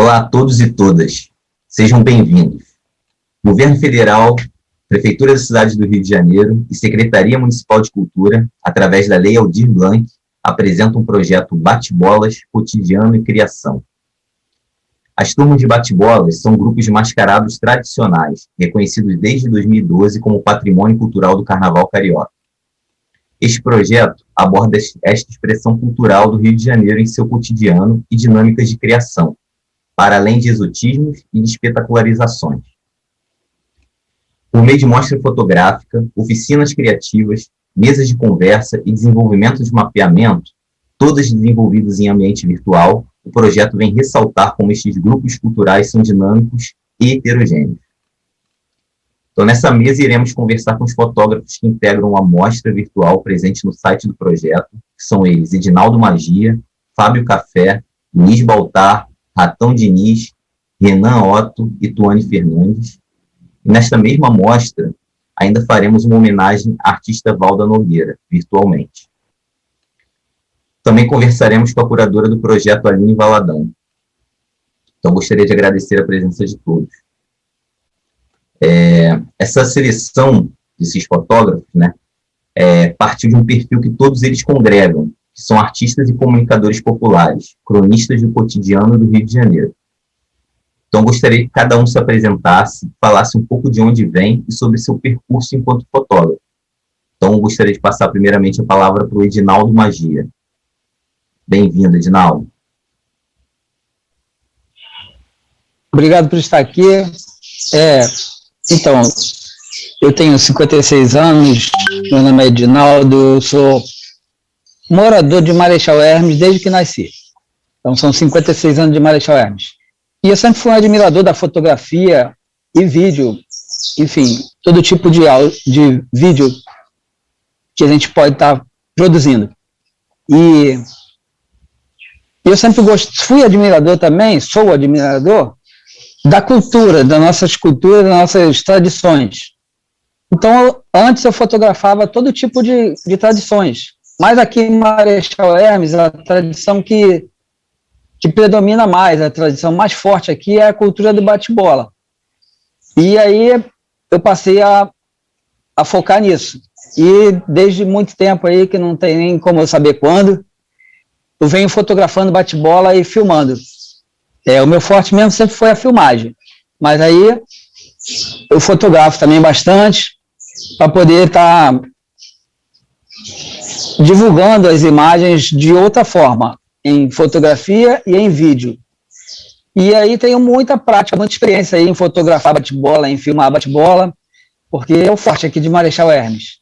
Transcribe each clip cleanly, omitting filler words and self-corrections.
Olá a todos e todas, sejam bem-vindos. Governo Federal, Prefeitura da cidade do Rio de Janeiro e Secretaria Municipal de Cultura, através da Lei Aldir Blanc, apresentam um projeto Bate-Bolas, Cotidiano e Criação. As turmas de bate-bolas são grupos mascarados tradicionais, reconhecidos desde 2012 como patrimônio cultural do Carnaval Carioca. Este projeto aborda esta expressão cultural do Rio de Janeiro em seu cotidiano e dinâmicas de criação, para além de exotismos e de espetacularizações. Por meio de mostra fotográfica, oficinas criativas, mesas de conversa e desenvolvimento de mapeamento, todas desenvolvidas em ambiente virtual, o projeto vem ressaltar como estes grupos culturais são dinâmicos e heterogêneos. Então, nessa mesa, iremos conversar com os fotógrafos que integram a mostra virtual presente no site do projeto, que são eles Edinaldo Magia, Fábio Café, Luiz Baltar, Ratão Diniz, Renan Otto e Tuane Fernandes. E nesta mesma mostra, ainda faremos uma homenagem à artista Valda Nogueira, virtualmente. Também conversaremos com a curadora do projeto, Aline Valadão. Então, gostaria de agradecer a presença de todos. Essa seleção desses fotógrafos, partiu de um perfil que todos eles congregam, que são artistas e comunicadores populares, cronistas do cotidiano do Rio de Janeiro. Então, gostaria que cada um se apresentasse, falasse um pouco de onde vem e sobre seu percurso enquanto fotógrafo. Então, gostaria de passar primeiramente a palavra para o Edinaldo Magia. Bem-vindo, Edinaldo. Obrigado por estar aqui. Então, eu tenho 56 anos, meu nome é Edinaldo, eu sou morador de Marechal Hermes desde que nasci. Então, são 56 anos de Marechal Hermes. E eu sempre fui um admirador da fotografia e vídeo, enfim, todo tipo de vídeo que a gente pode estar produzindo. E eu sempre fui admirador também, sou admirador da cultura, das nossas culturas, das nossas tradições. Então, antes eu fotografava todo tipo de tradições, mas aqui em Marechal Hermes, a tradição que predomina mais, a tradição mais forte aqui é a cultura do bate-bola. E aí eu passei a focar nisso. E desde muito tempo aí, que não tem nem como eu saber quando, eu venho fotografando bate-bola e filmando. O meu forte mesmo sempre foi a filmagem, mas aí eu fotografo também bastante para poder estar divulgando as imagens de outra forma, em fotografia e em vídeo. E aí tenho muita prática, muita experiência aí em fotografar bate-bola, em filmar bate-bola, porque é o forte aqui de Marechal Hermes.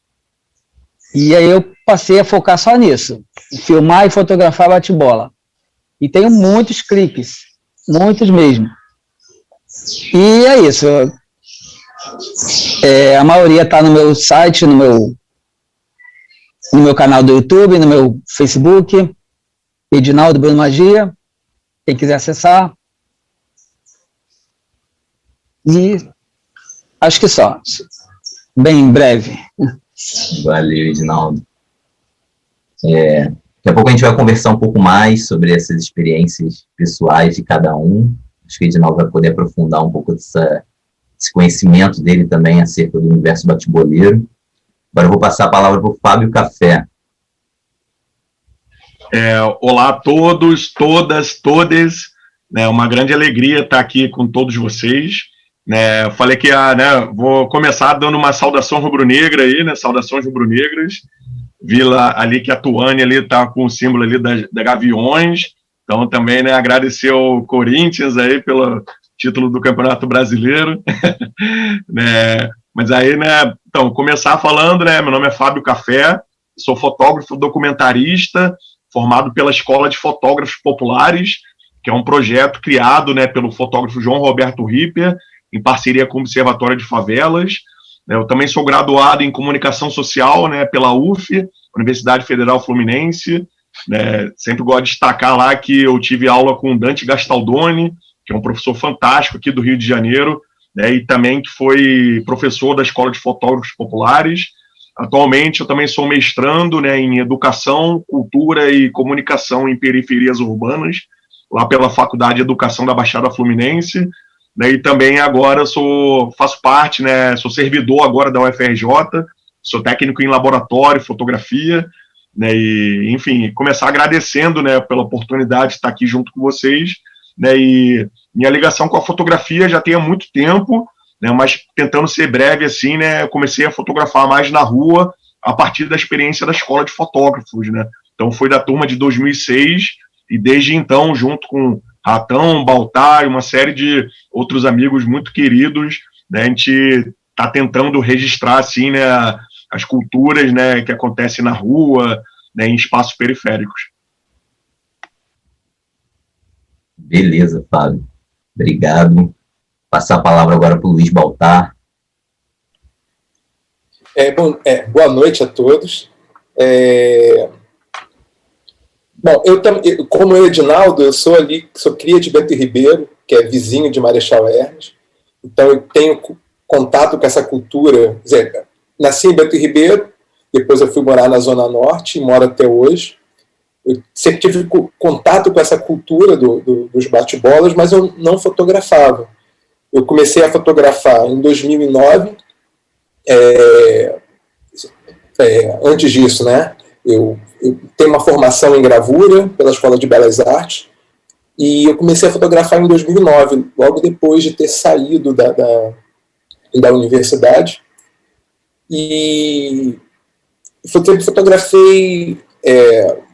E aí eu passei a focar só nisso, filmar e fotografar bate-bola. E tenho muitos clipes, muitos mesmo. E é isso. A maioria está no meu site, no meu canal do YouTube, no meu Facebook, Edinaldo Bruno Magia, quem quiser acessar. E acho que só. Bem breve. Valeu, Edinaldo. Daqui a pouco a gente vai conversar um pouco mais sobre essas experiências pessoais de cada um. Acho que o Edinaldo vai poder aprofundar um pouco desse conhecimento dele também acerca do universo bate-boleiro. Agora eu vou passar a palavra para o Fábio Café. Olá a todos, todas, todes. Uma grande alegria estar aqui com todos vocês. Falei que vou começar dando uma saudação rubro-negra aí, saudações rubro-negras. Vi lá, ali que a Tuane ali está com o símbolo ali da Gaviões. Então também agradecer ao Corinthians aí pelo título do Campeonato Brasileiro. Mas aí, então, começar falando, meu nome é Fábio Café, sou fotógrafo documentarista, formado pela Escola de Fotógrafos Populares, que é um projeto criado pelo fotógrafo João Roberto Ripper, em parceria com o Observatório de Favelas. Eu também sou graduado em Comunicação Social pela UF, Universidade Federal Fluminense. Sempre gosto de destacar lá que eu tive aula com Dante Gastaldoni, que é um professor fantástico aqui do Rio de Janeiro, e também que foi professor da Escola de Fotógrafos Populares. Atualmente eu também sou mestrando em Educação, Cultura e Comunicação em Periferias Urbanas, lá pela Faculdade de Educação da Baixada Fluminense, né, e também agora faço parte, né, sou servidor agora da UFRJ, sou técnico em laboratório, fotografia, né, e, enfim, começar agradecendo, né, pela oportunidade de estar aqui junto com vocês, né, e minha ligação com a fotografia já tem há muito tempo, né, mas tentando ser breve assim, né, eu comecei a fotografar mais na rua a partir da experiência da escola de fotógrafos, né, então foi da turma de 2006 e desde então, junto com Ratão, Baltar e uma série de outros amigos muito queridos, né, a gente está tentando registrar assim, né, as culturas, né, que acontecem na rua, né, em espaços periféricos. Beleza, Fábio. Obrigado. Passar a palavra agora para o Luiz Baltar. Boa noite a todos. Bom, como o Edinaldo, eu sou cria de Bento Ribeiro, que é vizinho de Marechal Hermes, então eu tenho contato com essa cultura. Quer dizer, nasci em Bento Ribeiro, depois eu fui morar na Zona Norte e moro até hoje. Eu sempre tive contato com essa cultura dos bate-bolas, mas eu não fotografava. Eu comecei a fotografar em 2009. Antes disso, né? Eu tenho uma formação em gravura pela Escola de Belas Artes e eu comecei a fotografar em 2009, logo depois de ter saído da universidade. E fotografei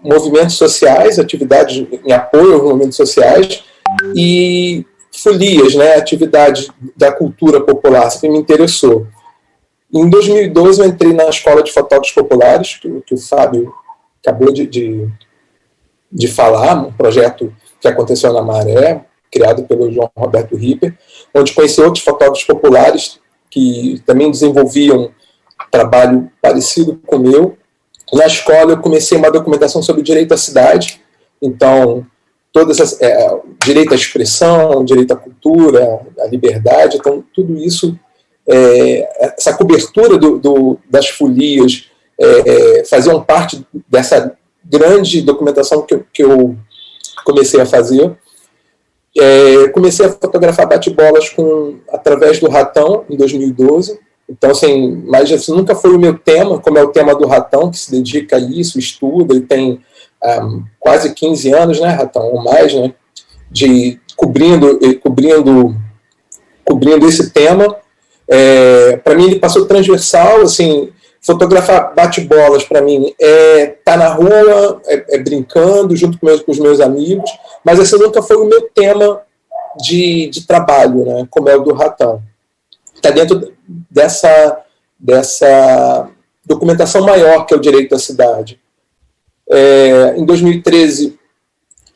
movimentos sociais, atividades em apoio aos movimentos sociais e folias, né, atividades da cultura popular, que me interessou. Em 2012 eu entrei na Escola de Fotógrafos Populares, que o Fábio acabou de falar, um projeto que aconteceu na Maré, criado pelo João Roberto Ripper, onde conheci outros fotógrafos populares que também desenvolviam trabalho parecido com o meu. Na escola eu comecei uma documentação sobre direito à cidade, então direito à expressão, direito à cultura, à liberdade, então tudo isso, essa cobertura das folias faziam parte dessa grande documentação que eu comecei a fazer. Comecei a fotografar bate-bolas através do Ratão, em 2012. Então, assim, mas assim, nunca foi o meu tema, como é o tema do Ratão, que se dedica a isso, estuda, ele tem quase 15 anos, né, Ratão, ou mais, né, cobrindo esse tema. Para mim, ele passou transversal, assim, fotografar bate-bolas, para mim, tá na rua, brincando, junto com os meus amigos, mas esse nunca foi o meu tema de trabalho, né, como é o do Ratão. Está dentro dessa documentação maior que é o direito à cidade. Em 2013,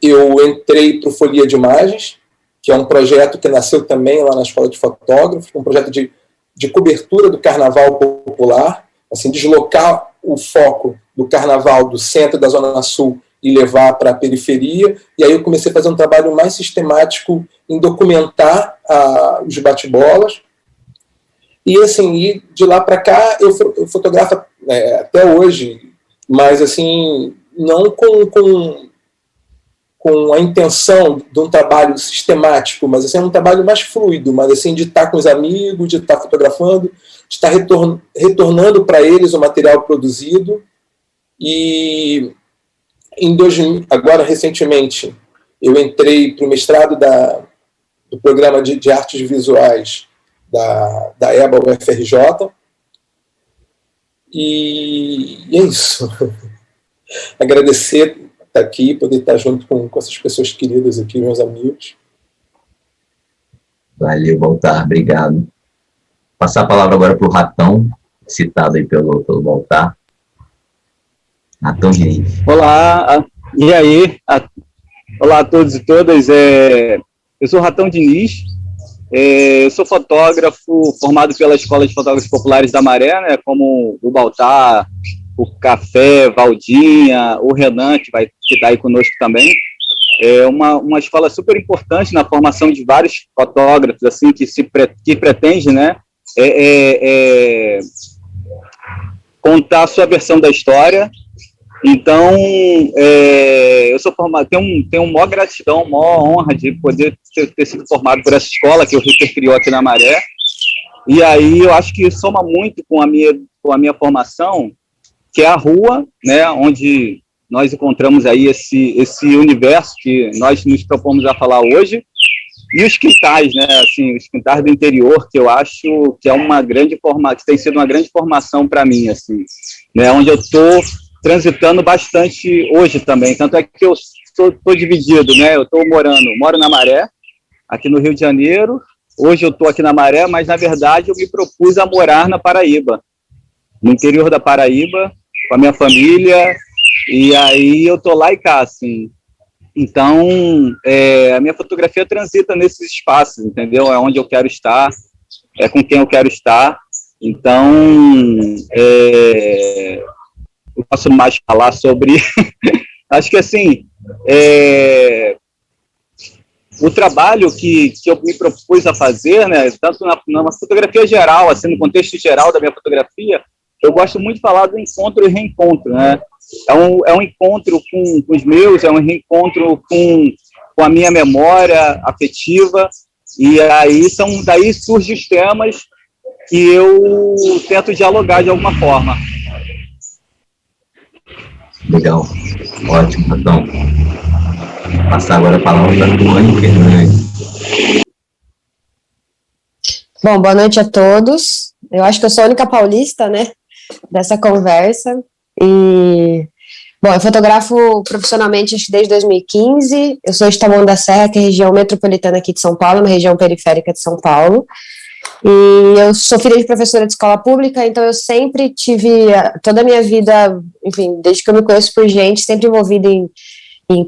eu entrei para o Folia de Imagens, que é um projeto que nasceu também lá na Escola de Fotógrafos, um projeto de cobertura do carnaval popular, assim, deslocar o foco do carnaval do centro da Zona Sul e levar para a periferia. E aí eu comecei a fazer um trabalho mais sistemático em documentar os bate-bolas. E assim, de lá para cá eu fotografo até hoje, mas assim, não com a intenção de um trabalho sistemático, mas assim, é um trabalho mais fluido, mas assim, de estar com os amigos, de estar fotografando, de estar retornando para eles o material produzido. E agora, recentemente, eu entrei para o mestrado do programa de artes visuais da EBA UFRJ, e é isso. Agradecer estar aqui, poder estar junto com essas pessoas queridas aqui, meus amigos. Valeu, Baltar, obrigado. Passar a palavra agora para o Ratão, citado aí pelo Baltar. Ratão Diniz. Olá, e aí? Olá a todos e todas. Eu sou Ratão Diniz. Eu sou fotógrafo formado pela Escola de Fotógrafos Populares da Maré, né, como o Baltar, o Café, Valdinha, o Renan, que está aí conosco também. É uma escola super importante na formação de vários fotógrafos, assim, que pretende, né, contar a sua versão da história, Então, eu sou formado, tenho maior gratidão, maior honra de poder ter sido formado por essa escola que o Ritter criou aqui na Maré. E aí eu acho que soma muito com a minha formação, que é a rua, né, onde nós encontramos aí esse universo que nós nos propomos a falar hoje, e os quintais, né, assim, os quintais do interior, que eu acho que é que tem sido uma grande formação para mim, assim, né, onde eu estou transitando bastante hoje também, tanto é que eu estou dividido, né, eu moro na Maré, aqui no Rio de Janeiro, hoje eu estou aqui na Maré, mas na verdade eu me propus a morar na Paraíba, no interior da Paraíba, com a minha família, e aí eu estou lá e cá, assim. Então, a minha fotografia transita nesses espaços, entendeu? É onde eu quero estar, é com quem eu quero estar. Então, eu posso mais falar sobre... Acho que, assim, o trabalho que eu me propus a fazer, né, tanto na fotografia geral, assim, no contexto geral da minha fotografia, eu gosto muito de falar do encontro e reencontro, né? É um encontro com os meus, é um reencontro com a minha memória afetiva, e aí daí surgem os temas que eu tento dialogar de alguma forma. Legal, ótimo, então. Vou passar agora a palavra para a Tuane Fernandes. Bom, boa noite a todos. Eu acho que eu sou a única paulista, né, dessa conversa. E, bom, eu fotografo profissionalmente desde 2015. Eu sou de Taboão da Serra, que é a região metropolitana aqui de São Paulo, uma região periférica de São Paulo. E eu sou filha de professora de escola pública, então eu sempre tive, toda a minha vida, enfim, desde que eu me conheço por gente, sempre envolvida em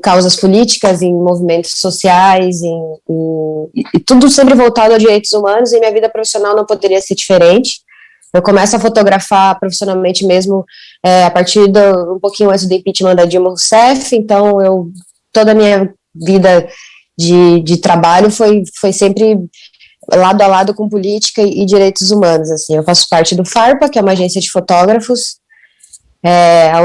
causas políticas, em movimentos sociais, e tudo sempre voltado a direitos humanos, e minha vida profissional não poderia ser diferente. Eu começo a fotografar profissionalmente mesmo a partir um pouquinho antes do impeachment da Dilma Rousseff, então toda a minha vida de trabalho foi sempre lado a lado com política e direitos humanos, assim. Eu faço parte do FARPA, que é uma agência de fotógrafos,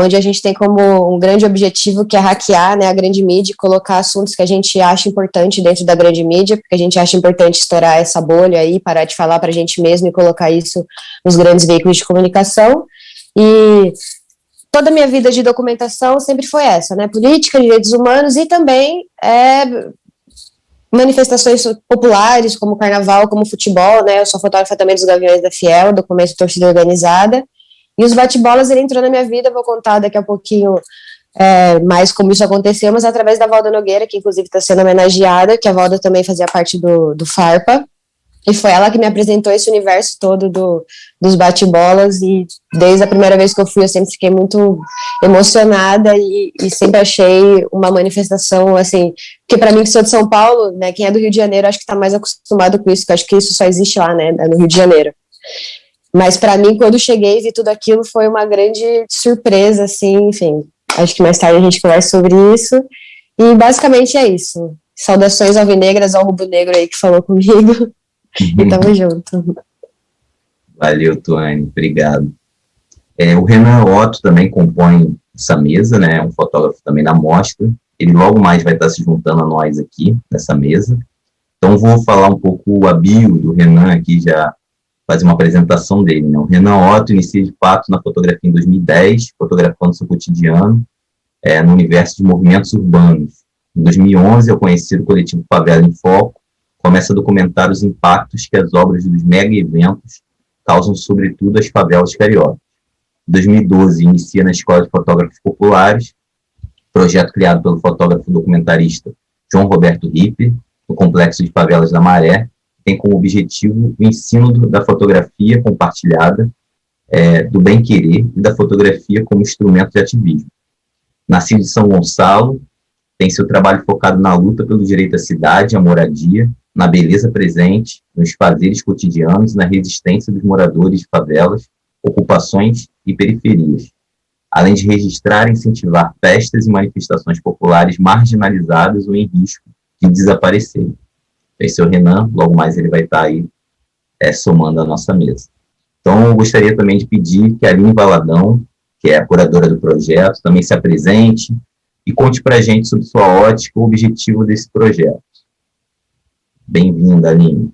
onde a gente tem como um grande objetivo que é hackear, né, a grande mídia e colocar assuntos que a gente acha importante dentro da grande mídia, porque a gente acha importante estourar essa bolha aí, parar de falar para a gente mesmo e colocar isso nos grandes veículos de comunicação. E toda a minha vida de documentação sempre foi essa, né, política, direitos humanos e também manifestações populares, como carnaval, como futebol, né, eu sou fotógrafa também dos Gaviões da Fiel, documento de torcida organizada. E os bate-bolas, ele entrou na minha vida, vou contar daqui a pouquinho mais como isso aconteceu, mas através da Valda Nogueira, que inclusive está sendo homenageada, que a Valda também fazia parte do FARPA, e foi ela que me apresentou esse universo todo dos bate-bolas, e desde a primeira vez que eu fui, eu sempre fiquei muito emocionada, e sempre achei uma manifestação, assim, porque para mim que sou de São Paulo, né, quem é do Rio de Janeiro, acho que está mais acostumado com isso, que acho que isso só existe lá, né, no Rio de Janeiro. Mas para mim, quando cheguei e vi tudo aquilo, foi uma grande surpresa, assim, enfim. Acho que mais tarde a gente conversa sobre isso. E basicamente é isso. Saudações alvinegras ao rubro-negro aí que falou comigo. E tamo junto. Valeu, Tuane, obrigado. O Renan Otto também compõe essa mesa, né? É um fotógrafo também da mostra. Ele logo mais vai estar se juntando a nós aqui nessa mesa. Então vou falar um pouco a bio do Renan aqui, já fazer uma apresentação dele, né? O Renan Otto inicia de fato na fotografia em 2010, fotografando seu cotidiano no universo de movimentos urbanos. Em 2011, ao conhecer o coletivo Favela em Foco, começa a documentar os impactos que as obras dos mega-eventos causam, sobretudo, as favelas cariocas. Em 2012, inicia na Escola de Fotógrafos Populares, projeto criado pelo fotógrafo documentarista João Roberto Ripper, no Complexo de Favelas da Maré, tem como objetivo o ensino da fotografia compartilhada, do bem-querer e da fotografia como instrumento de ativismo. Nascido em São Gonçalo, tem seu trabalho focado na luta pelo direito à cidade, à moradia, na beleza presente, nos fazeres cotidianos, na resistência dos moradores de favelas, ocupações e periferias, além de registrar e incentivar festas e manifestações populares marginalizadas ou em risco de desaparecerem. Esse é o Renan, logo mais ele vai estar aí somando a nossa mesa. Então, eu gostaria também de pedir que a Aline Valadão que é a curadora do projeto, também se apresente e conte para a gente sobre sua ótica e o objetivo desse projeto. Bem-vinda, Aline.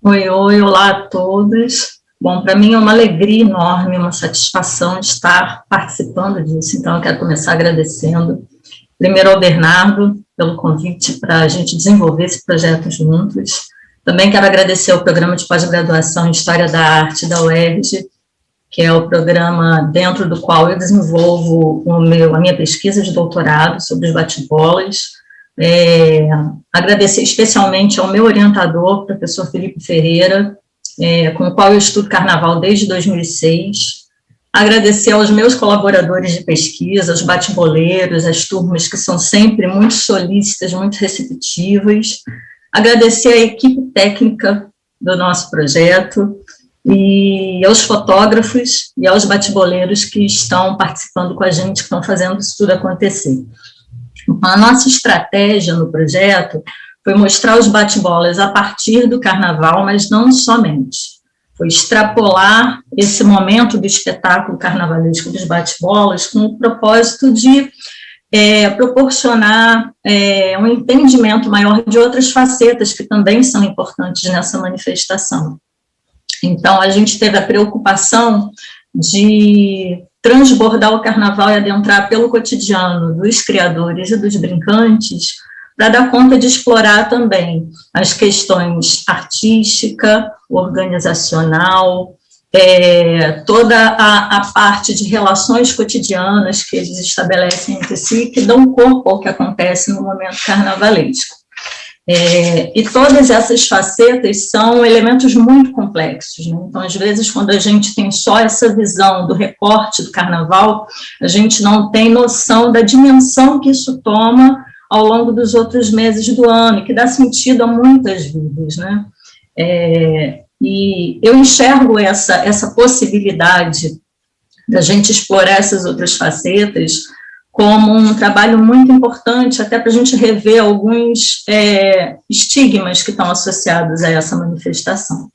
Oi, olá a todos. Bom, para mim é uma alegria enorme, uma satisfação estar participando disso, então eu quero começar agradecendo, primeiro ao Bernardo, pelo convite para a gente desenvolver esse projeto juntos. Também quero agradecer ao Programa de Pós-Graduação em História da Arte da UERJ, que é o programa dentro do qual eu desenvolvo a minha pesquisa de doutorado sobre os bate-bolas. Agradecer especialmente ao meu orientador, professor Felipe Ferreira, com o qual eu estudo carnaval desde 2006. Agradecer aos meus colaboradores de pesquisa, os bate-boleiros, as turmas que são sempre muito solícitas, muito receptivas. Agradecer à equipe técnica do nosso projeto e aos fotógrafos e aos bate-boleiros que estão participando com a gente, que estão fazendo isso tudo acontecer. A nossa estratégia no projeto foi mostrar os bate-bolas a partir do carnaval, mas não somente. Foi extrapolar esse momento do espetáculo carnavalesco dos bate-bolas com o propósito de proporcionar um entendimento maior de outras facetas que também são importantes nessa manifestação. Então, a gente teve a preocupação de transbordar o carnaval e adentrar pelo cotidiano dos criadores e dos brincantes, para dar conta de explorar também as questões artística, organizacional, toda a parte de relações cotidianas que eles estabelecem entre si, que dão corpo ao que acontece no momento carnavalesco. E todas essas facetas são elementos muito complexos, né? Então, às vezes, quando a gente tem só essa visão do recorte do carnaval, a gente não tem noção da dimensão que isso toma ao longo dos outros meses do ano, e que dá sentido a muitas vidas, né? E eu enxergo essa possibilidade da gente explorar essas outras facetas como um trabalho muito importante, até para a gente rever alguns estigmas que estão associados a essa manifestação.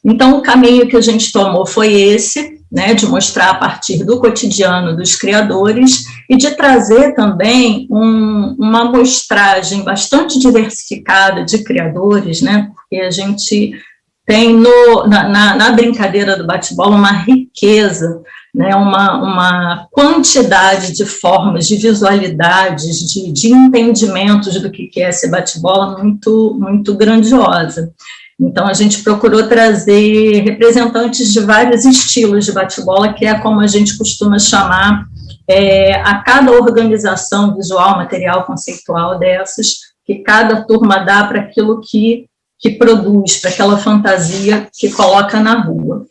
Então, o caminho que a gente tomou foi esse, né, de mostrar a partir do cotidiano dos criadores e de trazer também uma amostragem bastante diversificada de criadores, né, porque a gente tem na brincadeira do bate-bola uma riqueza, né, uma quantidade de formas, de visualidades, de entendimentos do que é esse bate-bola muito, muito grandiosa. Então, a gente procurou trazer representantes de vários estilos de bate-bola, que é como a gente costuma chamar a cada organização visual, material, conceitual dessas, que cada turma dá para aquilo que produz, para aquela fantasia que coloca na rua.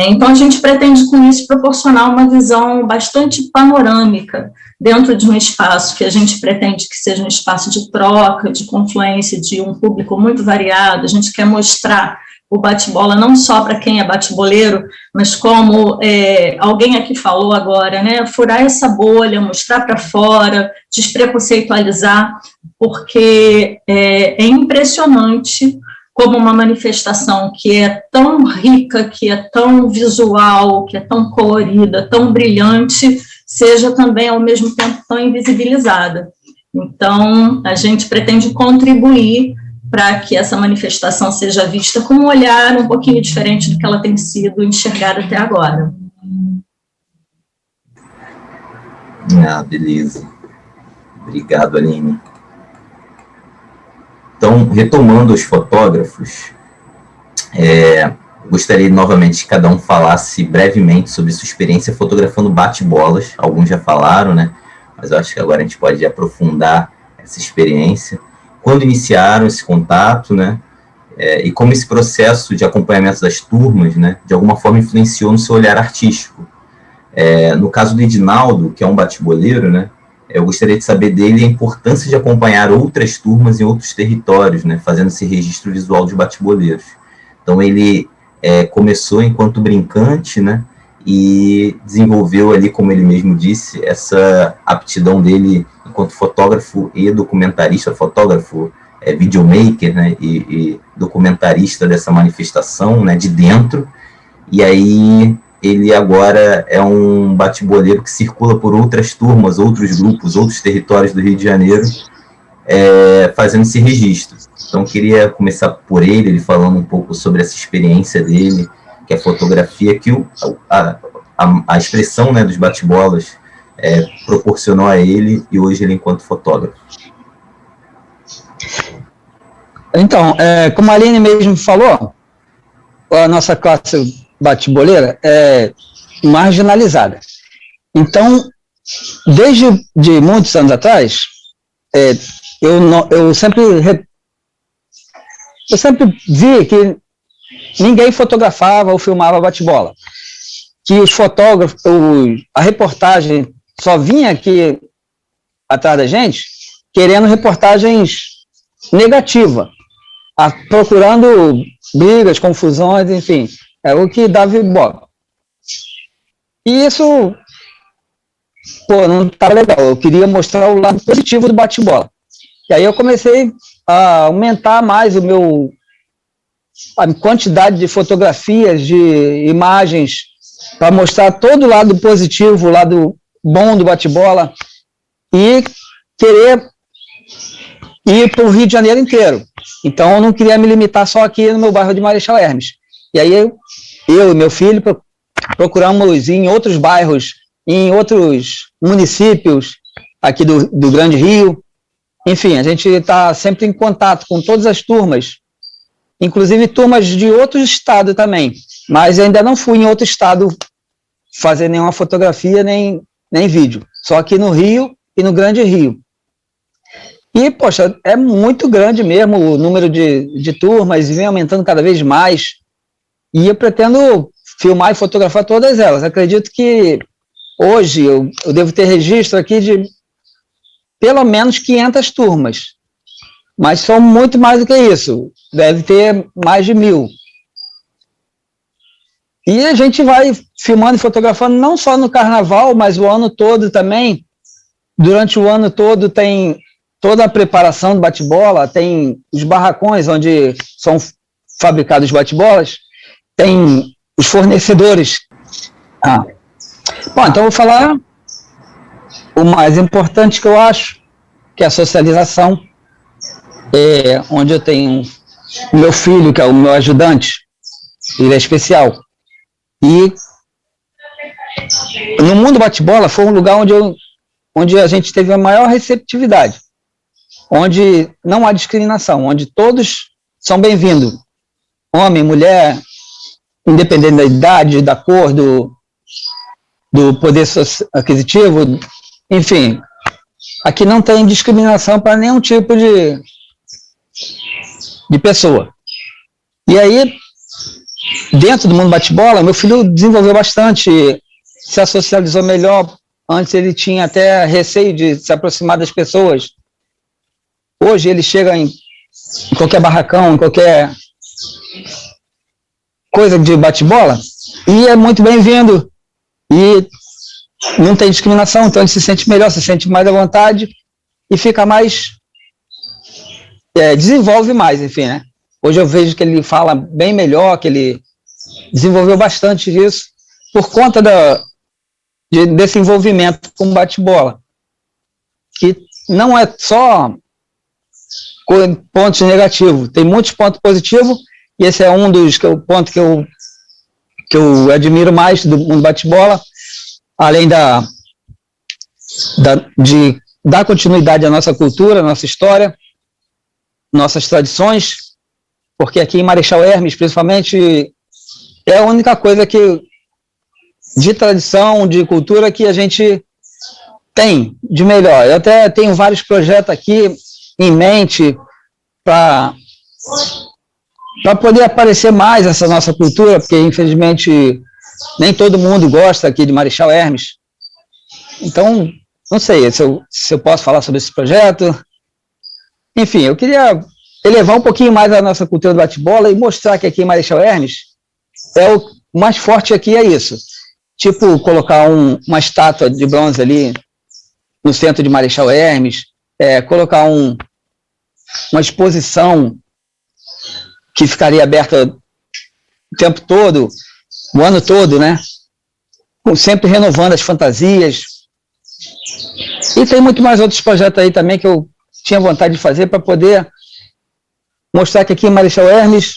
Então, a gente pretende, com isso, proporcionar uma visão bastante panorâmica dentro de um espaço que a gente pretende que seja um espaço de troca, de confluência de um público muito variado. A gente quer mostrar o bate-bola não só para quem é bate-boleiro, mas como alguém aqui falou agora, né, furar essa bolha, mostrar para fora, despreconceitualizar, porque é impressionante como uma manifestação que é tão rica, que é tão visual, que é tão colorida, tão brilhante, seja também, ao mesmo tempo, tão invisibilizada. Então, a gente pretende contribuir para que essa manifestação seja vista com um olhar um pouquinho diferente do que ela tem sido enxergada até agora. Beleza. Obrigado, Aline. Então, retomando os fotógrafos, gostaria novamente que cada um falasse brevemente sobre sua experiência fotografando bate-bolas. Alguns já falaram, né? Mas eu acho que agora a gente pode aprofundar essa experiência. Quando iniciaram esse contato, né? E como esse processo de acompanhamento das turmas, né, de alguma forma influenciou no seu olhar artístico. No caso do Edinaldo, que é um bate-boleiro, né? Eu gostaria de saber dele a importância de acompanhar outras turmas em outros territórios, né, fazendo esse registro visual de bate-boleiros. Então, ele começou enquanto brincante, né, e desenvolveu ali, como ele mesmo disse, essa aptidão dele enquanto fotógrafo e documentarista, fotógrafo, videomaker, né, e documentarista dessa manifestação, né, de dentro, e aí ele agora é um bate-boleiro que circula por outras turmas, outros grupos, outros territórios do Rio de Janeiro, fazendo esse registro. Então, queria começar por ele falando um pouco sobre essa experiência dele, que é a fotografia, que a expressão, né, dos bate-bolas proporcionou a ele, e hoje ele enquanto fotógrafo. Então, como a Aline mesmo falou, a nossa classe bate-boleira é marginalizada. Então, desde de muitos anos atrás, eu sempre vi que ninguém fotografava ou filmava bate-bola. Que os fotógrafos, a reportagem só vinha aqui atrás da gente querendo reportagens negativas, procurando brigas, confusões, enfim, é o que dava ibope. E isso, não tá legal, eu queria mostrar o lado positivo do bate-bola. E aí eu comecei a aumentar mais a quantidade de fotografias, de imagens, para mostrar todo o lado positivo, o lado bom do bate-bola, e querer ir para o Rio de Janeiro inteiro. Então, eu não queria me limitar só aqui no meu bairro de Marechal Hermes. E aí, eu e meu filho procuramos ir em outros bairros, em outros municípios aqui do Grande Rio. Enfim, a gente está sempre em contato com todas as turmas, inclusive turmas de outros estados também, mas ainda não fui em outro estado fazer nenhuma fotografia, nem vídeo, só aqui no Rio e no Grande Rio. E, poxa, é muito grande mesmo o número de turmas, e vem aumentando cada vez mais, e eu pretendo filmar e fotografar todas elas. Acredito que hoje eu devo ter registro aqui de pelo menos 500 turmas, mas são muito mais do que isso, deve ter mais de 1000. E a gente vai filmando e fotografando não só no carnaval, mas o ano todo também. Durante o ano todo tem toda a preparação do bate-bola, tem os barracões onde são fabricados os bate-bolas, tem os fornecedores. Bom, então eu vou falar o mais importante que eu acho, que é a socialização, onde eu tenho o meu filho, que é o meu ajudante, ele é especial. E no mundo bate-bola foi um lugar onde a gente teve a maior receptividade, onde não há discriminação, onde todos são bem-vindos, homem, mulher, independente da idade, da cor, do poder aquisitivo, enfim, aqui não tem discriminação para nenhum tipo de pessoa. E aí, dentro do mundo bate-bola, meu filho desenvolveu bastante, se socializou melhor. Antes ele tinha até receio de se aproximar das pessoas. Hoje ele chega em qualquer barracão, em qualquer coisa de bate-bola, e é muito bem-vindo. E não tem discriminação, então ele se sente melhor, se sente mais à vontade e fica mais... desenvolve mais, enfim, né? Hoje eu vejo que ele fala bem melhor, que ele desenvolveu bastante isso por conta desse envolvimento com bate-bola, que não é só pontos negativos, tem muitos pontos positivos, e esse é um dos pontos que eu admiro mais do mundo bate-bola, além de dar continuidade à nossa cultura, à nossa história, nossas tradições, porque aqui em Marechal Hermes, principalmente, é a única coisa de tradição, de cultura que a gente tem de melhor. Eu até tenho vários projetos aqui em mente para poder aparecer mais essa nossa cultura, porque infelizmente nem todo mundo gosta aqui de Marechal Hermes. Então, não sei se eu posso falar sobre esse projeto. Enfim, eu queria elevar um pouquinho mais a nossa cultura do bate-bola e mostrar que aqui em Marechal Hermes o mais forte aqui é isso. Tipo, colocar uma estátua de bronze ali no centro de Marechal Hermes, colocar uma exposição que ficaria aberta o tempo todo, o ano todo, né? Sempre renovando as fantasias. E tem muito mais outros projetos aí também que eu tinha vontade de fazer para poder mostrar que aqui em Marechal Hermes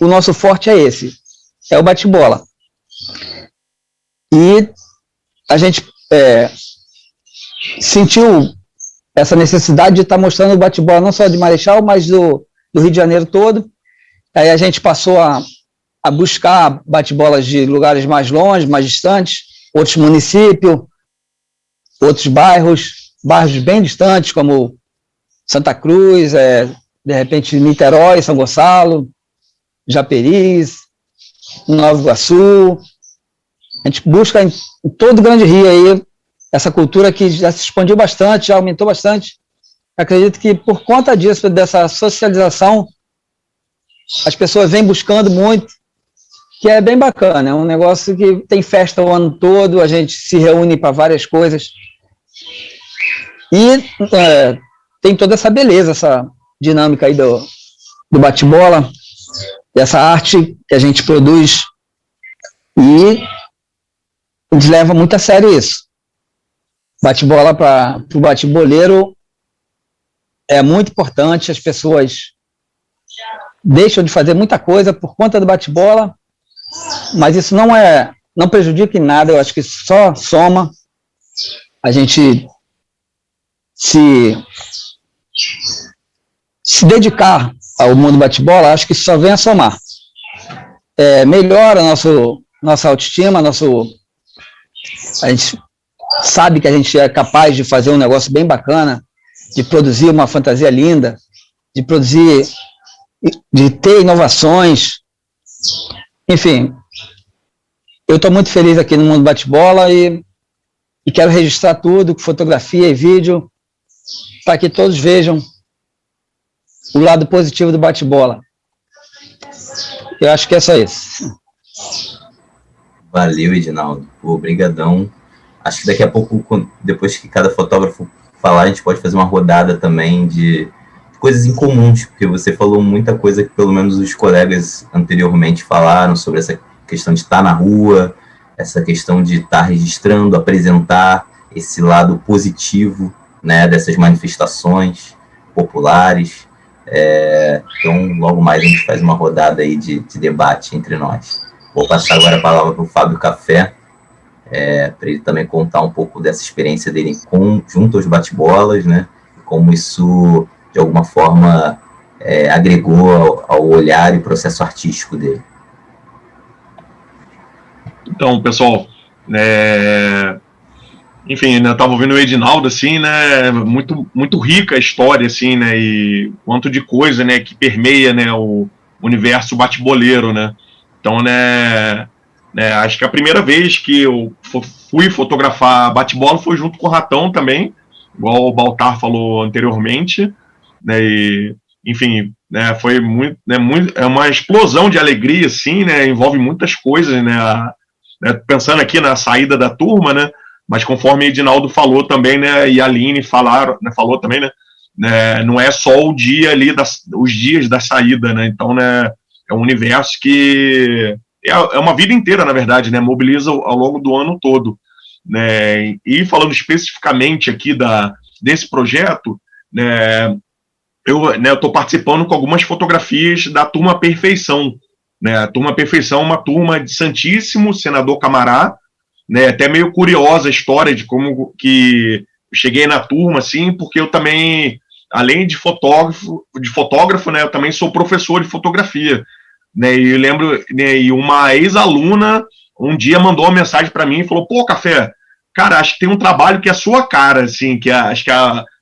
o nosso forte é esse, é o bate-bola. E a gente sentiu essa necessidade de estar mostrando o bate-bola não só de Marechal, mas do Rio de Janeiro todo. Aí a gente passou a buscar bate-bolas de lugares mais longe, mais distantes, outros municípios, outros bairros bem distantes, como Santa Cruz, de repente Niterói, São Gonçalo, Japeris, Nova Iguaçu. A gente busca em todo o Grande Rio aí essa cultura que já se expandiu bastante, já aumentou bastante. Acredito que por conta disso, dessa socialização, as pessoas vêm buscando muito, que é bem bacana. É um negócio que tem festa o ano todo, a gente se reúne para várias coisas. E tem toda essa beleza, essa dinâmica aí do bate-bola, essa arte que a gente produz, e a gente leva muito a sério isso. Bate-bola para o bate-boleiro é muito importante, as pessoas deixam de fazer muita coisa por conta do bate-bola, mas isso não prejudica em nada, eu acho que só soma. A gente se dedicar ao mundo bate-bola, acho que só vem a somar. Melhora nossa autoestima, a gente sabe que a gente é capaz de fazer um negócio bem bacana, de produzir uma fantasia linda, de ter inovações. Enfim, eu estou muito feliz aqui no mundo bate-bola e quero registrar tudo, com fotografia e vídeo, para que todos vejam o lado positivo do bate-bola. Eu acho que é só isso. Valeu, Edinaldo. Obrigadão. Acho que daqui a pouco, depois que cada fotógrafo falar, a gente pode fazer uma rodada também de coisas incomuns, porque você falou muita coisa que pelo menos os colegas anteriormente falaram sobre essa questão de estar na rua, essa questão de estar registrando, apresentar esse lado positivo, né, dessas manifestações populares. Então, logo mais a gente faz uma rodada aí de debate entre nós. Vou passar agora a palavra para o Fábio Café, para ele também contar um pouco dessa experiência dele junto aos bate-bolas, né, como isso, de alguma forma, agregou ao olhar e processo artístico dele. Então, pessoal, enfim, né, eu estava ouvindo o Edinaldo, assim, né, muito, muito rica a história, assim, né, e quanto de coisa, né, que permeia, né, o universo bate-boleiro, né. Então, né, acho que a primeira vez que eu fui fotografar bate-bola foi junto com o Ratão também, igual o Baltar falou anteriormente, né, e, enfim, né, foi muito, é uma explosão de alegria, assim, né, envolve muitas coisas, né, pensando aqui na saída da turma, né, mas conforme Edinaldo falou também, né, e a Aline falou também, né, não é só o dia ali, os dias da saída, né, então, né, é um universo que é uma vida inteira, na verdade, né, mobiliza ao longo do ano todo, né, e falando especificamente aqui desse projeto, né, eu estou participando com algumas fotografias da Turma Perfeição, né, a Turma Perfeição é uma turma de Santíssimo, Senador Camará, né, até meio curiosa a história de como que eu cheguei na turma, assim, porque eu também, além de fotógrafo, né, eu também sou professor de fotografia, né, e eu lembro, né, e uma ex-aluna um dia mandou uma mensagem para mim e falou: pô, Café, cara, acho que tem um trabalho que é a sua cara, assim, que acho que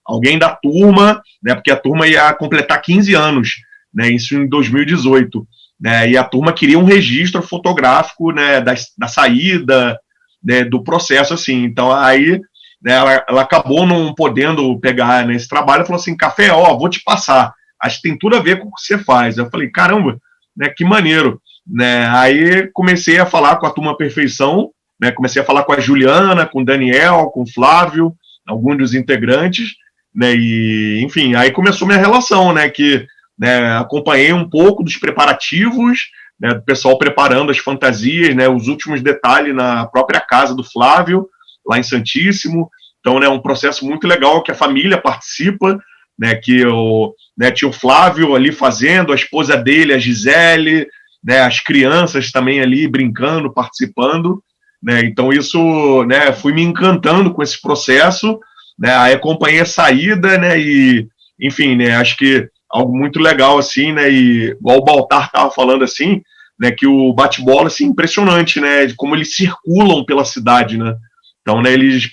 alguém da turma, né, porque a turma ia completar 15 anos, né, isso em 2018, né, e a turma queria um registro fotográfico, né, da saída, né, do processo, assim. Então aí, né, ela acabou não podendo pegar nesse trabalho e falou assim: Café, vou te passar, acho que tem tudo a ver com o que você faz. Eu falei: caramba, né, que maneiro, né? Aí comecei a falar com a Turma Perfeição, né, comecei a falar com a Juliana, com o Daniel, com o Flávio, alguns dos integrantes, né, e enfim, aí começou minha relação, né, que né, acompanhei um pouco dos preparativos, né, do pessoal preparando as fantasias, né, os últimos detalhes na própria casa do Flávio, lá em Santíssimo. Então, né, um processo muito legal que a família participa, né, tinha o Flávio ali fazendo, a esposa dele, a Gisele, né, as crianças também ali brincando, participando, né, então isso, né, fui me encantando com esse processo, né, aí acompanhei a saída, né, e, enfim, né, acho que algo muito legal, assim, né, e igual o Baltar estava falando, assim, né, que o bate-bola, assim, impressionante, né, de como eles circulam pela cidade, né, então, né, eles,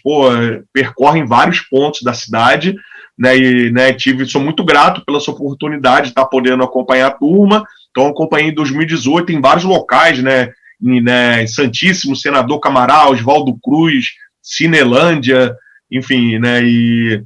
percorrem vários pontos da cidade, né, e, né, sou muito grato pela sua oportunidade de estar podendo acompanhar a turma. Então, acompanhei em 2018 em vários locais, né, em Santíssimo, Senador Camaral, Oswaldo Cruz, Cinelândia, enfim, né, e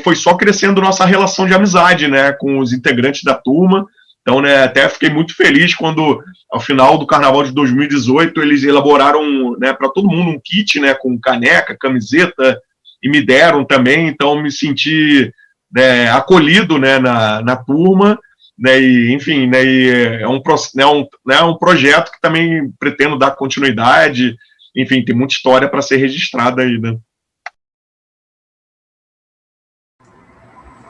foi só crescendo nossa relação de amizade, né, com os integrantes da turma. Então, né, até fiquei muito feliz quando, ao final do Carnaval de 2018, eles elaboraram, né, para todo mundo um kit, né, com caneca, camiseta, e me deram também. Então, me senti, né, acolhido, né, na turma, né, e, enfim, né, e é um projeto que também pretendo dar continuidade. Enfim, tem muita história para ser registrada aí, né?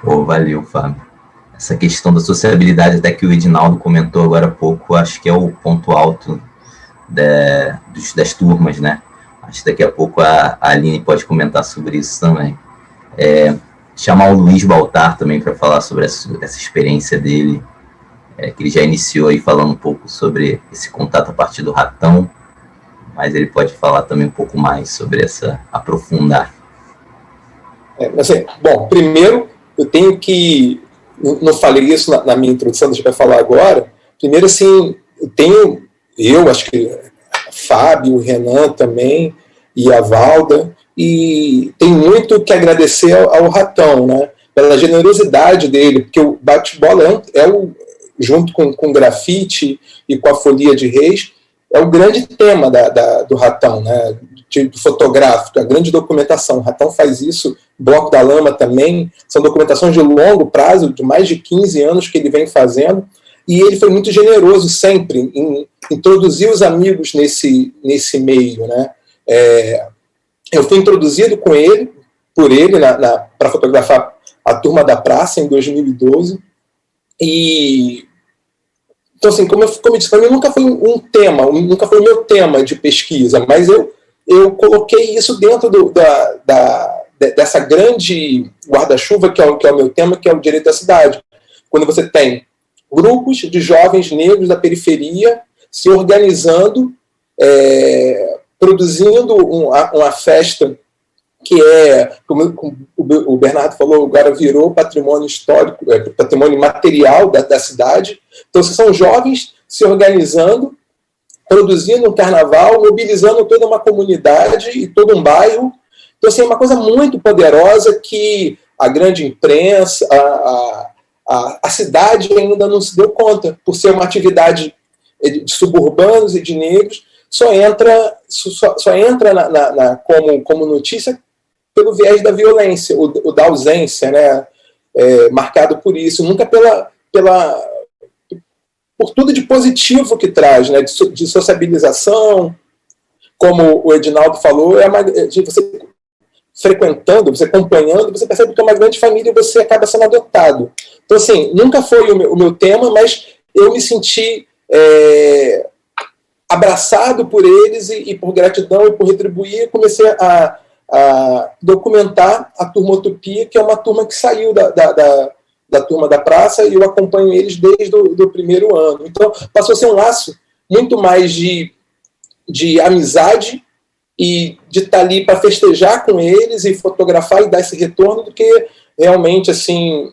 Valeu, Fábio. Essa questão da sociabilidade, até que o Edinaldo comentou agora há pouco, acho que é o ponto alto das turmas, né? Acho que daqui a pouco a Aline pode comentar sobre isso também. Chamar o Luiz Baltar também para falar sobre essa experiência dele, que ele já iniciou aí falando um pouco sobre esse contato a partir do Ratão, mas ele pode falar também um pouco mais sobre aprofundar. Assim, bom, primeiro eu tenho que, não falei isso na minha introdução, a gente vai falar agora. Primeiro, assim, acho que Fábio, o Renan também, e a Valda, e tem muito que agradecer ao Ratão, né, pela generosidade dele, porque o bate-bola junto com o grafite e com a Folia de Reis, é o grande tema do Ratão, né, do fotográfico, a grande documentação. O Ratão faz isso, Bloco da Lama também, são documentações de longo prazo, de mais de 15 anos que ele vem fazendo, e ele foi muito generoso sempre em introduzir os amigos nesse meio, né. Eu fui introduzido por ele para fotografar a Turma da Praça em 2012, e então, assim, como eu disse, para mim nunca foi um tema, nunca foi o meu tema de pesquisa, mas eu coloquei isso dentro dessa grande guarda-chuva que é o meu tema, que é o direito à cidade. Quando você tem grupos de jovens negros da periferia se organizando, produzindo uma festa que como o Bernardo falou, agora virou patrimônio histórico, patrimônio material da cidade. Então, são jovens se organizando, produzindo um carnaval, mobilizando toda uma comunidade e todo um bairro. Então, assim, é uma coisa muito poderosa que a grande imprensa, a cidade ainda não se deu conta, por ser uma atividade de suburbanos e de negros, só entra como notícia pelo viés da violência, o da ausência, né, marcado por isso, nunca por tudo de positivo que traz, né, de sociabilização, como o Edinaldo falou, de você frequentando, você acompanhando, você percebe que é uma grande família e você acaba sendo adotado. Então, assim, nunca foi o meu tema, mas eu me senti abraçado por eles e por gratidão e por retribuir, comecei a documentar a Turma Utopia, que é uma turma que saiu da Turma da Praça, e eu acompanho eles desde o primeiro ano. Então, passou a ser um laço muito mais de amizade e de estar ali para festejar com eles e fotografar e dar esse retorno, do que realmente, assim,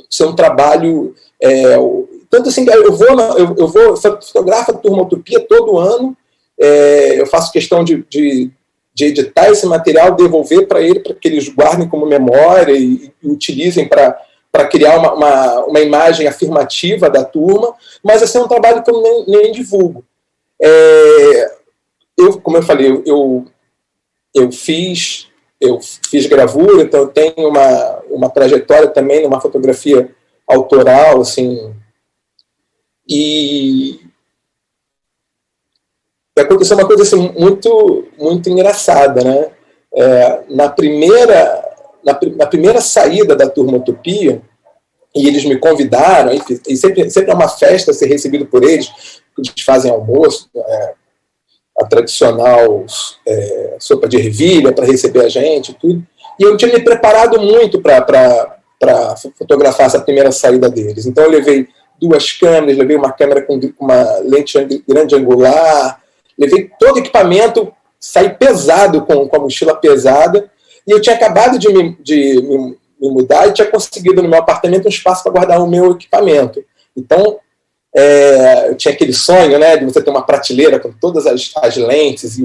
ser um trabalho... tanto assim, eu fotografo a Turma Utopia todo ano, eu faço questão de editar esse material, devolver para ele, para que eles guardem como memória e utilizem para criar uma imagem afirmativa da turma, mas esse é um trabalho que eu nem divulgo. Como eu falei, eu fiz gravura, então eu tenho uma trajetória também numa fotografia autoral, assim. E aconteceu uma coisa assim, muito, muito engraçada, né? Na primeira saída da turma Utopia, e eles me convidaram, e sempre é uma festa ser recebido por eles, eles fazem almoço, a tradicional sopa de ervilha para receber a gente, tudo. E eu tinha me preparado muito para fotografar essa primeira saída deles. Então eu levei 2 câmeras, levei uma câmera com uma lente grande angular, levei todo o equipamento, saí pesado, com a mochila pesada, e eu tinha acabado de me mudar e tinha conseguido no meu apartamento um espaço para guardar o meu equipamento. Então, eu tinha aquele sonho, né, de você ter uma prateleira com todas as lentes e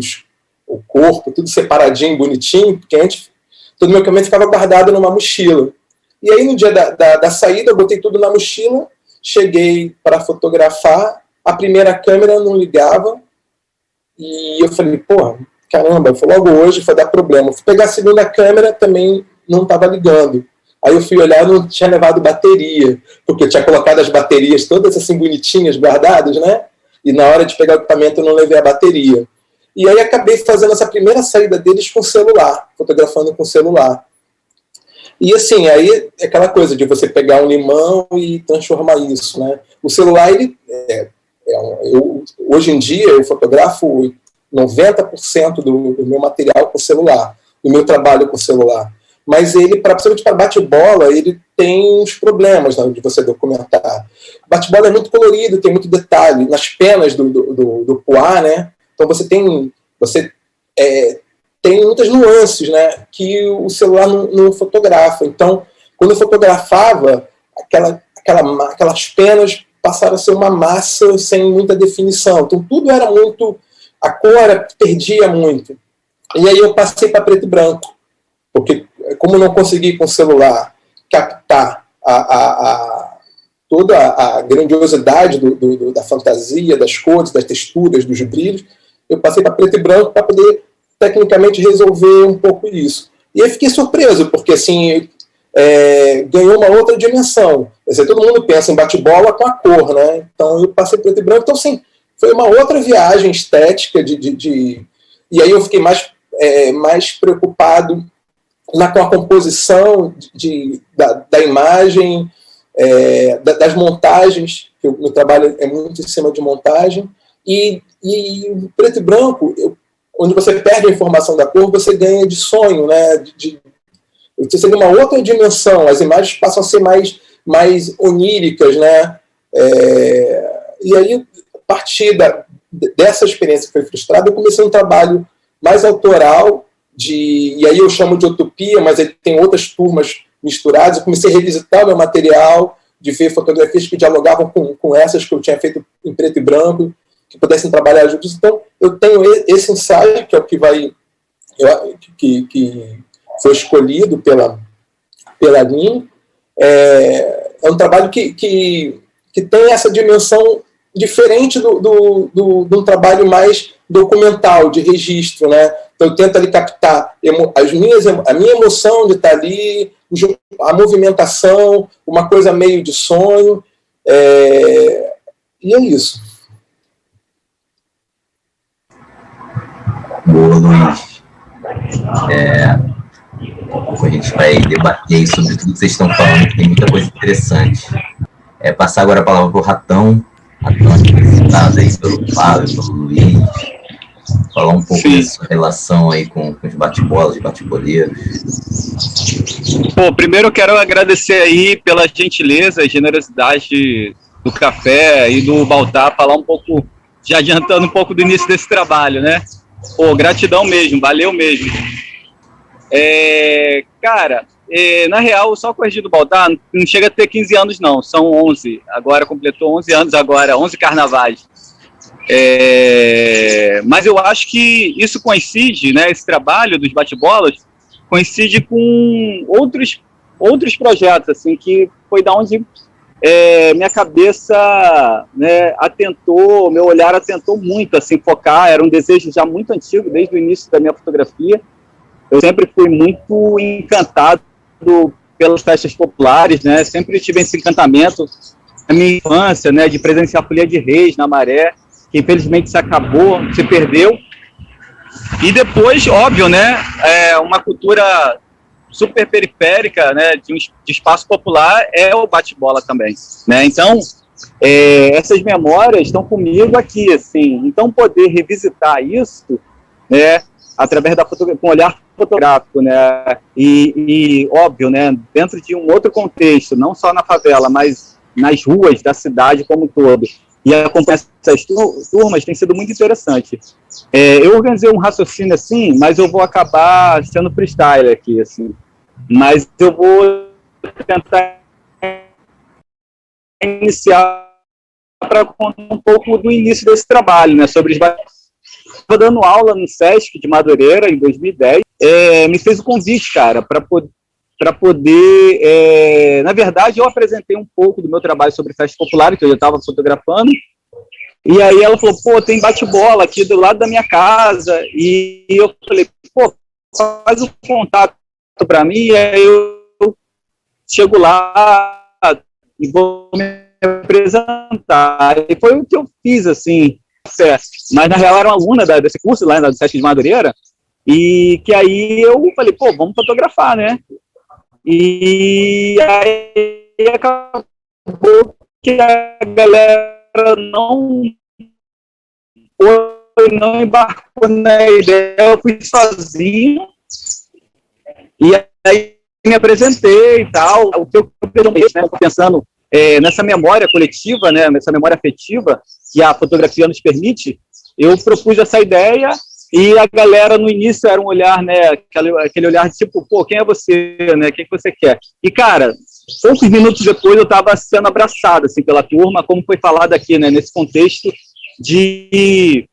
o corpo, tudo separadinho, bonitinho, porque antes todo o meu equipamento ficava guardado numa mochila. E aí, no dia da saída, eu botei tudo na mochila, cheguei para fotografar, a primeira câmera não ligava, e eu falei, porra, caramba, logo hoje vai dar problema. Fui pegar a segunda câmera, também não estava ligando. Aí eu fui olhar, não tinha levado bateria, porque eu tinha colocado as baterias todas assim bonitinhas, guardadas, né? E na hora de pegar o equipamento eu não levei a bateria. E aí acabei fazendo essa primeira saída deles com celular, fotografando com celular. E assim, aí é aquela coisa de você pegar um limão e transformar isso, né? O celular, ele hoje em dia eu fotografo 90% do meu material com celular, do meu trabalho com celular. Mas ele, principalmente para bate-bola, ele tem uns problemas, né, de você documentar. Bate-bola é muito colorido, tem muito detalhe. Nas penas do poá, né? Então você tem muitas nuances, né, que o celular não fotografa. Então, quando eu fotografava, aquelas penas passaram a ser uma massa sem muita definição. Então tudo era muito... A cor perdia muito. E aí eu passei para preto e branco. Porque como eu não consegui com o celular captar toda a grandiosidade da fantasia, das cores, das texturas, dos brilhos, eu passei para preto e branco para poder tecnicamente resolver um pouco isso. E aí fiquei surpreso, porque assim, ganhou uma outra dimensão. Quer dizer, todo mundo pensa em bate-bola com a cor, né? Então eu passei preto e branco, então sim, foi uma outra viagem estética e aí eu fiquei mais preocupado com a composição da imagem, das montagens, que o meu trabalho é muito em cima de montagem, e preto e branco, onde você perde a informação da cor, você ganha de sonho, né? Você tem uma outra dimensão, as imagens passam a ser mais oníricas, né? E aí, a partir dessa experiência que foi frustrada, eu comecei um trabalho mais autoral, e aí eu chamo de utopia, mas ele tem outras turmas misturadas. Eu comecei a revisitar o meu material, de ver fotografias que dialogavam com essas que eu tinha feito em preto e branco, que pudessem trabalhar juntos. Então, eu tenho esse ensaio, que é o que foi escolhido pela linha. É um trabalho que tem essa dimensão diferente do trabalho mais documental, de registro, né? Então, eu tento ali captar a minha emoção de estar ali, a movimentação, uma coisa meio de sonho, e é isso. Boa, Luiz. A gente vai debater aí sobre tudo que vocês estão falando, que tem muita coisa interessante. Passar agora a palavra para o Ratão apresentado aí pelo Fábio, pelo Luiz, falar um pouco da sua relação aí com os bate-bolas e bate-boleiros. Pô, primeiro eu quero agradecer aí pela gentileza e generosidade do café e do Baltar, falar um pouco, já adiantando um pouco do início desse trabalho, né? Pô, gratidão mesmo, valeu mesmo. Cara, na real, só corrigir do Baltar, não chega a ter 15 anos não, são 11, agora completou 11 anos agora, 11 carnavais. Mas eu acho que isso coincide, né, esse trabalho dos bate-bolas, coincide com outros projetos, assim, que foi da onde minha cabeça, né, meu olhar atentou muito, assim, focar, era um desejo já muito antigo, desde o início da minha fotografia. Eu sempre fui muito encantado pelas festas populares, né? Sempre tive esse encantamento na minha infância, né? De presenciar a Folia de Reis na Maré, que infelizmente se acabou, se perdeu. E depois, óbvio, né? Uma cultura super periférica, né? De espaço popular é o bate-bola também, né? Então, essas memórias estão comigo aqui, assim. Então, poder revisitar isso, né? Através com um olhar fotográfico, né? E óbvio, né? Dentro de um outro contexto, não só na favela, mas nas ruas da cidade como um todo. E acompanhar essas turmas tem sido muito interessante. Eu organizei um raciocínio assim, mas eu vou acabar sendo freestyle aqui, assim. Mas eu vou tentar iniciar para contar um pouco do início desse trabalho, né? Sobre os... Estava dando aula no Sesc de Madureira em 2010, me fez o convite, cara, para poder... na verdade, eu apresentei um pouco do meu trabalho sobre festa popular, que eu já estava fotografando, e aí ela falou, pô, tem bate-bola aqui do lado da minha casa, e eu falei, pô, faz um contato para mim, e aí eu chego lá e vou me apresentar. E foi o que eu fiz, assim, mas na real era uma aluna desse curso lá do Sesc de Madureira, e que aí eu falei, pô, vamos fotografar, né? E aí acabou que a galera não embarcou na ideia, eu fui sozinho, e aí me apresentei e tal. O que eu pensando nessa memória coletiva, né, nessa memória afetiva que a fotografia nos permite, eu propus essa ideia. E a galera, no início, era um olhar, né, aquele olhar de tipo, pô, quem é você, né, o que você quer? E, cara, poucos minutos depois eu estava sendo abraçado, assim, pela turma, como foi falado aqui, né, nesse contexto de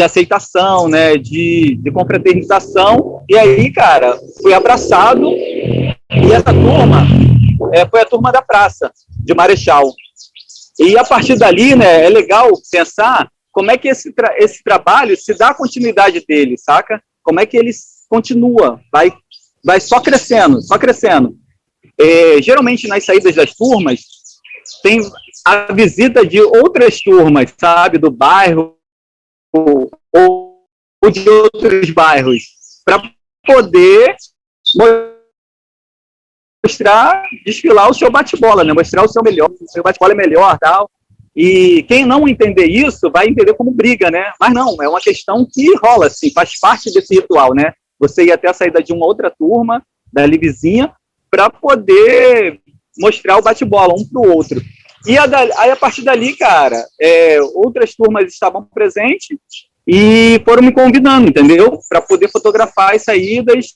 aceitação, né, de confraternização. E aí, cara, fui abraçado, e essa turma foi a turma da praça, de Marechal. E a partir dali, né, é legal pensar como é que esse trabalho se dá a continuidade dele, saca? Como é que ele continua, vai só crescendo, só crescendo. Geralmente, nas saídas das turmas, tem a visita de outras turmas, sabe? Do bairro ou de outros bairros, para poder desfilar o seu bate-bola, né? Mostrar o seu melhor, o seu bate-bola é melhor, tal. E quem não entender isso vai entender como briga, né? Mas não, é uma questão que rola, assim, faz parte desse ritual, né? Você ir até a saída de uma outra turma, dali vizinha, para poder mostrar o bate-bola um para o outro. E aí, a partir dali, cara, outras turmas estavam presentes e foram me convidando, entendeu? Para poder fotografar as saídas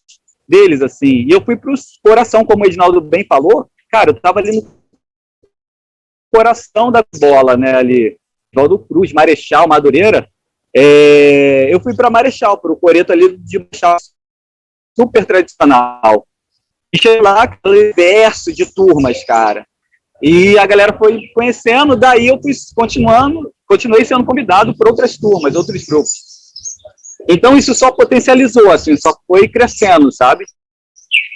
deles, assim. E eu fui para o coração, como o Edinaldo bem falou, cara, eu estava ali no coração da bola, né, ali, Valdo Cruz, Marechal, Madureira. Eu fui para Marechal, para o coreto ali de Marechal, super tradicional. E cheguei lá, aquele verso de turmas, cara. E a galera foi conhecendo, daí eu fui continuei sendo convidado por outras turmas, outros grupos. Então isso só potencializou, assim, só foi crescendo, sabe?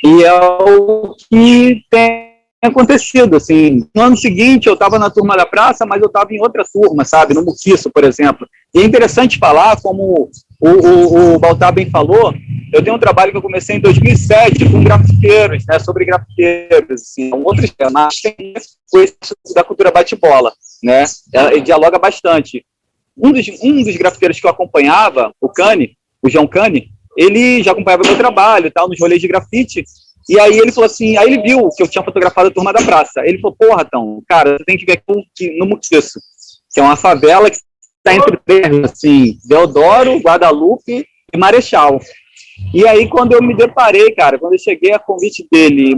E é o que tem acontecido, assim. No ano seguinte eu estava na turma da praça, mas eu estava em outra turma, sabe, no Muquiço, por exemplo. E é interessante falar, como o Baltar bem falou, eu tenho um trabalho que eu comecei em 2007 com grafiteiros, né, sobre grafiteiros, assim, um outro tema, mas tem coisa da cultura bate-bola, né, ele dialoga bastante. Um dos grafiteiros que eu acompanhava, o João Cane, ele já acompanhava meu trabalho e tal, nos rolês de grafite. E aí ele falou assim, aí ele viu que eu tinha fotografado a turma da praça. Ele falou, porra, Tom, cara, você tem que ver aqui no Muquiço, que é uma favela que está entre assim, Deodoro, Guadalupe e Marechal. E aí, quando eu me deparei, cara, quando eu cheguei a convite dele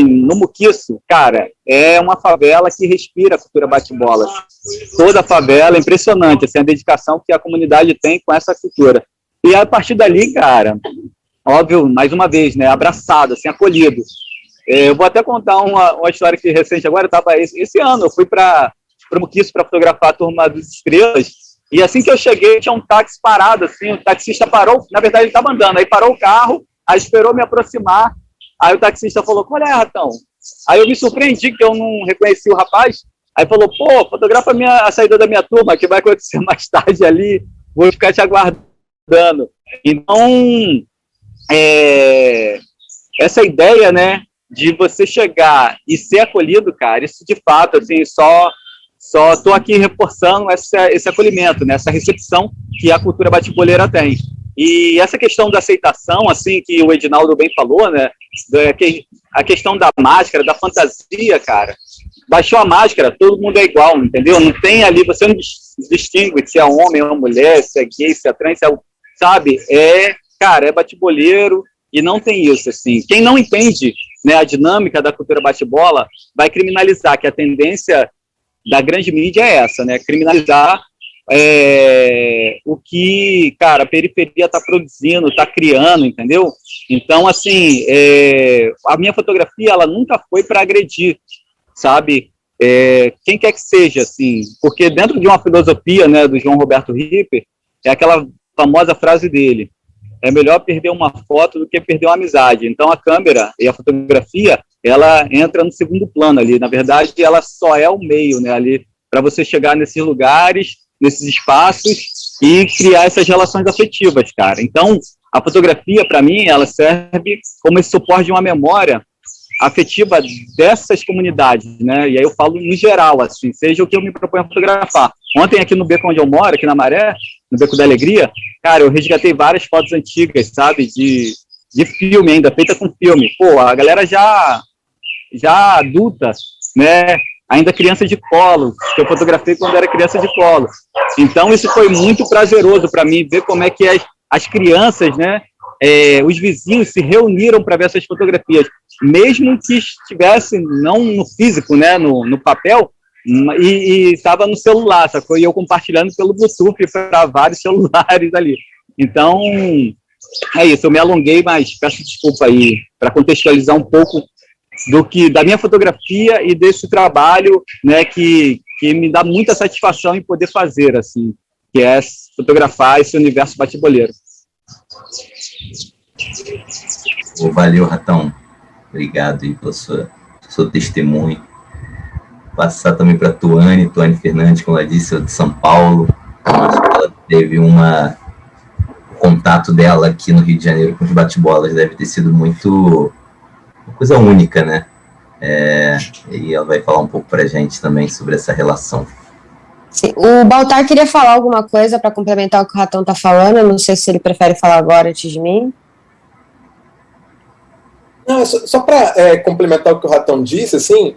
no Muquiço, cara, é uma favela que respira a cultura bate-bola. Toda a favela, é impressionante, assim, a dedicação que a comunidade tem com essa cultura. E a partir dali, cara, óbvio, mais uma vez, né, abraçado, assim, acolhido. Eu vou até contar uma história que recente agora, esse ano, eu fui para o Muquiço para fotografar a turma dos Estrelas, e assim que eu cheguei, tinha um táxi parado, assim, o taxista parou, na verdade ele estava andando, aí parou o carro, aí esperou me aproximar, Aí o taxista falou, qual é, Ratão? Aí eu me surpreendi que eu não reconheci o rapaz. Aí falou, pô, fotografa a saída da minha turma, que vai acontecer mais tarde ali, vou ficar te aguardando. Então, essa ideia, né, de você chegar e ser acolhido, cara, isso de fato, assim, só estou aqui reforçando esse acolhimento, né, essa recepção que a cultura bate-boleira tem. E essa questão da aceitação, assim, que o Edinaldo bem falou, né, a questão da máscara, da fantasia, cara, baixou a máscara, todo mundo é igual, entendeu? Não tem ali, você não distingue se é homem ou mulher, se é gay, se é trans, sabe? Cara, é bate-boleiro e não tem isso, assim. Quem não entende, né, a dinâmica da cultura bate-bola vai criminalizar, que a tendência da grande mídia é essa, né? Criminalizar o que, cara, a periferia está produzindo, está criando, entendeu? Então, assim, a minha fotografia, ela nunca foi para agredir, sabe? Quem quer que seja, assim, porque dentro de uma filosofia, né, do João Roberto Ripper, é aquela famosa frase dele, é melhor perder uma foto do que perder uma amizade. Então, a câmera e a fotografia, ela entra no segundo plano ali, na verdade, ela só é o meio, né, ali, para você chegar nesses lugares, nesses espaços e criar essas relações afetivas, cara. Então, a fotografia, para mim, ela serve como esse suporte de uma memória afetiva dessas comunidades, né? E aí eu falo em geral, assim, seja o que eu me proponho a fotografar. Ontem aqui no beco onde eu moro, aqui na Maré, no Beco da Alegria, cara, eu resgatei várias fotos antigas, sabe? De filme ainda, feita com filme. Pô, a galera já adulta, né? Ainda criança de colo, que eu fotografei quando era criança de colo. Então, isso foi muito prazeroso para mim, ver como é que as crianças, né, os vizinhos se reuniram para ver essas fotografias, mesmo que estivesse não no físico, né, no papel, e estava no celular, sacou? E eu compartilhando pelo Bluetooth para vários celulares ali. Então, é isso, eu me alonguei, mas peço desculpa aí, para contextualizar um pouco da minha fotografia e desse trabalho, né, que me dá muita satisfação em poder fazer, assim, que é fotografar esse universo bate-boleiro. Valeu, Ratão. Obrigado aí pelo seu testemunho. Passar também para Tuane Fernandes, como ela disse, de São Paulo. Acho que ela teve o contato dela aqui no Rio de Janeiro com os bate-bolas deve ter sido uma coisa única, né? E ela vai falar um pouco para a gente também sobre essa relação. Sim, o Baltar queria falar alguma coisa para complementar o que o Ratão está falando. Eu não sei se ele prefere falar agora antes de mim. Não, só para complementar o que o Ratão disse, assim,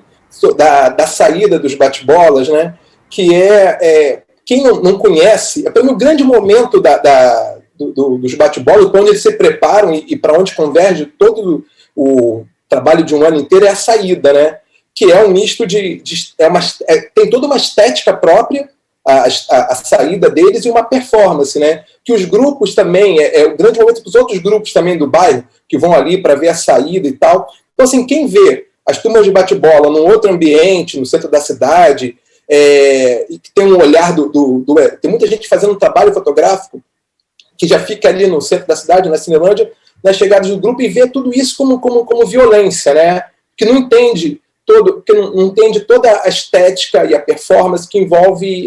da saída dos bate-bolas, né? Que quem não conhece, para mim o grande momento dos bate-bolas, para onde eles se preparam e para onde converge todo o trabalho de um ano inteiro, é a saída, né? Que é um misto tem toda uma estética própria, a saída deles, e uma performance, né? Que os grupos também, o grande momento para os outros grupos também do bairro, que vão ali para ver a saída e tal. Então, assim, quem vê as turmas de bate-bola num outro ambiente, no centro da cidade, e que tem um olhar tem muita gente fazendo um trabalho fotográfico que já fica ali no centro da cidade, na Cinelândia, nas chegadas do grupo, e vê tudo isso como violência, né? Que não entende não entende toda a estética e a performance que envolve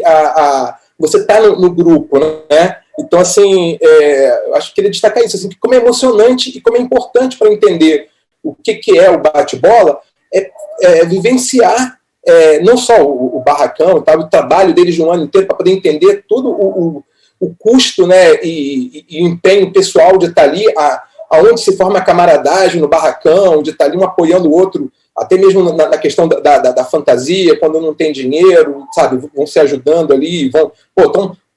você estar no grupo, né? Então, assim, eu acho que queria destacar isso, assim, que como é emocionante e como é importante para entender o que é o bate-bola, vivenciar não só o barracão, tá, o trabalho deles de um ano inteiro, para poder entender todo o custo, né, e o empenho pessoal de estar ali, aonde se forma a camaradagem no barracão, de estar ali um apoiando o outro, até mesmo na questão da fantasia, quando não tem dinheiro, sabe, vão se ajudando ali, então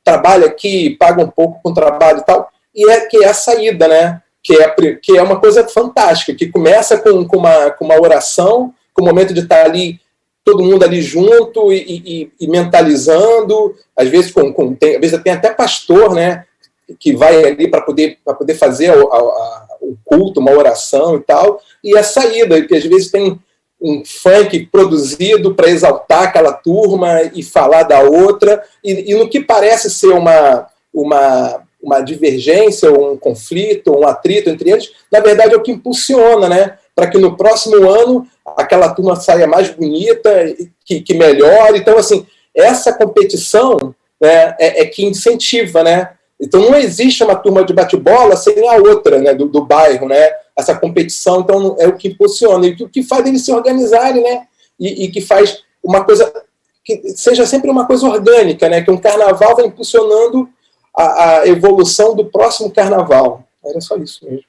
trabalha aqui, paga um pouco com o trabalho e tal, que é a saída, né, que é uma coisa fantástica, que começa com uma oração, com o momento de estar ali, todo mundo ali junto e mentalizando, às vezes tem até pastor, né, que vai ali para poder fazer o culto, uma oração e tal, e a saída, que às vezes tem um funk produzido para exaltar aquela turma e falar da outra, e no que parece ser uma divergência, ou um conflito, ou um atrito entre eles, na verdade é o que impulsiona, né? para que no próximo ano aquela turma saia mais bonita, que melhore. Então, assim, essa competição, né, é que incentiva, né? Então, não existe uma turma de bate-bola sem a outra, né, do bairro, né? Essa competição, então, é o que impulsiona. E o que faz eles se organizarem, né? E que faz uma coisa que seja sempre uma coisa orgânica, né? Que um carnaval vai impulsionando a evolução do próximo carnaval. Era só isso mesmo.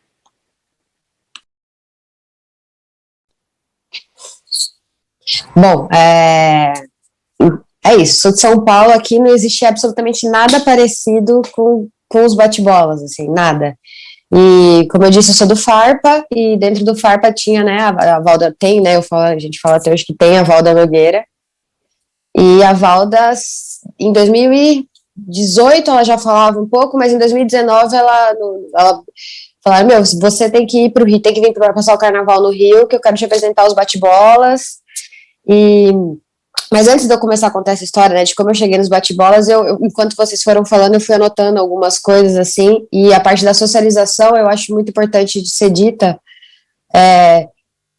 Bom, é isso. Sou de São Paulo, aqui não existia absolutamente nada parecido com os bate-bolas, assim, nada. E, como eu disse, eu sou do Farpa, e dentro do Farpa tinha, né, a Valda tem, né, a gente fala até hoje que tem a Valda Nogueira, e a Valda, em 2018, ela já falava um pouco, mas em 2019 ela falaram, meu, você tem que ir para o Rio, tem que vir para passar o carnaval no Rio, que eu quero te apresentar os bate-bolas. Mas antes de eu começar a contar essa história, né, de como eu cheguei nos bate-bolas, enquanto vocês foram falando, eu fui anotando algumas coisas, assim, e a parte da socialização eu acho muito importante de ser dita,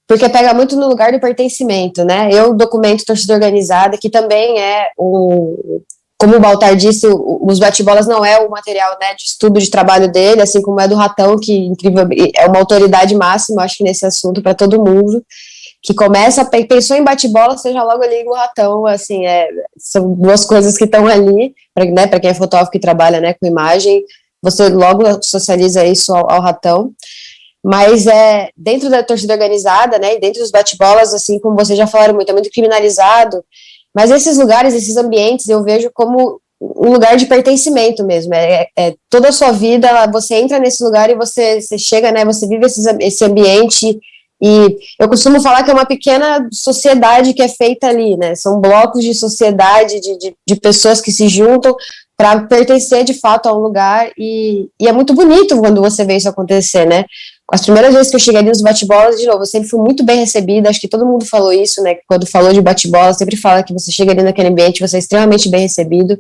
porque pega muito no lugar do pertencimento, né? Eu documento torcida organizada, que também como o Baltar disse, os bate-bolas não é o material, né, de estudo, de trabalho dele, assim como é do Ratão, que incrível, é uma autoridade máxima, acho que nesse assunto para todo mundo, que pensou em bate-bola, seja logo liga o Ratão, assim, são duas coisas que estão ali, né, para quem é fotógrafo e trabalha, né, com imagem, você logo socializa isso ao Ratão. Mas dentro da torcida organizada, né, e dentro dos bate-bolas, assim, como vocês já falaram muito, é muito criminalizado, mas esses lugares, esses ambientes, eu vejo como um lugar de pertencimento mesmo, toda a sua vida, você entra nesse lugar e você chega, né, você vive esse ambiente, e eu costumo falar que é uma pequena sociedade que é feita ali, né, são blocos de sociedade, de pessoas que se juntam para pertencer de fato a um lugar, e é muito bonito quando você vê isso acontecer, né. As primeiras vezes que eu cheguei ali nos bate-bolas, de novo, eu sempre fui muito bem recebida, acho que todo mundo falou isso, né, quando falou de bate-bola, sempre fala que você chega ali naquele ambiente, você é extremamente bem recebido,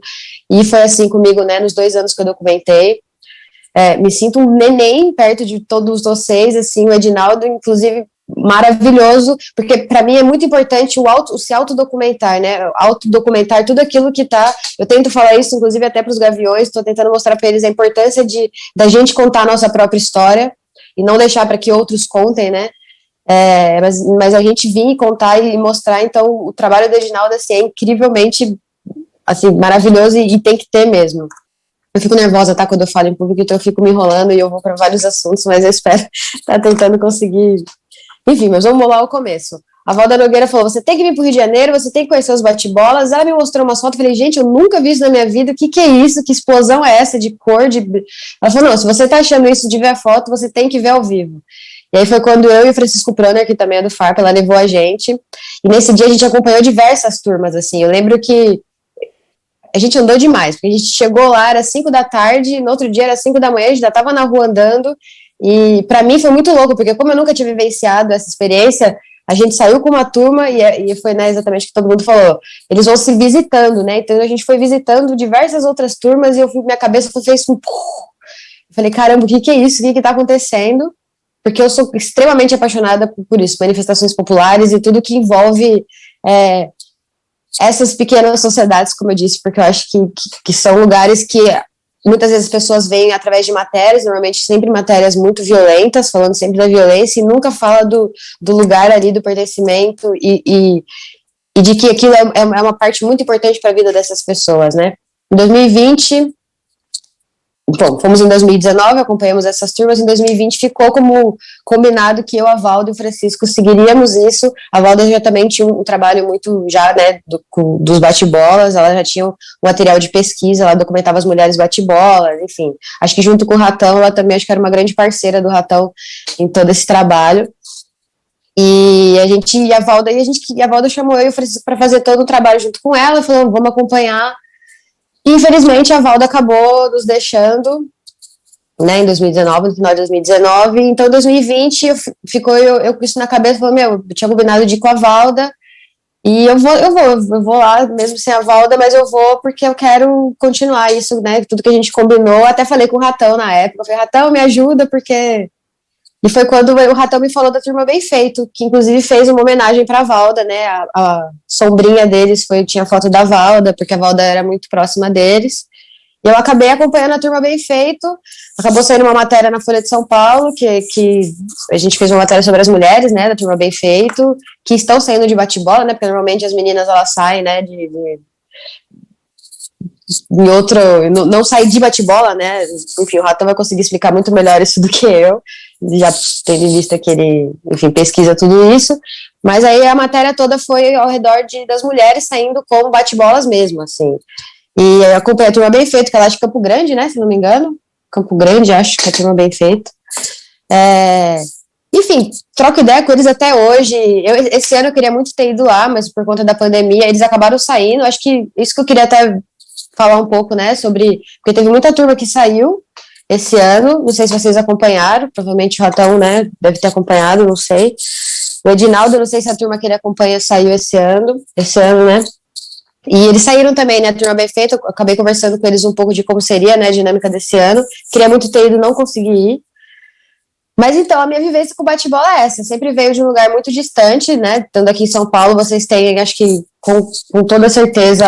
e foi assim comigo, né, nos 2 anos que eu documentei. Me sinto um neném perto de todos vocês, assim, o Edinaldo, inclusive, maravilhoso, porque para mim é muito importante o se autodocumentar, né, autodocumentar tudo aquilo que tá, eu tento falar isso, inclusive, até para os Gaviões, estou tentando mostrar para eles a importância da gente contar a nossa própria história, e não deixar para que outros contem, né, mas a gente vir e contar e mostrar, então, o trabalho do Edinaldo, assim, é incrivelmente, assim, maravilhoso e tem que ter mesmo. Eu fico nervosa, tá, quando eu falo em público, então eu fico me enrolando e eu vou para vários assuntos, mas eu espero estar tentando conseguir. Enfim, mas vamos lá ao começo. A Valda Nogueira falou, você tem que vir para o Rio de Janeiro, você tem que conhecer os bate-bolas. Ela me mostrou uma foto, eu falei, gente, eu nunca vi isso na minha vida, o que é isso, que explosão é essa de cor, Ela falou, não, se você tá achando isso de ver a foto, você tem que ver ao vivo. E aí foi quando eu e o Francisco Praner, que também é do Farpa, ela levou a gente, e nesse dia a gente acompanhou diversas turmas, assim, eu lembro que a gente andou demais, porque a gente chegou lá, era 5 da tarde, no outro dia era 5 da manhã, a gente já tava na rua andando, e para mim foi muito louco, porque como eu nunca tinha vivenciado essa experiência, a gente saiu com uma turma, e foi, né, exatamente o que todo mundo falou, eles vão se visitando, né, então a gente foi visitando diversas outras turmas, e minha cabeça fez um... Eu falei, caramba, o que é isso, o que tá acontecendo? Porque eu sou extremamente apaixonada por isso, manifestações populares e tudo que envolve essas pequenas sociedades, como eu disse, porque eu acho que são lugares que muitas vezes as pessoas veem através de matérias, normalmente sempre matérias muito violentas, falando sempre da violência, e nunca fala do lugar ali, do pertencimento, e de que aquilo é uma parte muito importante para a vida dessas pessoas, né. Em 2020, bom, fomos em 2019, acompanhamos essas turmas, em 2020 ficou como combinado que eu, a Valda e o Francisco seguiríamos isso. A Valda já também tinha um trabalho muito, já, né, dos bate-bolas, ela já tinha um material de pesquisa, ela documentava as mulheres bate-bolas, enfim. Acho que junto com o Ratão, ela também acho que era uma grande parceira do Ratão em todo esse trabalho. E a Valda chamou eu e o Francisco para fazer todo o trabalho junto com ela, falou, vamos acompanhar. E, infelizmente, a Valda acabou nos deixando, né, em 2019, no final de 2019, então em 2020 eu com isso na cabeça, falei, eu tinha combinado de ir com a Valda, e eu vou lá, mesmo sem a Valda, mas eu vou porque eu quero continuar isso, né, tudo que a gente combinou, até falei com o Ratão na época, eu falei, Ratão, me ajuda, porque E foi quando o Ratão me falou da Turma Bem Feito, que inclusive fez uma homenagem para a Valda, né? A sombrinha deles tinha foto da Valda, porque a Valda era muito próxima deles. E eu acabei acompanhando a Turma Bem Feito. Acabou saindo uma matéria na Folha de São Paulo, que a gente fez uma matéria sobre as mulheres, né, da Turma Bem Feito, que estão saindo de bate-bola, né? Porque normalmente as meninas elas saem, né, em outro, não sair de bate-bola, né? Enfim, o Ratão vai conseguir explicar muito melhor isso do que eu, já tendo em vista que ele, enfim, pesquisa tudo isso, mas aí a matéria toda foi ao redor das mulheres saindo como bate-bolas mesmo, assim, e eu acompanhei a Turma Bem Feito, que ela é de Campo Grande, né, se não me engano, Campo Grande, acho que é a Turma Bem Feito, enfim, troco ideia com eles até hoje. Esse ano eu queria muito ter ido lá, mas por conta da pandemia, eles acabaram saindo, acho que isso que eu queria até falar um pouco, né, sobre, porque teve muita turma que saiu esse ano, não sei se vocês acompanharam, provavelmente o Ratão, né, deve ter acompanhado, não sei, o Edinaldo, não sei se a turma que ele acompanha saiu esse ano, né, e eles saíram também, né, a Turma Bem Feita, eu acabei conversando com eles um pouco de como seria, né, a dinâmica desse ano, queria muito ter ido, não consegui ir, mas então, a minha vivência com bate-bola é essa, sempre veio de um lugar muito distante, né, estando aqui em São Paulo, vocês têm, acho que com toda certeza,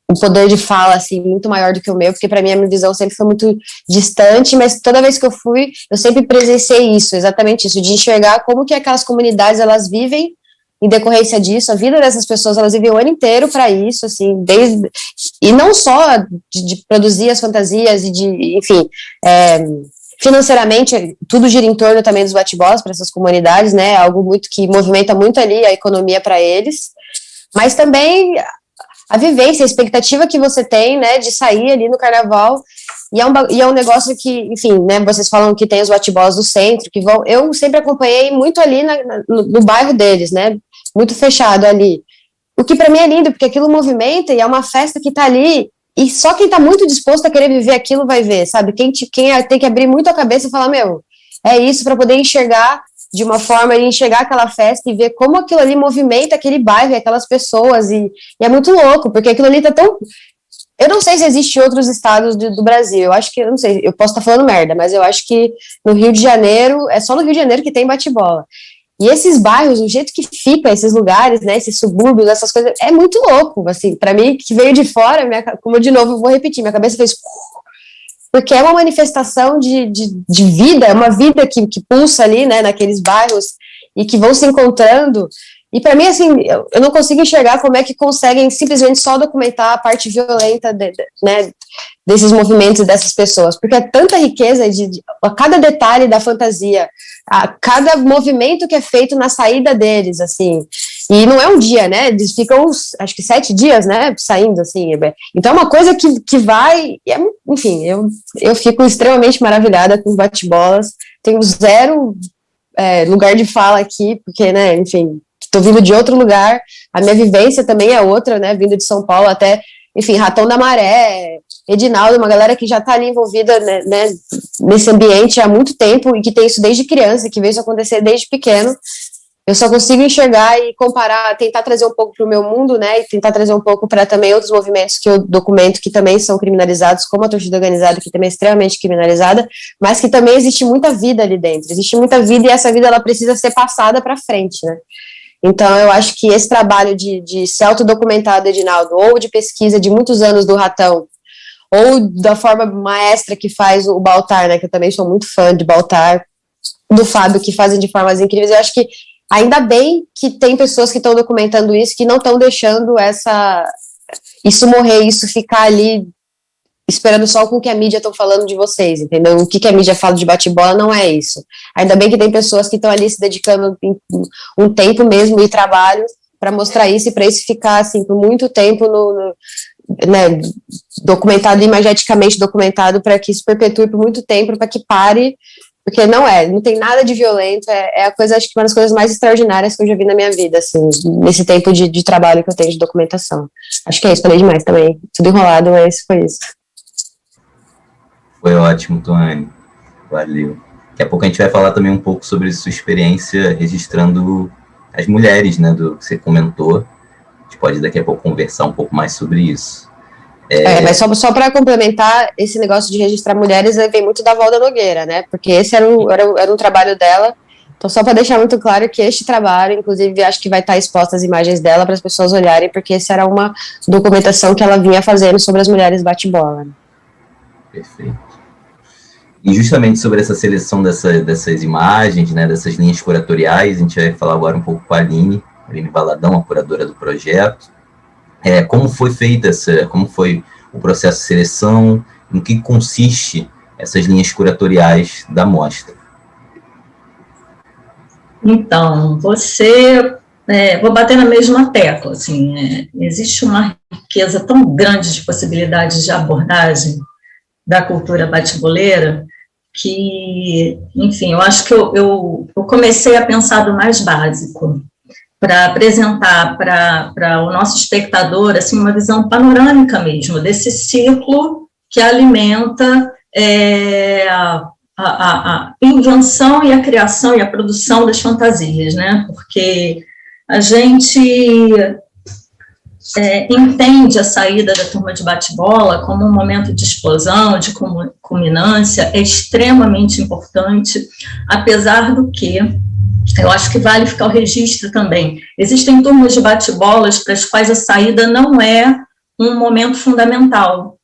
um poder de fala, assim, muito maior do que o meu, porque para mim a minha visão sempre foi muito distante, mas toda vez que eu fui, eu sempre presenciei isso, exatamente isso, de enxergar como que aquelas comunidades, elas vivem em decorrência disso, a vida dessas pessoas, elas vivem o ano inteiro para isso, assim, e não só de produzir as fantasias e de, enfim, financeiramente, tudo gira em torno também dos bate-bolas para essas comunidades, né, algo muito que movimenta muito ali a economia para eles, mas também a vivência, a expectativa que você tem, né, de sair ali no carnaval, e é um negócio que, enfim, né, vocês falam que tem os bate-bolas do centro, que vão, eu sempre acompanhei muito ali no bairro deles, né, muito fechado ali, o que para mim é lindo, porque aquilo movimenta, e é uma festa que tá ali, e só quem tá muito disposto a querer viver aquilo vai ver, sabe, quem tem que abrir muito a cabeça e falar, meu, é isso, para poder enxergar de uma forma, enxergar aquela festa e ver como aquilo ali movimenta aquele bairro e aquelas pessoas, e é muito louco, porque aquilo ali tá tão... Eu não sei se existe outros estados do Brasil, eu acho que, eu não sei, eu posso estar falando merda, mas eu acho que no Rio de Janeiro, é só no Rio de Janeiro que tem bate-bola. E esses bairros, o jeito que fica, esses lugares, né, esses subúrbios, essas coisas, é muito louco, assim, pra mim, que veio de fora, como de novo, eu vou repetir, minha cabeça fez... Porque é uma manifestação de vida, é uma vida que pulsa ali, né, naqueles bairros, e que vão se encontrando, e para mim, assim, eu não consigo enxergar como é que conseguem simplesmente só documentar a parte violenta, né, desses movimentos e dessas pessoas, porque é tanta riqueza a cada detalhe da fantasia, a cada movimento que é feito na saída deles, assim, e não é um dia, né, eles ficam, acho que 7 dias, né, saindo, assim, então é uma coisa que vai, enfim, eu fico extremamente maravilhada com os bate-bolas, tenho zero lugar de fala aqui, porque, né, enfim, estou vindo de outro lugar, a minha vivência também é outra, né, vindo de São Paulo até, enfim, Ratão da Maré, Edinaldo, uma galera que já está ali envolvida, né, nesse ambiente há muito tempo e que tem isso desde criança, que veio isso acontecer desde pequeno. Eu só consigo enxergar e comparar, tentar trazer um pouco para o meu mundo, né, e tentar trazer um pouco para também outros movimentos que eu documento que também são criminalizados, como a torcida organizada, que também é extremamente criminalizada, mas que também existe muita vida ali dentro, existe muita vida e essa vida ela precisa ser passada para frente, né. Então, eu acho que esse trabalho de se autodocumentar do Edinaldo, ou de pesquisa de muitos anos do Ratão, ou da forma maestra que faz o Baltar, né, que eu também sou muito fã de Baltar, do Fábio, que fazem de formas incríveis, eu acho que ainda bem que tem pessoas que estão documentando isso, que não estão deixando isso morrer, isso ficar ali esperando só com o que a mídia estão falando de vocês, entendeu? O que a mídia fala de bate-bola não é isso. Ainda bem que tem pessoas que estão ali se dedicando um tempo mesmo e trabalho para mostrar isso e para isso ficar assim por muito tempo né, documentado, imageticamente documentado, para que isso perpetue por muito tempo, para que pare, porque não tem nada de violento, a coisa, acho que uma das coisas mais extraordinárias que eu já vi na minha vida, assim, nesse tempo de trabalho que eu tenho de documentação. Acho que é isso, falei demais também, tudo enrolado, mas foi isso. Foi ótimo, Tuane. Valeu. Daqui a pouco a gente vai falar também um pouco sobre sua experiência registrando as mulheres, né, do que você comentou. A gente pode daqui a pouco conversar um pouco mais sobre isso. Mas só para complementar, esse negócio de registrar mulheres vem muito da Valda Nogueira, né? Porque esse era um trabalho dela. Então, só para deixar muito claro que este trabalho, inclusive, acho que vai estar exposta as imagens dela para as pessoas olharem, porque essa era uma documentação que ela vinha fazendo sobre as mulheres bate-bola. Né? Perfeito. E justamente sobre essa seleção dessas imagens, né, dessas linhas curatoriais, a gente vai falar agora um pouco com a Aline Valadão, a curadora do projeto. Como foi feita como foi o processo de seleção, em que consiste essas linhas curatoriais da mostra? Então, vou bater na mesma tecla, assim, existe uma riqueza tão grande de possibilidades de abordagem da cultura bate-boleira que, enfim, eu acho que eu comecei a pensar do mais básico, para apresentar para o nosso espectador assim, uma visão panorâmica mesmo, desse ciclo que alimenta a invenção e a criação e a produção das fantasias, né? Porque a gente entende a saída da turma de bate-bola como um momento de explosão, de culminância, é extremamente importante, apesar do que eu acho que vale ficar o registro também. Existem turmas de bate-bolas para as quais a saída não é um momento fundamental.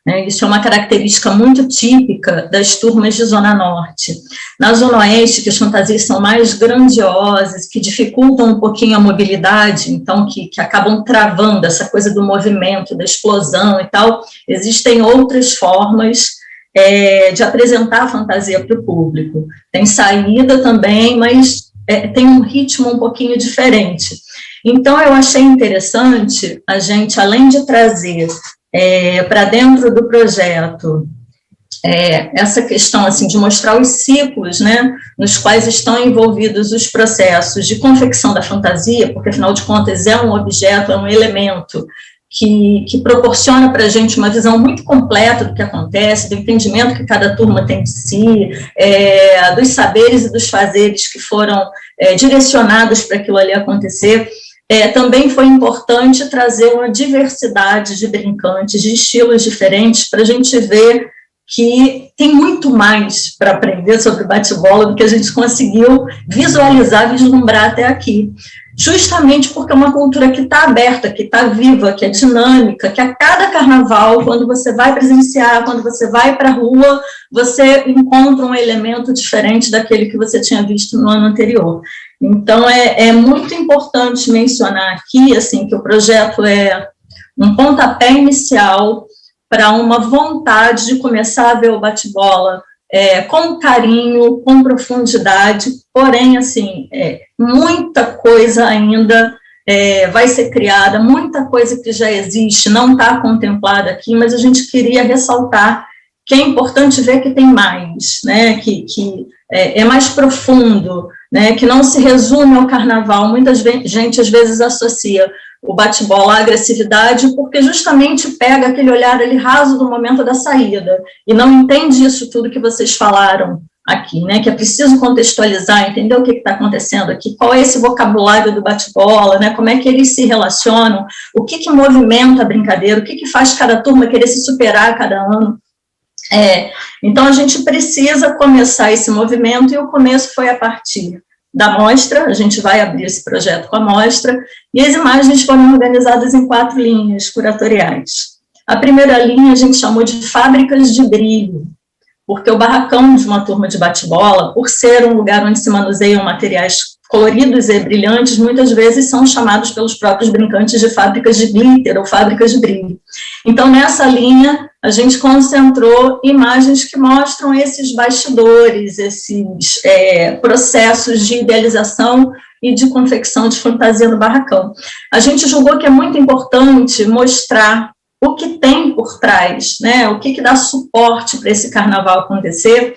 Né? Isso é uma característica muito típica das turmas de Zona Norte. Na Zona Oeste, que as fantasias são mais grandiosas, que dificultam um pouquinho a mobilidade, então que acabam travando essa coisa do movimento, da explosão e tal, existem outras formas de apresentar a fantasia para o público. Tem saída também, mas tem um ritmo um pouquinho diferente. Então, eu achei interessante a gente, além de trazer para dentro do projeto essa questão assim, de mostrar os ciclos, né, nos quais estão envolvidos os processos de confecção da fantasia, porque, afinal de contas, é um objeto, é um elemento que proporciona para a gente uma visão muito completa do que acontece, do entendimento que cada turma tem de si, dos saberes e dos fazeres que foram direcionados para aquilo ali acontecer. Também foi importante trazer uma diversidade de brincantes, de estilos diferentes, para a gente ver que tem muito mais para aprender sobre bate-bola do que a gente conseguiu visualizar, vislumbrar até aqui. Justamente porque é uma cultura que está aberta, que está viva, que é dinâmica, que a cada carnaval, quando você vai presenciar, quando você vai para a rua, você encontra um elemento diferente daquele que você tinha visto no ano anterior. Então, é muito importante mencionar aqui, assim, que o projeto é um pontapé inicial para uma vontade de começar a ver o bate-bola com carinho, com profundidade, porém, assim, muita coisa ainda vai ser criada, muita coisa que já existe, não está contemplada aqui, mas a gente queria ressaltar que é importante ver que tem mais, né, que é mais profundo, né, que não se resume ao carnaval. Muita gente, às vezes, associa o bate-bola à agressividade, porque justamente pega aquele olhar ali raso do momento da saída, e não entende isso tudo que vocês falaram aqui, né, que é preciso contextualizar, entender o que está acontecendo aqui, qual é esse vocabulário do bate-bola, né, como é que eles se relacionam, o que movimenta a brincadeira, o que faz cada turma querer se superar a cada ano. Então, a gente precisa começar esse movimento, e o começo foi a partir da mostra. A gente vai abrir esse projeto com a mostra, e as imagens foram organizadas em 4 linhas curatoriais. A primeira linha a gente chamou de fábricas de brilho, porque o barracão de uma turma de bate-bola, por ser um lugar onde se manuseiam materiais coloridos e brilhantes, muitas vezes são chamados pelos próprios brincantes de fábricas de glitter ou fábricas de brilho. Então, nessa linha, a gente concentrou imagens que mostram esses bastidores, esses processos de idealização e de confecção de fantasia no barracão. A gente julgou que é muito importante mostrar o que tem por trás, né, o que dá suporte para esse carnaval acontecer,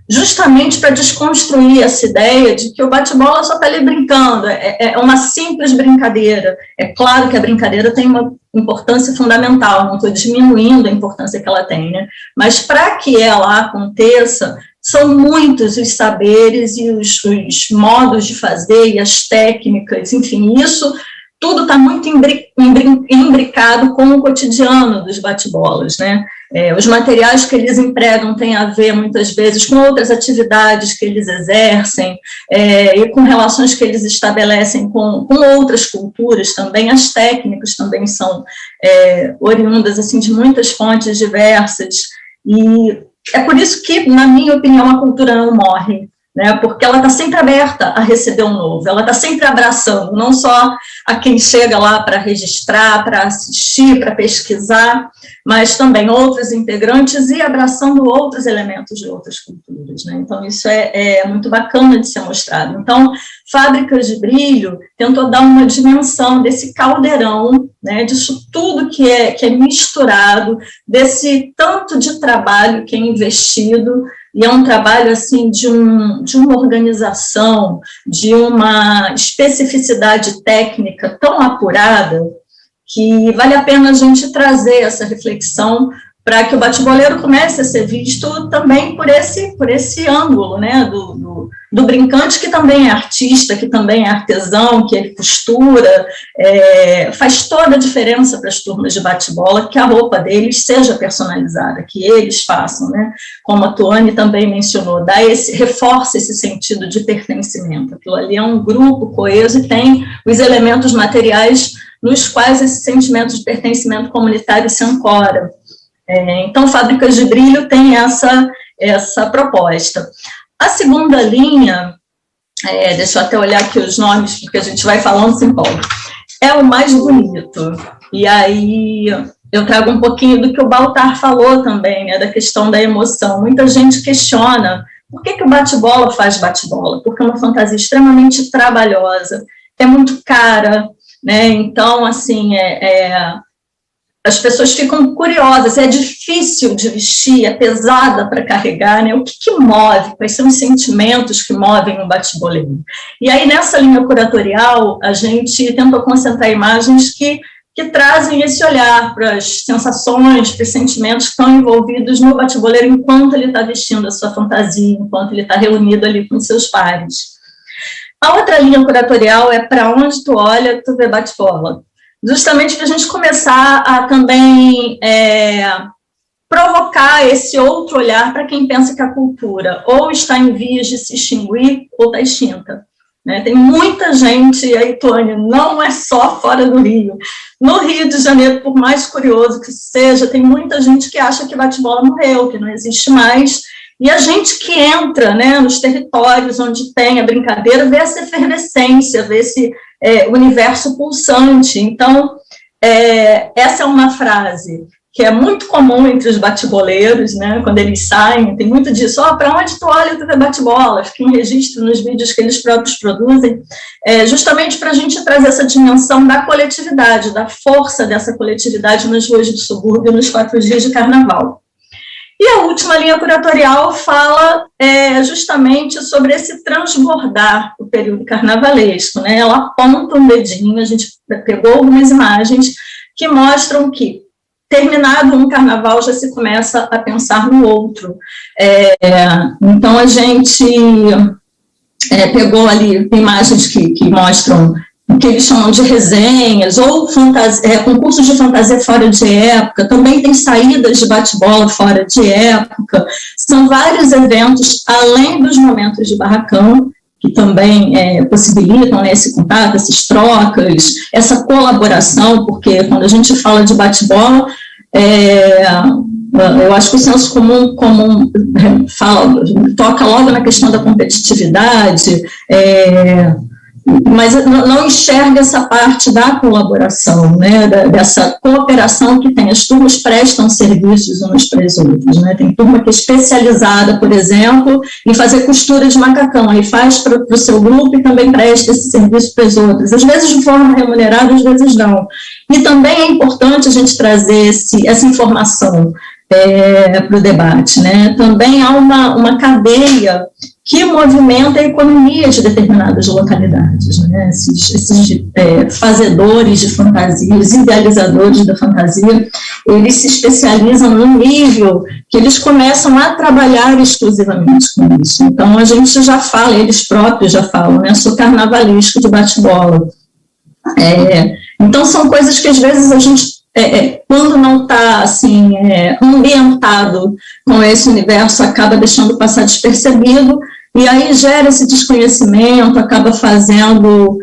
justamente para desconstruir essa ideia de que o bate-bola só está ali brincando, é uma simples brincadeira. É claro que a brincadeira tem uma importância fundamental, não estou diminuindo a importância que ela tem, né? Mas para que ela aconteça, são muitos os saberes e os modos de fazer e as técnicas, enfim, isso tudo está muito imbricado com o cotidiano dos bate-bolas, né? Os materiais que eles empregam têm a ver, muitas vezes, com outras atividades que eles exercem, e com relações que eles estabelecem com outras culturas também. As técnicas também são oriundas, assim, de muitas fontes diversas, e é por isso que, na minha opinião, a cultura não morre, né, porque ela está sempre aberta a receber um novo, ela está sempre abraçando, não só a quem chega lá para registrar, para assistir, para pesquisar, mas também outros integrantes e abraçando outros elementos de outras culturas, né? Então, isso é muito bacana de ser mostrado. Então, Fábricas de Brilho tentou dar uma dimensão desse caldeirão, né, disso tudo que é misturado, desse tanto de trabalho que é investido, e é um trabalho, assim, de uma organização, de uma especificidade técnica tão apurada, que vale a pena a gente trazer essa reflexão para que o bate-boleiro comece a ser visto também por esse ângulo, né, do brincante, que também é artista, que também é artesão, que ele costura, faz toda a diferença para as turmas de bate-bola que a roupa deles seja personalizada, que eles façam, né, como a Tuane também mencionou, reforça esse sentido de pertencimento. Aquilo ali é um grupo coeso e tem os elementos materiais nos quais esse sentimento de pertencimento comunitário se ancora. Então, Fábricas de Brilho tem essa proposta. A segunda linha, deixa eu até olhar aqui os nomes, porque a gente vai falando sem empolga, é o mais bonito. E aí eu trago um pouquinho do que o Baltar falou também, né, da questão da emoção. Muita gente questiona por que o bate-bola faz bate-bola, porque é uma fantasia extremamente trabalhosa, é muito cara, né? Então, assim, as pessoas ficam curiosas, é difícil de vestir, é pesada para carregar, né? O que move? Quais são os sentimentos que movem um bate-boleiro? E aí, nessa linha curatorial, a gente tentou concentrar imagens que trazem esse olhar para as sensações, para os sentimentos que estão envolvidos no bate-boleiro enquanto ele está vestindo a sua fantasia, enquanto ele está reunido ali com seus pares. A outra linha curatorial é para onde tu olha, tu vê bate-bola. Justamente para a gente começar a também provocar esse outro olhar para quem pensa que a cultura ou está em vias de se extinguir ou está extinta. Né? Tem muita gente, e aí, Tônia, não é só fora do Rio. No Rio de Janeiro, por mais curioso que seja, tem muita gente que acha que bate-bola morreu, que não existe mais. E a gente que entra, né, nos territórios onde tem a brincadeira, vê essa efervescência, vê esse universo pulsante. Então, essa é uma frase que é muito comum entre os bate-boleiros, né, quando eles saem, tem muito disso, para onde tu olha, tu vê bate-bola, fica um registro nos vídeos que eles próprios produzem, justamente para a gente trazer essa dimensão da coletividade, da força dessa coletividade nas ruas do subúrbio, nos 4 dias de carnaval. E a última linha curatorial fala justamente sobre esse transbordar o período carnavalesco, né? Ela aponta um dedinho, a gente pegou algumas imagens que mostram que, terminado um carnaval, já se começa a pensar no outro. Então, a gente pegou ali imagens que mostram o que eles chamam de resenhas, ou concursos de fantasia fora de época, também tem saídas de bate-bola fora de época, são vários eventos, além dos momentos de barracão, que também possibilitam, né, esse contato, essas trocas, essa colaboração, porque quando a gente fala de bate-bola, eu acho que o senso comum toca logo na questão da competitividade, mas não enxerga essa parte da colaboração, né, dessa cooperação que tem. As turmas prestam serviços umas para as outras, né? Tem turma que é especializada, por exemplo, em fazer costura de macacão, aí faz para o seu grupo e também presta esse serviço para as outras, às vezes de forma remunerada, às vezes não. E também é importante a gente trazer essa informação para o debate, né? Também há uma cadeia que movimenta a economia de determinadas localidades, né? Esses fazedores de fantasia, os idealizadores da fantasia, eles se especializam no nível que eles começam a trabalhar exclusivamente com isso. Então, a gente já fala, eles próprios já falam, né? Sou carnavalesco de bate-bola. Então, são coisas que, às vezes, a gente, quando não está, assim, ambientado com esse universo, acaba deixando passar despercebido, e aí gera esse desconhecimento, acaba fazendo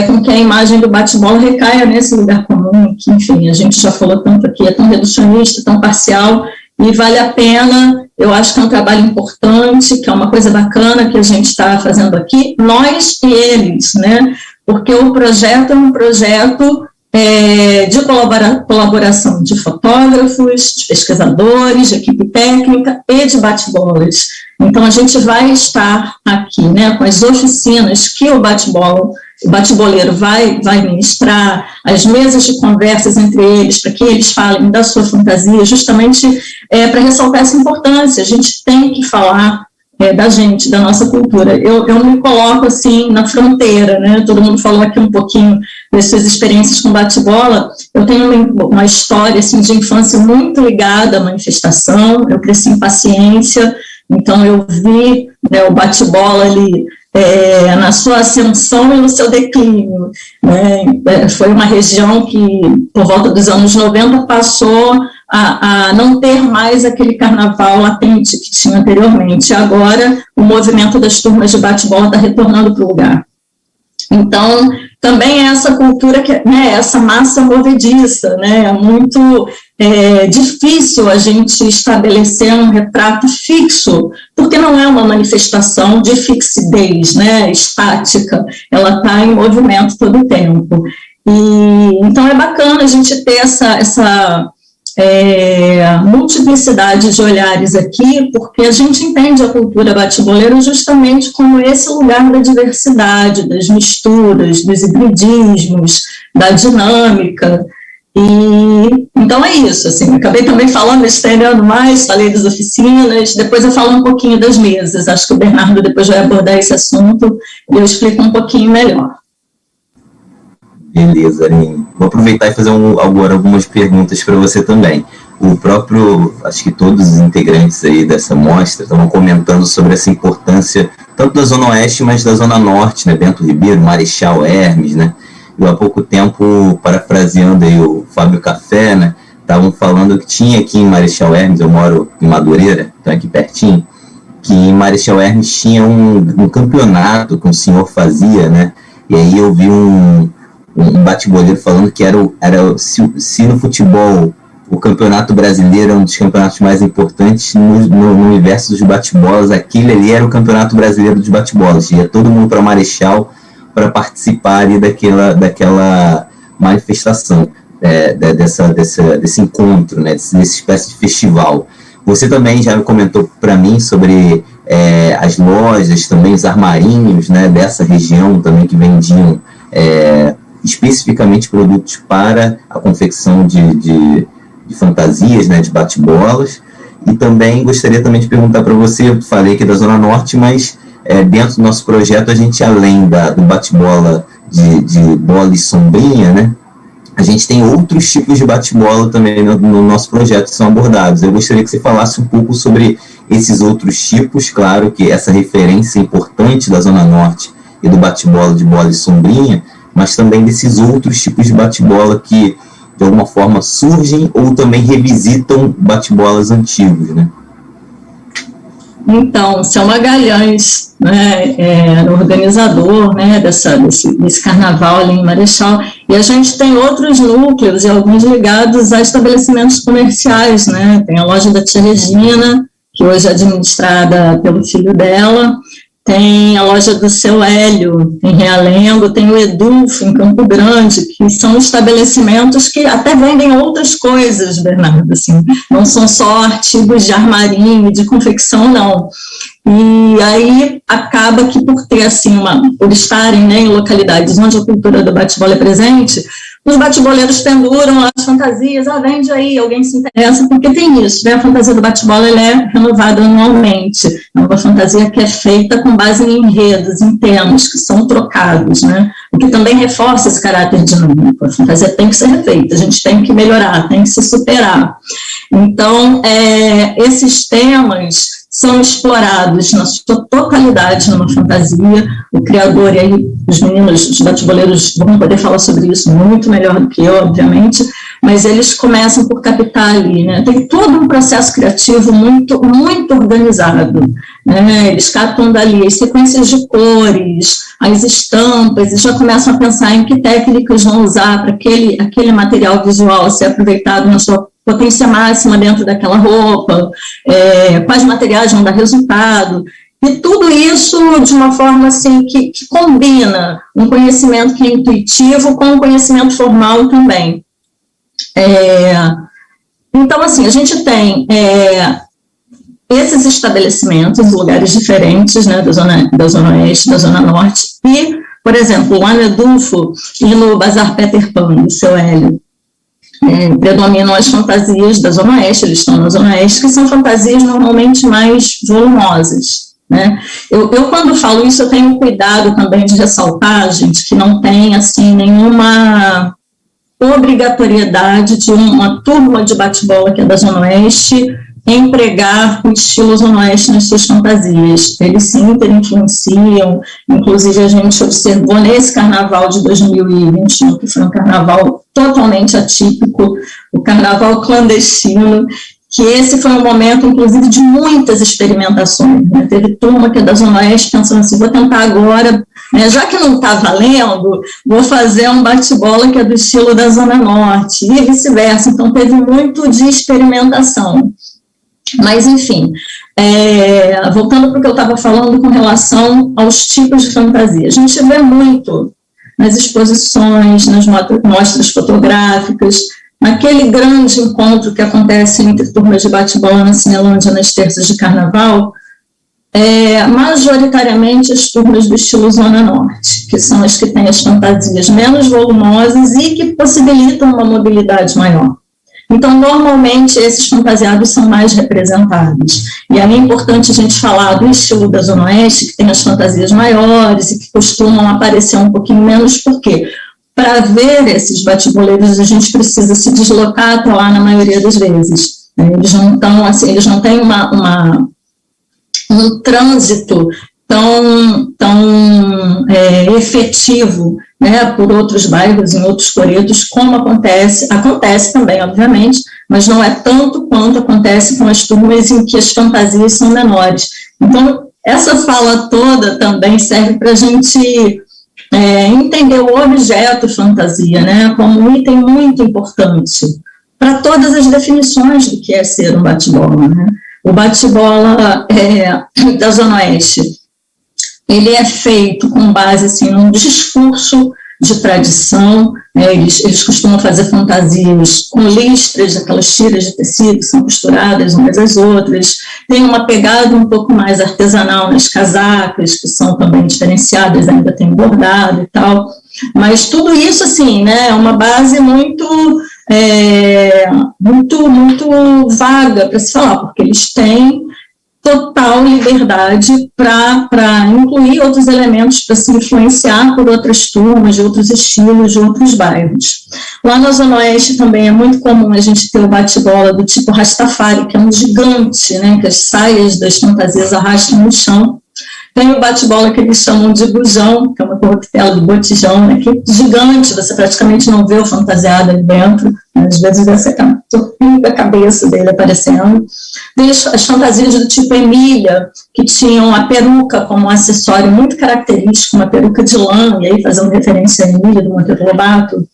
com que a imagem do bate-bola recaia nesse lugar comum, que, enfim, a gente já falou tanto aqui, é tão reducionista, tão parcial, e vale a pena. Eu acho que é um trabalho importante, que é uma coisa bacana que a gente está fazendo aqui, nós e eles, né? Porque o projeto é um projeto de colaboração de fotógrafos, de pesquisadores, de equipe técnica e de bate-bolas. Então, a gente vai estar aqui, né, com as oficinas que o bate-boleiro vai ministrar, as mesas de conversas entre eles, para que eles falem da sua fantasia, justamente para ressaltar essa importância. A gente tem que falar da gente, da nossa cultura. Eu me coloco, assim, na fronteira, né? Todo mundo falou aqui um pouquinho das suas experiências com bate-bola. Eu tenho uma história, assim, de infância muito ligada à manifestação. Eu cresci em Paciência, então eu vi, né, o bate-bola ali na sua ascensão e no seu declínio, né? Foi uma região que, por volta dos anos 90, passou a não ter mais aquele carnaval latente que tinha anteriormente. Agora, o movimento das turmas de bate-bola está retornando para o lugar. Então, também é essa cultura, essa massa movediça, né? É muito difícil a gente estabelecer um retrato fixo, porque não é uma manifestação de fixidez, né, estática, ela está em movimento todo o tempo. Então, é bacana a gente ter essa multiplicidade de olhares aqui, porque a gente entende a cultura bate-boleira justamente como esse lugar da diversidade, das misturas, dos hibridismos, da dinâmica. E então é isso, assim, acabei também falando, estendendo mais, falei das oficinas, depois eu falo um pouquinho das mesas, acho que o Bernardo depois vai abordar esse assunto e eu explico um pouquinho melhor. Beleza, Aline. Vou aproveitar e fazer agora algumas perguntas para você também. O próprio, acho que todos os integrantes aí dessa mostra estavam comentando sobre essa importância, tanto da Zona Oeste, mas da Zona Norte, né? Bento Ribeiro, Marechal Hermes, né? Eu, há pouco tempo, parafraseando aí o Fábio Café, né? Estavam falando que tinha aqui em Marechal Hermes, eu moro em Madureira, então aqui pertinho, que em Marechal Hermes tinha um campeonato que o senhor fazia, né? E aí eu vi um bate-boleiro falando que se no futebol o campeonato brasileiro é um dos campeonatos mais importantes no universo dos bate-bolas, aquele ali era o campeonato brasileiro dos bate-bolas, ia todo mundo para Marechal para participar ali daquela manifestação, desse encontro, né, dessa espécie de festival. Você também já comentou para mim sobre as lojas, também os armarinhos, né, dessa região também que vendiam especificamente produtos para a confecção de fantasias, né, de bate-bolas. E também gostaria também de perguntar para você, eu falei aqui da Zona Norte, mas dentro do nosso projeto, a gente, além do bate-bola de bola e sombrinha, né, a gente tem outros tipos de bate-bola também no nosso projeto que são abordados. Eu gostaria que você falasse um pouco sobre esses outros tipos, claro que essa referência importante da Zona Norte e do bate-bola de bola e sombrinha, mas também desses outros tipos de bate-bola que, de alguma forma, surgem ou também revisitam bate-bolas antigos, né? Então, o seu Magalhães, né, organizador, né, desse carnaval ali em Marechal, e a gente tem outros núcleos, e alguns ligados a estabelecimentos comerciais, né? Tem a loja da Tia Regina, que hoje é administrada pelo filho dela, tem a loja do Seu Hélio, em Realengo, tem o Edulfo, em Campo Grande, que são estabelecimentos que até vendem outras coisas, Bernardo, assim, não são só artigos de armarinho, de confecção, não. E aí acaba que por ter, assim, por estarem, né, em localidades onde a cultura do bate-bola é presente, os bate-boleiros penduram lá as fantasias, vende aí, alguém se interessa, porque tem isso, né? A fantasia do bate-bola ela é renovada anualmente, é uma fantasia que é feita com base em enredos, em temas que são trocados, né? O que também reforça esse caráter dinâmico. A fantasia tem que ser refeita, a gente tem que melhorar, tem que se superar. Então, esses temas são explorados na sua totalidade numa fantasia. O criador, e aí os meninos, os bate-boleiros vão poder falar sobre isso muito melhor do que eu, obviamente, mas eles começam por captar ali, né? Tem todo um processo criativo muito, muito organizado, né? Eles captam dali as sequências de cores, as estampas, e já começam a pensar em que técnicas vão usar para aquele material visual ser aproveitado na sua potência máxima dentro daquela roupa, quais materiais vão dar resultado, e tudo isso de uma forma assim que combina um conhecimento que é intuitivo com um conhecimento formal também. Então, assim, a gente tem esses estabelecimentos, lugares diferentes, né, da Zona Oeste, da Zona Norte, e, por exemplo, lá no Edufo e no Bazar Peter Pan, do seu Hélio, predominam as fantasias da Zona Oeste, eles estão na Zona Oeste, que são fantasias normalmente mais volumosas, né? Eu quando falo isso, eu tenho cuidado também de ressaltar, gente, que não tem, assim, nenhuma obrigatoriedade de uma turma de bate-bola que é da Zona Oeste empregar o estilo Zona Oeste nas suas fantasias. Eles se interinfluenciam, inclusive a gente observou nesse carnaval de 2021, que foi um carnaval totalmente atípico, o carnaval clandestino, que esse foi um momento, inclusive, de muitas experimentações, né? Teve turma que é da Zona Oeste pensando assim, vou tentar agora, né, já que não está valendo, vou fazer um bate-bola que é do estilo da Zona Norte, e vice-versa. Então, teve muito de experimentação. Mas, enfim, voltando para o que eu estava falando com relação aos tipos de fantasia, a gente vê muito nas exposições, nas mostras fotográficas, naquele grande encontro que acontece entre turmas de bate-bola na Cinelândia nas terças de carnaval, majoritariamente as turmas do estilo Zona Norte, que são as que têm as fantasias menos volumosas e que possibilitam uma mobilidade maior. Então, normalmente, esses fantasiados são mais representados. E aí é importante a gente falar do estilo da Zona Oeste, que tem as fantasias maiores e que costumam aparecer um pouquinho menos, por quê? Para ver esses bate-boleiros, a gente precisa se deslocar até lá na maioria das vezes. Eles não estão, assim, eles não têm um trânsito tão efetivo, né, por outros bairros, em outros coretos, como acontece também, obviamente, mas não é tanto quanto acontece com as turmas em que as fantasias são menores. Então, essa fala toda também serve para a gente entender o objeto fantasia, né, como um item muito importante para todas as definições do que é ser um bate-bola, né? O bate-bola da Zona Oeste, ele é feito com base, assim, num discurso de tradição, né? Eles costumam fazer fantasias com listras, aquelas tiras de tecido que são costuradas umas às outras, tem uma pegada um pouco mais artesanal nas casacas, que são também diferenciadas, ainda tem bordado e tal, mas tudo isso, assim, né, é uma base muito vaga para se falar, porque eles têm total liberdade para incluir outros elementos, para se influenciar por outras turmas, de outros estilos, de outros bairros. Lá na Zona Oeste também é muito comum a gente ter o bate-bola do tipo Rastafari, que é um gigante, né, que as saias das fantasias arrastam no chão. Tem o bate-bola que eles chamam de bujão, que é uma corruptela de botijão, né, que é gigante, você praticamente não vê o fantasiado ali dentro, né, às vezes você tá a cabeça dele aparecendo. Tem as fantasias do tipo Emília, que tinham a peruca como um acessório muito característico, uma peruca de lã, e aí fazendo referência a Emília do Monteiro Lobato.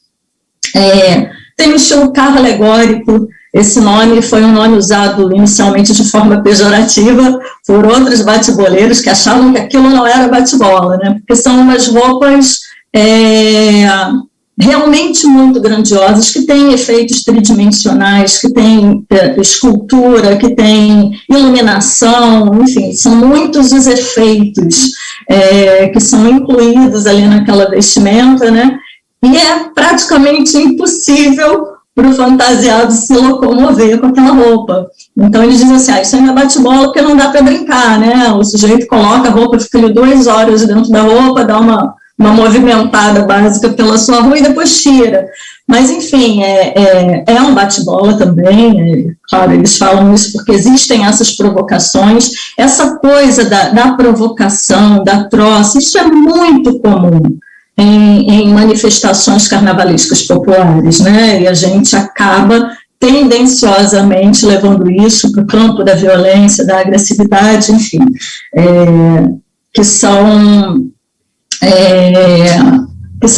Tem o estilo carro alegórico. Esse nome foi um nome usado inicialmente de forma pejorativa por outros bate-boleiros que achavam que aquilo não era bate-bola, né? Porque são umas roupas realmente muito grandiosas, que têm efeitos tridimensionais, que têm escultura, que têm iluminação, enfim, são muitos os efeitos que são incluídos ali naquela vestimenta, né? E é praticamente impossível para o fantasiado se locomover com aquela roupa. Então, eles dizem assim, isso aí não é bate-bola porque não dá para brincar, né? O sujeito coloca a roupa, fica ali 2 horas dentro da roupa, dá uma uma movimentada básica pela sua rua e depois tira. Mas, enfim, é um bate-bola também, claro, eles falam isso porque existem essas provocações, essa coisa da provocação, da troça, isso é muito comum em manifestações carnavalescas populares, né? E a gente acaba tendenciosamente levando isso para o campo da violência, da agressividade, enfim, que são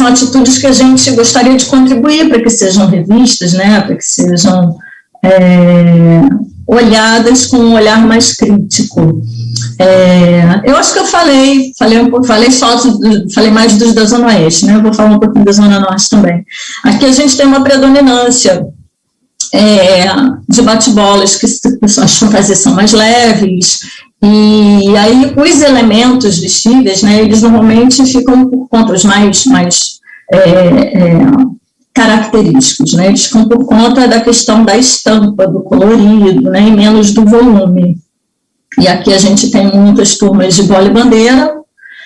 atitudes que a gente gostaria de contribuir para que sejam revistas, né, para que sejam olhadas com um olhar mais crítico. Eu acho que eu falei mais dos da Zona Oeste, né, eu vou falar um pouquinho da Zona Norte também. Aqui a gente tem uma predominância de bate-bolas, que as fantasias são mais leves, e aí os elementos vestíveis, né, eles normalmente ficam por conta, os mais característicos, né, eles ficam por conta da questão da estampa, do colorido, né, e menos do volume. E aqui a gente tem muitas turmas de bola e bandeira,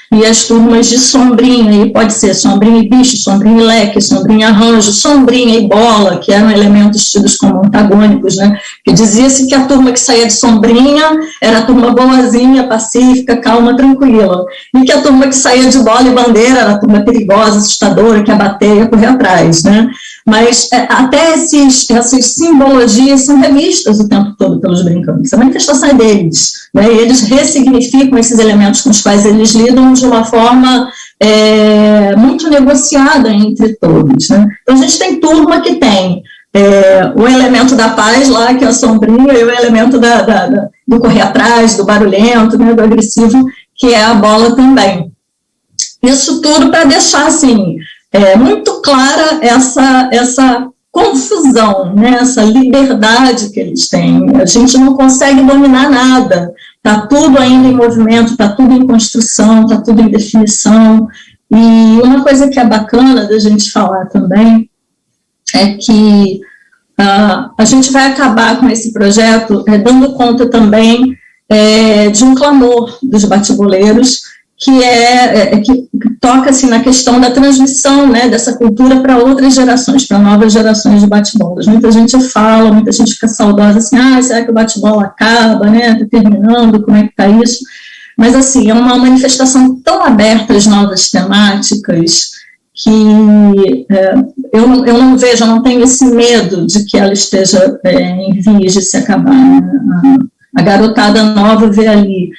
e as turmas de sombrinha, e pode ser sombrinha e bicho, sombrinha e leque, sombrinha e arranjo, sombrinha e bola, que eram elementos tidos como antagônicos, né? Que dizia-se que a turma que saía de sombrinha era a turma boazinha, pacífica, calma, tranquila, e que a turma que saía de bola e bandeira era a turma perigosa, assustadora, que ia bater e ia correr atrás, né? Mas até essas simbologias são revistas o tempo todo pelos brincantes, a manifestação é deles, né? E eles ressignificam esses elementos com os quais eles lidam de uma forma muito negociada entre todos, né? Então a gente tem turma que tem o elemento da paz lá, que é a sombrinha, e o elemento do correr atrás, do barulhento, né, do agressivo, que é a bola também. Isso tudo para deixar, assim, muito clara essa confusão, né, essa liberdade que eles têm. A gente não consegue dominar nada, está tudo ainda em movimento, está tudo em construção, está tudo em definição. E uma coisa que é bacana da gente falar também é que a gente vai acabar com esse projeto dando conta também de um clamor dos bate-boleiros, que toca assim, na questão da transmissão, né, dessa cultura para outras gerações, para novas gerações de bate-bolas. Muita gente fala, muita gente fica saudosa, assim, será que o bate-bola acaba, né, está terminando, como é que está isso? Mas, assim, é uma manifestação tão aberta às novas temáticas que eu não vejo, eu não tenho esse medo de que ela esteja em vias de se acabar. Né? A garotada nova vê ali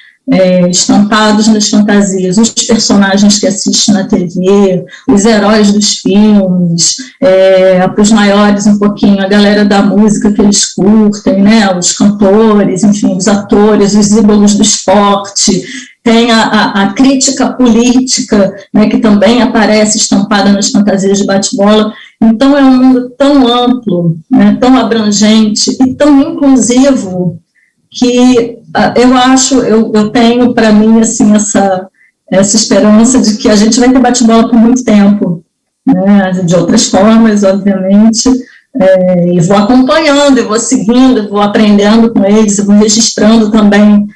estampados nas fantasias, os personagens que assistem na TV, os heróis dos filmes, para os maiores um pouquinho, a galera da música que eles curtem, né, os cantores, enfim, os atores, os ídolos do esporte, tem a crítica política, né, que também aparece estampada nas fantasias de bate-bola. Então é um mundo tão amplo, né, tão abrangente e tão inclusivo, que eu tenho para mim assim, essa esperança de que a gente vai ter bate-bola por muito tempo, né, de outras formas, obviamente, e vou acompanhando, eu vou seguindo, eu vou aprendendo com eles, eu vou registrando também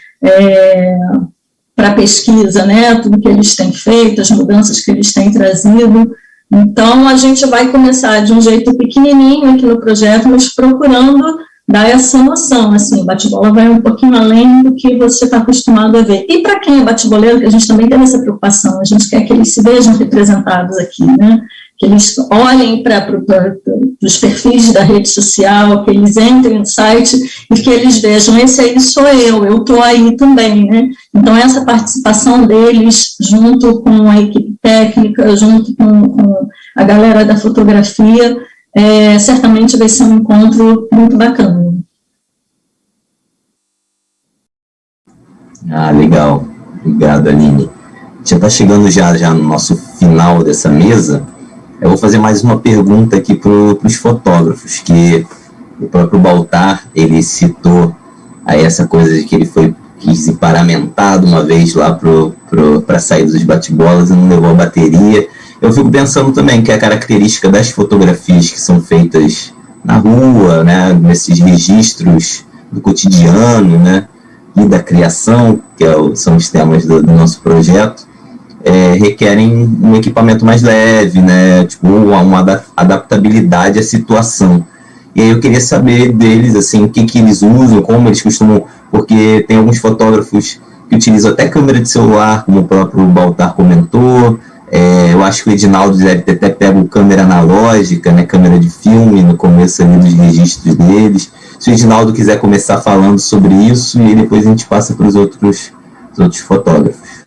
para pesquisa, né, tudo que eles têm feito, as mudanças que eles têm trazido. Então, a gente vai começar de um jeito pequenininho aqui no projeto, mas procurando dar essa noção, assim, o bate-bola vai um pouquinho além do que você está acostumado a ver. E para quem é bate-boleiro, que a gente também tem essa preocupação, a gente quer que eles se vejam representados aqui, né, que eles olhem para os perfis da rede social, que eles entrem no site e que eles vejam, esse aí sou eu estou aí também, né. Então, essa participação deles, junto com a equipe técnica, junto com a galera da fotografia, certamente vai ser um encontro muito bacana. Legal. Obrigado, Aline. Já está chegando já no nosso final dessa mesa. Eu vou fazer mais uma pergunta aqui para os fotógrafos, que o próprio Baltar, ele citou aí essa coisa de que ele quis ir paramentado uma vez lá para a saída dos bate-bolas e não levou a bateria. Eu fico pensando também que a característica das fotografias que são feitas na rua, né, nesses registros do cotidiano, né, e da criação, que são os temas do nosso projeto, requerem um equipamento mais leve, né, tipo, uma adaptabilidade à situação. E aí eu queria saber deles, assim, o que eles usam, como eles costumam, porque tem alguns fotógrafos que utilizam até câmera de celular, como o próprio Baltar comentou. Eu acho que o Edinaldo deve ter até pego câmera analógica, né, câmera de filme, no começo ali dos registros deles. Se o Edinaldo quiser começar falando sobre isso, e depois a gente passa para os outros fotógrafos.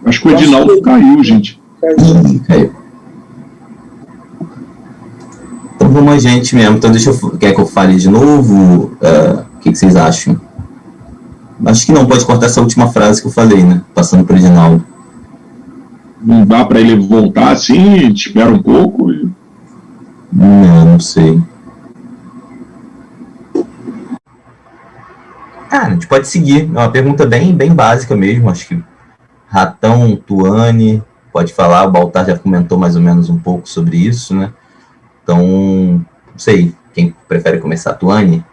Acho que o Edinaldo caiu, gente. Caiu. Então vamos a gente mesmo. Então quer que eu fale de novo? O que vocês acham? Acho que não, pode cortar essa última frase que eu falei, né? Passando para o Edinaldo. Não dá para ele voltar assim? Espera um pouco? Não sei. A gente pode seguir. É uma pergunta bem básica mesmo. Acho que Ratão, Tuane, pode falar. O Baltar já comentou mais ou menos um pouco sobre isso, né? Então, não sei. Quem prefere começar? Tuane?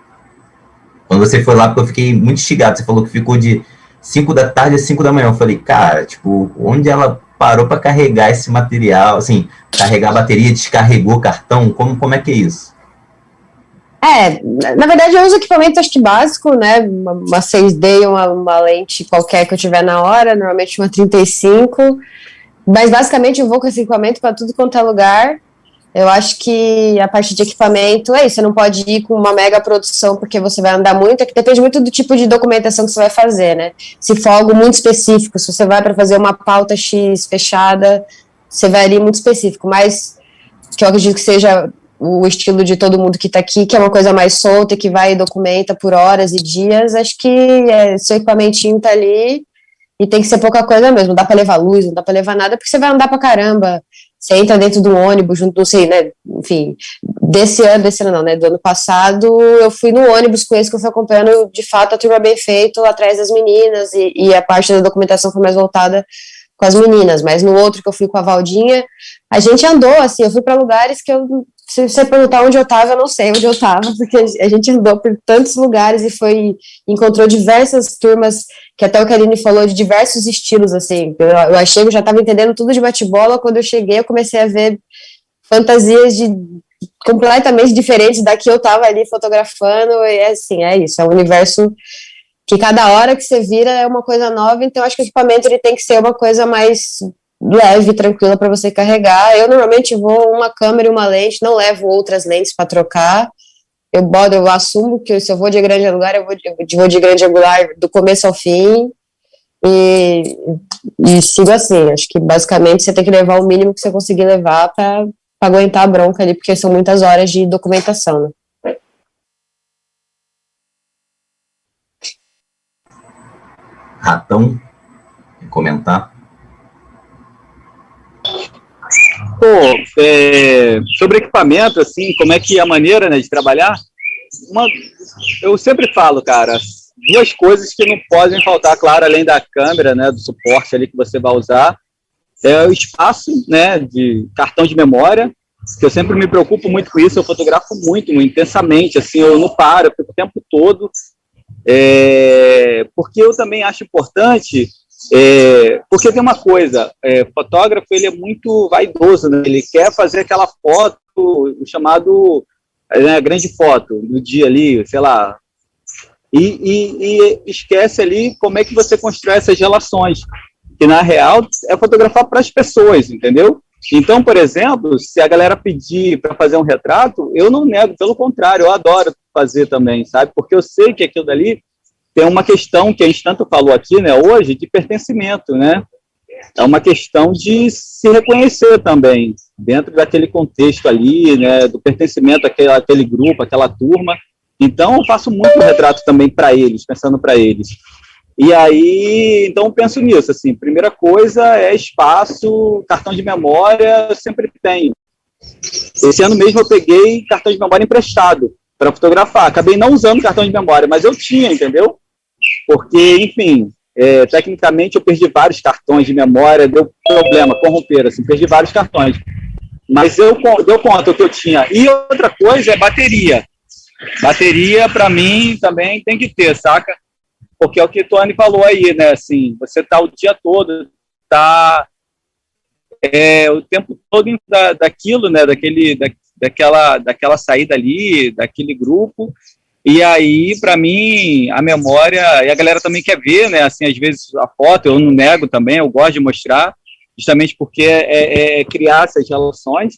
Quando você foi lá, porque eu fiquei muito instigado. Você falou que ficou de 5 da tarde a 5 da manhã. Eu falei, cara, tipo, onde ela parou para carregar esse material? Assim, carregar a bateria, descarregou o cartão? Como é que é isso? Na verdade eu uso equipamento, acho que básico, né, uma 6D, uma lente qualquer que eu tiver na hora, normalmente uma 35, mas basicamente eu vou com esse equipamento para tudo quanto é lugar. Eu acho que a parte de equipamento é isso, você não pode ir com uma mega produção porque você vai andar muito, é que depende muito do tipo de documentação que você vai fazer, né, se for algo muito específico, se você vai para fazer uma pauta X fechada, você vai ali muito específico, mas que eu acredito que seja o estilo de todo mundo que está aqui, que é uma coisa mais solta e que vai e documenta por horas e dias, acho que seu equipamentinho tá ali e tem que ser pouca coisa mesmo, não dá para levar luz, não dá para levar nada, porque você vai andar pra caramba, você entra dentro do ônibus, junto, não sei, né, enfim, desse ano não, né, do ano passado, eu fui no ônibus com esse que eu fui acompanhando, de fato, a turma bem feito, atrás das meninas, e a parte da documentação foi mais voltada com as meninas, mas no outro que eu fui com a Valdinha, a gente andou, assim, eu fui para lugares que se você perguntar onde eu estava, eu não sei onde eu estava, porque a gente andou por tantos lugares e encontrou diversas turmas, que até o Karine falou, de diversos estilos, assim, eu achei que eu já estava entendendo tudo de bate-bola, quando eu cheguei eu comecei a ver fantasias completamente diferentes da que eu estava ali fotografando, e assim, é isso, é um universo que cada hora que você vira é uma coisa nova, então acho que o equipamento ele tem que ser uma coisa mais leve, tranquila para você carregar. Eu normalmente vou uma câmera e uma lente, não levo outras lentes para trocar. Eu assumo que se eu vou de grande angular, eu vou de grande angular do começo ao fim e sigo assim. Acho que basicamente você tem que levar o mínimo que você conseguir levar para aguentar a bronca ali, porque são muitas horas de documentação, né? Ratão, comentar? Sobre equipamento, assim, como é que é a maneira, né, de trabalhar, eu sempre falo, cara, duas coisas que não podem faltar, claro, além da câmera, né, do suporte ali que você vai usar, é o espaço, né, de cartão de memória, que eu sempre me preocupo muito com isso, eu fotografo muito intensamente, assim, eu não paro, eu fico o tempo todo, porque eu também acho importante, porque tem uma coisa, fotógrafo ele é muito vaidoso, né? Ele quer fazer aquela foto, o chamado grande foto do dia ali, sei lá, e esquece ali como é que você constrói essas relações, que na real é fotografar para as pessoas, entendeu? Então, por exemplo, se a galera pedir para fazer um retrato, eu não nego, pelo contrário, eu adoro fazer também, sabe? Porque eu sei que aquilo dali tem uma questão que a gente tanto falou aqui, né, hoje, de pertencimento, né? É uma questão de se reconhecer também, dentro daquele contexto ali, né, do pertencimento àquele grupo, àquela turma. Então, eu faço muito retrato também para eles, pensando para eles. E aí, então, eu penso nisso, assim, primeira coisa é espaço, cartão de memória, eu sempre tenho. Esse ano mesmo eu peguei cartão de memória emprestado para fotografar. Acabei não usando cartão de memória, mas eu tinha, entendeu? Porque, enfim, tecnicamente eu perdi vários cartões de memória, deu problema, corromperam, assim, perdi vários cartões. Mas deu conta o que eu tinha. E outra coisa é bateria. Bateria, para mim, também tem que ter, saca? Porque é o que o Tony falou aí, né? Assim, você tá o dia todo, tá o tempo todo daquilo, né? Daquela saída ali, daquele grupo. E aí, para mim, a memória, e a galera também quer ver, né? Assim, às vezes a foto, eu não nego também, eu gosto de mostrar, justamente porque é criar essas relações.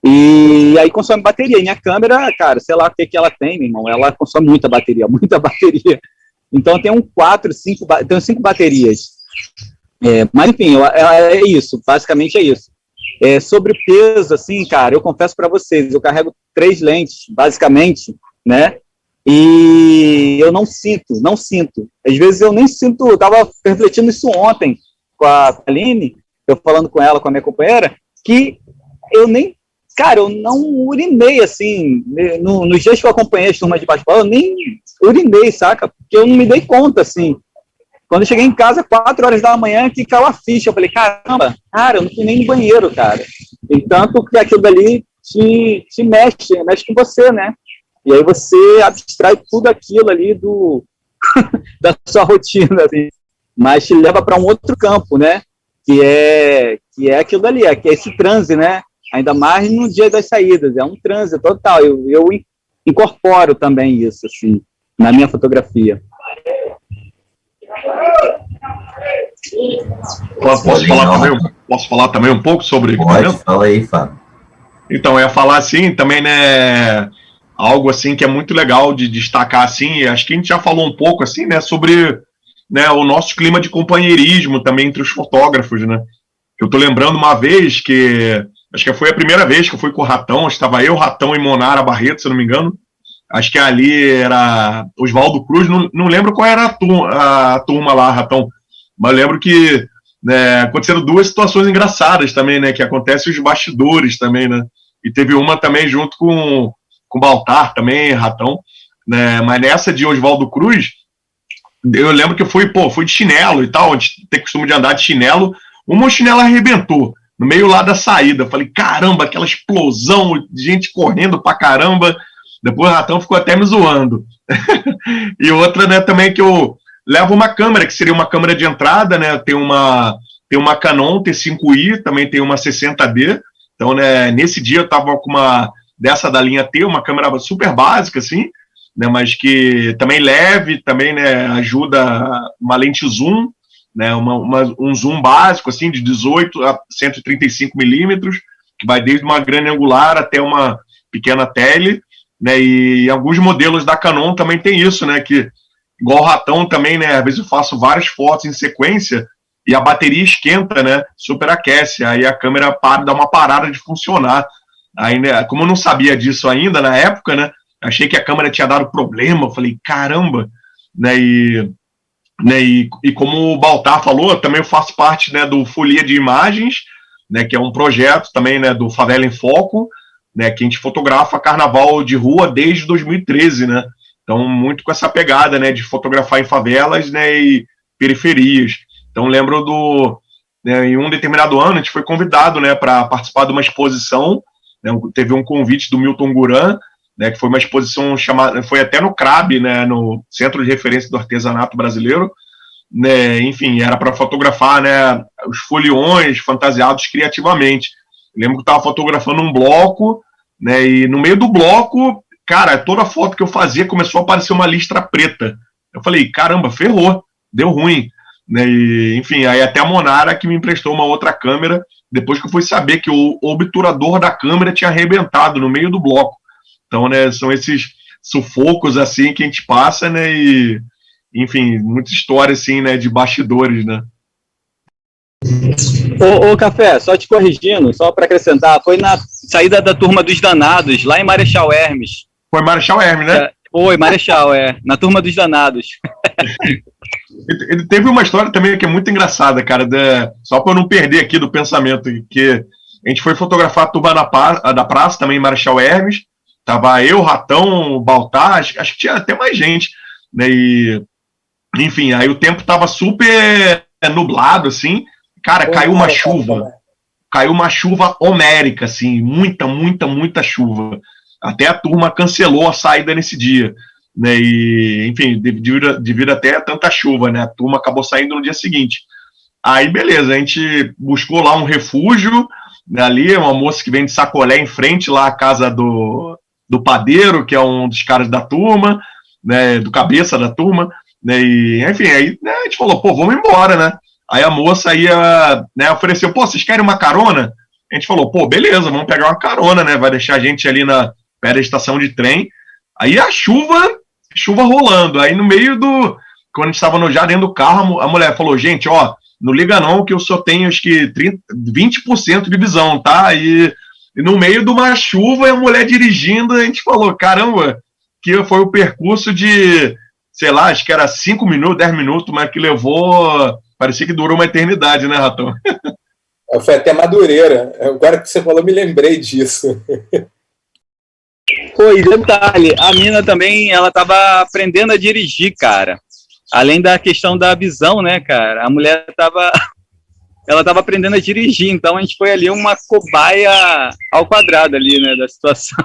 E aí consome bateria. E minha câmera, cara, sei lá o que ela tem, meu irmão, ela consome muita bateria. Então eu tenho 5 baterias. Mas enfim, é isso, basicamente é isso. Sobre peso, assim, cara, eu confesso para vocês, eu carrego 3 lentes, basicamente, né? E eu não sinto. Às vezes eu nem sinto, eu tava refletindo isso ontem com a Aline, eu falando com ela, com a minha companheira, que eu não urinei, assim, nos dias que eu acompanhei as turmas de basquetebol, eu nem urinei, saca? Porque eu não me dei conta, assim. Quando eu cheguei em casa, 4 horas da manhã, que caiu a ficha, eu falei, caramba, cara, eu não fui nem no banheiro, cara. E tanto que aquilo dali te mexe com você, né? E aí você abstrai tudo aquilo ali da sua rotina, assim, mas te leva para um outro campo, né? Que é aquilo dali, que é esse transe, né? Ainda mais no dia das saídas, é um transe total. Eu incorporo também isso, assim, na minha fotografia. Posso falar também um pouco sobre equipamento? Pode, fala aí, Fábio. Então, eu ia falar assim, também, né, algo assim que é muito legal de destacar, assim, acho que a gente já falou um pouco, assim, né, sobre, né, o nosso clima de companheirismo também entre os fotógrafos, né. Eu tô lembrando uma vez que, acho que foi a primeira vez que eu fui com o Ratão, estava eu, Ratão e Monara Barreto, se eu não me engano, acho que ali era Oswaldo Cruz, não lembro qual era a turma lá, Ratão, mas eu lembro que, né, aconteceram 2 situações engraçadas também, né, que acontecem os bastidores também, né, e teve uma também junto com o Baltar também, Ratão, né, mas nessa de Oswaldo Cruz, eu lembro que eu fui de chinelo e tal, a gente tem costume de andar de chinelo, uma chinela arrebentou, no meio lá da saída, falei, caramba, aquela explosão, gente correndo pra caramba, depois o Ratão ficou até me zoando. E outra, né, também que eu levo uma câmera, que seria uma câmera de entrada, né, tem uma Canon T5i, também tem uma 60D, então, né, nesse dia eu tava com uma dessa da linha T, uma câmera super básica, assim, né, mas que também leve, também, né, ajuda uma lente zoom, né, um zoom básico, assim, de 18 a 135 milímetros, que vai desde uma grande angular até uma pequena tele, né, e alguns modelos da Canon também tem isso, né, que igual o Ratão também, né, às vezes eu faço várias fotos em sequência e a bateria esquenta, né, superaquece, aí a câmera dá uma parada de funcionar. Aí, né, como eu não sabia disso ainda na época, né, achei que a câmera tinha dado problema, eu falei, caramba, né, e como o Baltar falou, também eu faço parte, né, do Folia de Imagens, né, que é um projeto também, né, do Favela em Foco, né, que a gente fotografa carnaval de rua desde 2013, né, então muito com essa pegada, né, de fotografar em favelas, né, e periferias. Então lembro né, em um determinado ano a gente foi convidado, né, para participar de uma exposição, né, teve um convite do Milton Guran, né, que foi uma exposição chamada, foi até no CRAB, né, no Centro de Referência do Artesanato Brasileiro, né, enfim, era para fotografar, né, os foliões fantasiados criativamente. Eu lembro que eu estava fotografando um bloco, né, e no meio do bloco, cara, toda foto que eu fazia começou a aparecer uma listra preta. Eu falei, caramba, ferrou, deu ruim. Né, e, enfim, aí até a Monara que me emprestou uma outra câmera, depois que eu fui saber que o obturador da câmera tinha arrebentado no meio do bloco. Então, né, são esses sufocos, assim, que a gente passa, né, e, enfim, muita história, assim, né, de bastidores, né. Ô, Café, só te corrigindo, só para acrescentar, foi na saída da turma dos danados, lá em Marechal Hermes. Foi Marechal Hermes, né? Foi, Marechal, na turma dos danados. Ele teve uma história também que é muito engraçada, cara, só para eu não perder aqui do pensamento, que a gente foi fotografar a turma da praça, também em Marechal Hermes, tava eu, Ratão, Baltar, acho que tinha até mais gente, né, e, enfim, aí o tempo tava super nublado, assim, cara, caiu uma chuva homérica, assim, muita chuva, até a turma cancelou a saída nesse dia, né, e, enfim, devido até a tanta chuva, né, a turma acabou saindo no dia seguinte. Aí, beleza, a gente buscou lá um refúgio, né, ali, uma moça que vem de Sacolé em frente lá à casa do padeiro, que é um dos caras da turma, né, do cabeça da turma, né, e, enfim, aí, né, a gente falou, pô, vamos embora, né. Aí a moça ia, né, ofereceu, pô, vocês querem uma carona? A gente falou, pô, beleza, vamos pegar uma carona, né, vai deixar a gente ali perto da estação de trem. Aí a chuva rolando, aí no meio quando a gente estava já dentro do carro, a mulher falou, gente, ó, não liga não, que eu só tenho, acho que 20% de visão, tá? E no meio de uma chuva, e a mulher dirigindo, a gente falou, caramba, que foi o percurso de, sei lá, acho que era 5 minutos, 10 minutos, mas que levou, parecia que durou uma eternidade, né, Ratão? Foi até Madureira. Agora que você falou, me lembrei disso. Pô, e detalhe, a mina também, ela tava aprendendo a dirigir, cara. Além da questão da visão, né, cara? A mulher ela tava aprendendo a dirigir, então a gente foi ali uma cobaia ao quadrado ali, né, da situação.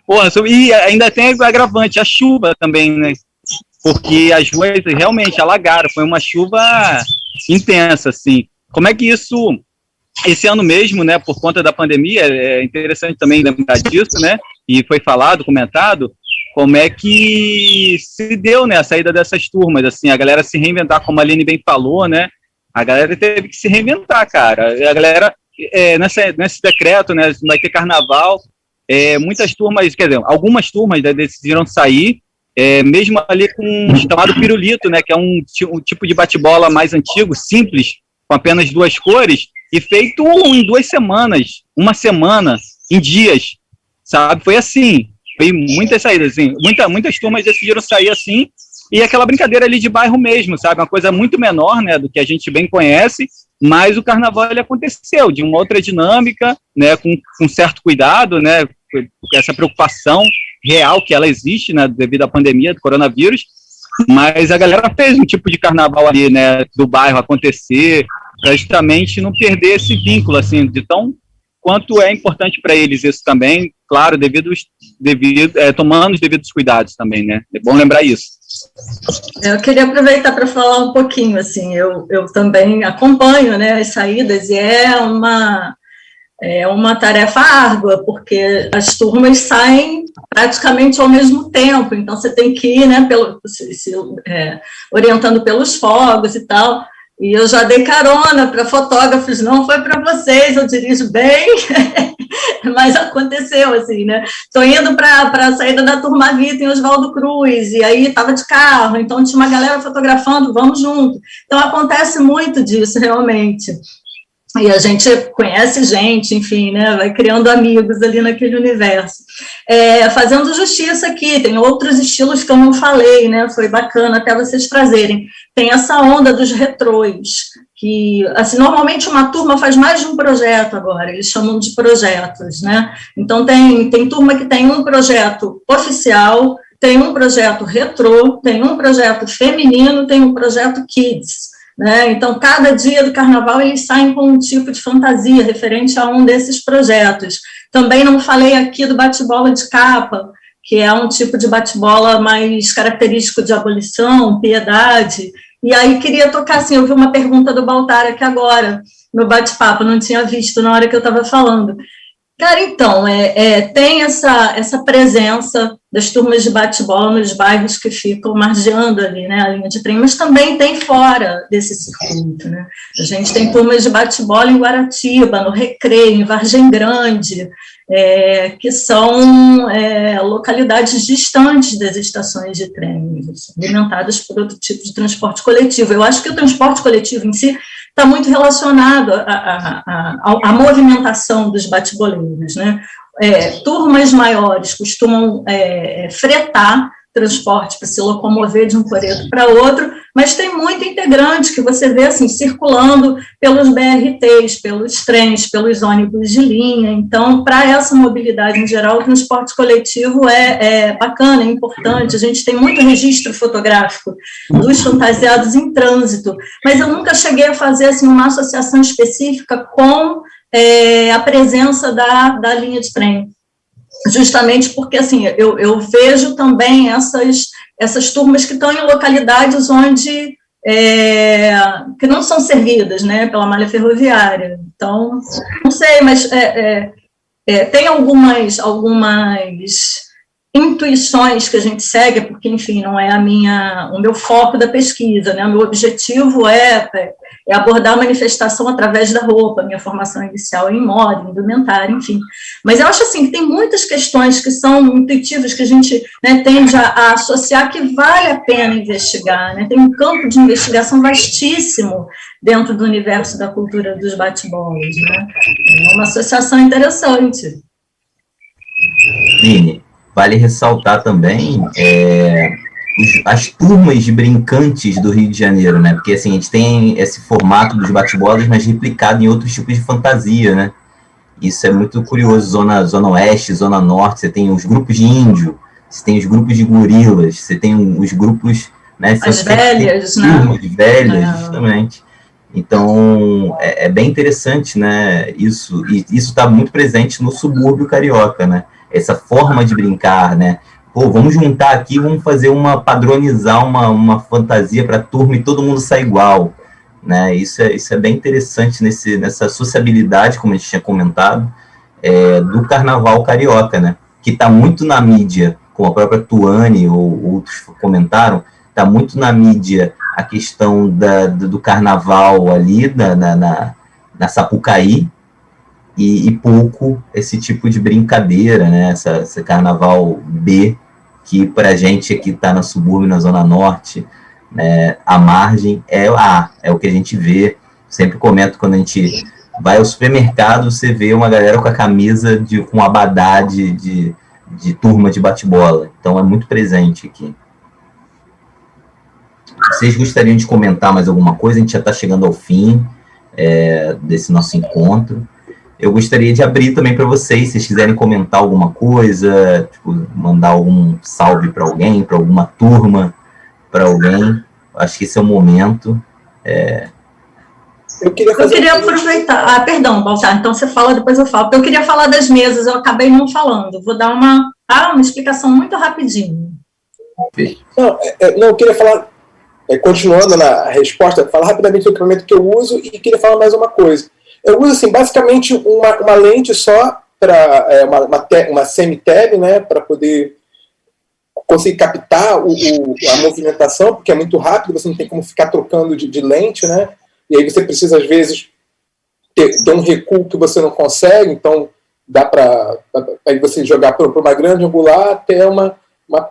Porra, e ainda tem o agravante, a chuva também, né? Porque as ruas realmente alagaram, foi uma chuva intensa, assim. Como é que isso, esse ano mesmo, né, por conta da pandemia, é interessante também lembrar disso, né, e foi falado, comentado, como é que se deu, né, a saída dessas turmas, assim, a galera se reinventar, como a Aline bem falou, né, a galera teve que se reinventar, cara, a galera, nesse decreto, né, vai ter carnaval, muitas turmas, quer dizer, algumas turmas, né, decidiram sair, mesmo ali com o chamado pirulito, né, que é um tipo de bate-bola mais antigo, simples, com apenas 2 cores, e feito em 2 semanas, uma semana, em dias, sabe? Foi assim, foi muitas saídas, assim, muitas turmas decidiram sair assim, e aquela brincadeira ali de bairro mesmo, sabe? Uma coisa muito menor, né, do que a gente bem conhece, mas o carnaval ele aconteceu de uma outra dinâmica, né, com certo cuidado, né, essa preocupação real que ela existe, né, devido à pandemia do coronavírus, mas a galera fez um tipo de carnaval ali, né, do bairro acontecer, para justamente não perder esse vínculo, assim, de tão quanto é importante para eles isso também, claro, tomando os devidos cuidados também, né, é bom lembrar isso. Eu queria aproveitar para falar um pouquinho, assim, eu também acompanho, né, as saídas, e é uma tarefa árdua, porque as turmas saem praticamente ao mesmo tempo, então você tem que ir, né, orientando pelos fogos e tal, e eu já dei carona para fotógrafos, não foi para vocês, eu dirijo bem, mas aconteceu, assim, né, estou indo para a saída da Turma Vita em Oswaldo Cruz, e aí estava de carro, então tinha uma galera fotografando, vamos junto, então acontece muito disso, realmente. E a gente conhece gente, enfim, né, vai criando amigos ali naquele universo. Fazendo justiça aqui, tem outros estilos que eu não falei, né, foi bacana até vocês trazerem. Tem essa onda dos retrôs, que, assim, normalmente uma turma faz mais de um projeto agora, eles chamam de projetos, né, então tem turma que tem um projeto oficial, tem um projeto retrô, tem um projeto feminino, tem um projeto kids, né? Então, cada dia do carnaval eles saem com um tipo de fantasia referente a um desses projetos. Também não falei aqui do bate-bola de capa, que é um tipo de bate-bola mais característico de abolição, piedade. E aí queria tocar, assim, eu vi uma pergunta do Baltar aqui agora, no bate-papo, não tinha visto na hora que eu estava falando. Cara, então, tem essa presença das turmas de bate-bola nos bairros que ficam margeando ali, né, a linha de trem, mas também tem fora desse circuito, né, a gente tem turmas de bate-bola em Guaratiba, no Recreio, em Vargem Grande, que são localidades distantes das estações de trem, alimentadas por outro tipo de transporte coletivo. Eu acho que o transporte coletivo em si está muito relacionado à movimentação dos bate-boleiros, né? Turmas maiores costumam fretar transporte para se locomover de um coreto para outro, mas tem muito integrante que você vê assim, circulando pelos BRTs, pelos trens, pelos ônibus de linha. Então, para essa mobilidade em geral, o transporte coletivo é bacana, é importante. A gente tem muito registro fotográfico dos fantasiados em trânsito, mas eu nunca cheguei a fazer assim, uma associação específica com a presença da linha de trem. justamente porque, assim, eu vejo também essas turmas que estão em localidades onde que não são servidas, né, pela malha ferroviária. Então, não sei, mas tem algumas intuições que a gente segue, porque, enfim, não é o meu foco da pesquisa, né? O meu objetivo é abordar a manifestação através da roupa, minha formação inicial em moda, indumentária, enfim. Mas eu acho, assim, que tem muitas questões que são intuitivas, que a gente, né, tende a associar, que vale a pena investigar, né? Tem um campo de investigação vastíssimo dentro do universo da cultura dos bate-bolas, né? É uma associação interessante. Lini, vale ressaltar também as turmas de brincantes do Rio de Janeiro, né? Porque, assim, a gente tem esse formato dos bate-bolas, mas replicado em outros tipos de fantasia, né? Isso é muito curioso. Zona Oeste, Zona Norte, você tem os grupos de índio, você tem os grupos de gorilas, você tem os grupos... né, as velhas, né? Turmas velhas, justamente. Então, é bem interessante, né? Isso está muito presente no subúrbio carioca, né? Essa forma de brincar, né? Pô, vamos juntar aqui, vamos padronizar uma fantasia para a turma e todo mundo sai igual, né? Isso é bem interessante nessa sociabilidade, como a gente tinha comentado, do carnaval carioca, né? Que está muito na mídia, como a própria Tuane ou outros comentaram, está muito na mídia a questão do carnaval ali, na Sapucaí, e pouco esse tipo de brincadeira, né? Esse carnaval B, que para a gente aqui está no subúrbio, na Zona Norte, né, a margem é o que a gente vê. Sempre comento, quando a gente vai ao supermercado, você vê uma galera com a camisa com abadá de turma de bate-bola. Então é muito presente aqui. Vocês gostariam de comentar mais alguma coisa? A gente já está chegando ao fim desse nosso encontro. Eu gostaria de abrir também para vocês, se vocês quiserem comentar alguma coisa, tipo, mandar algum salve para alguém, para alguma turma, para alguém. Acho que esse é o momento. Eu queria aproveitar... perdão, Baltar, então você fala, depois eu falo. Porque eu queria falar das mesas, eu acabei não falando. Vou dar uma explicação muito rapidinho. Não, eu queria falar, continuando na resposta, falar rapidamente do equipamento que eu uso e queria falar mais uma coisa. Eu uso, assim, basicamente uma lente só, para uma semi-tab, né, para poder conseguir captar a movimentação, porque é muito rápido, você não tem como ficar trocando de lente, né, e aí você precisa, às vezes, ter um recuo que você não consegue, então dá para você jogar para uma grande angular até uma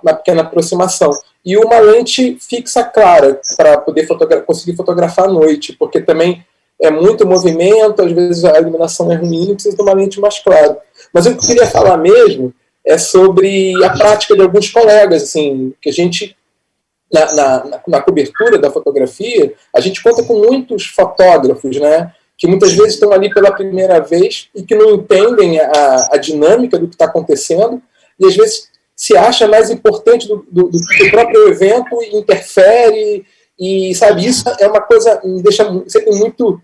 pequena aproximação. E uma lente fixa clara, para poder conseguir fotografar à noite, porque também é muito movimento, às vezes a iluminação é ruim, precisa de uma lente mais clara. Mas o que eu queria falar mesmo é sobre a prática de alguns colegas, assim, que a gente, na cobertura da fotografia, a gente conta com muitos fotógrafos, né, que muitas vezes estão ali pela primeira vez e que não entendem a dinâmica do que está acontecendo, e às vezes se acha mais importante do próprio evento e interfere, e, sabe, isso é uma coisa que me deixa sempre muito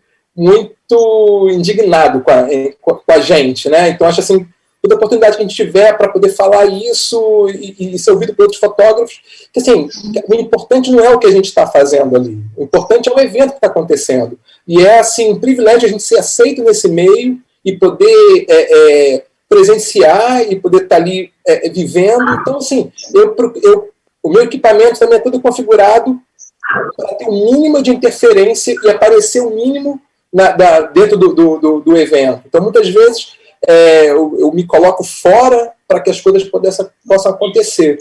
indignado com a gente, né? Então, acho assim, toda oportunidade que a gente tiver para poder falar isso e ser ouvido por outros fotógrafos, que, assim, o importante não é o que a gente está fazendo ali, o importante é o evento que está acontecendo. E é, assim, um privilégio a gente ser aceito nesse meio e poder presenciar e poder estar ali vivendo. Então, assim, o meu equipamento também é todo configurado para ter o mínimo de interferência e aparecer o mínimo dentro do evento. Então, muitas vezes, eu me coloco fora para que as coisas possam acontecer.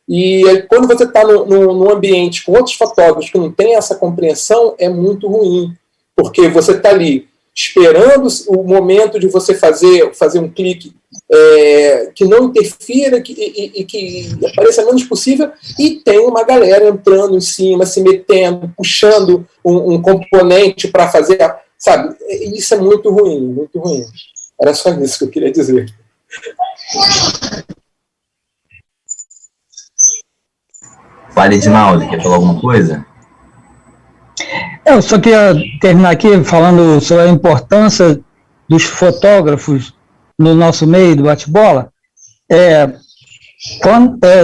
E quando você está num ambiente com outros fotógrafos que não têm essa compreensão, é muito ruim, porque você está ali esperando o momento de você fazer um clique que não interfira e que apareça menos possível, e tem uma galera entrando em cima, se metendo, puxando um componente para fazer, sabe? Isso é muito ruim, muito ruim. Era só isso que eu queria dizer. Fale, Edinaldo, quer falar alguma coisa? Eu só queria terminar aqui falando sobre a importância dos fotógrafos no nosso meio do bate-bola.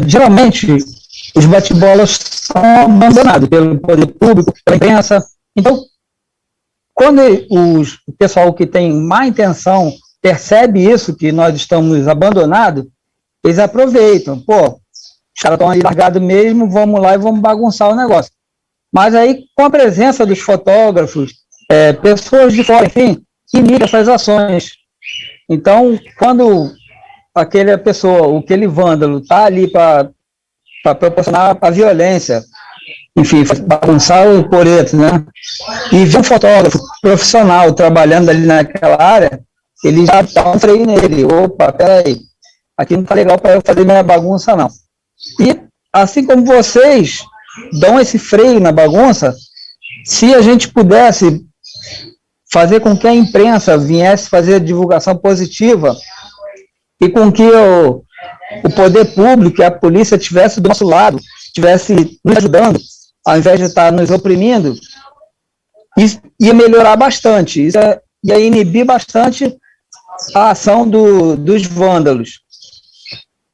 geralmente os bate-bolas são abandonados pelo poder público, pela imprensa. Então, quando o pessoal que tem má intenção percebe isso, que nós estamos abandonados, eles aproveitam. Pô, os caras estão aí largados mesmo, vamos lá e vamos bagunçar o negócio. Mas aí, com a presença dos fotógrafos, pessoas de fora, enfim, inibe essas ações. Então, quando aquela pessoa, aquele vândalo, está ali para proporcionar a violência, enfim, bagunçar o coreto, né? E ver um fotógrafo profissional trabalhando ali naquela área, ele já dá um freio nele. Opa, peraí, aqui não está legal para eu fazer minha bagunça, não. E assim como vocês dão esse freio na bagunça, se a gente pudesse fazer com que a imprensa viesse fazer a divulgação positiva e com que o poder público e a polícia estivesse do nosso lado, estivesse nos ajudando, ao invés de estar nos oprimindo, isso ia melhorar bastante, isso ia inibir bastante a ação dos vândalos.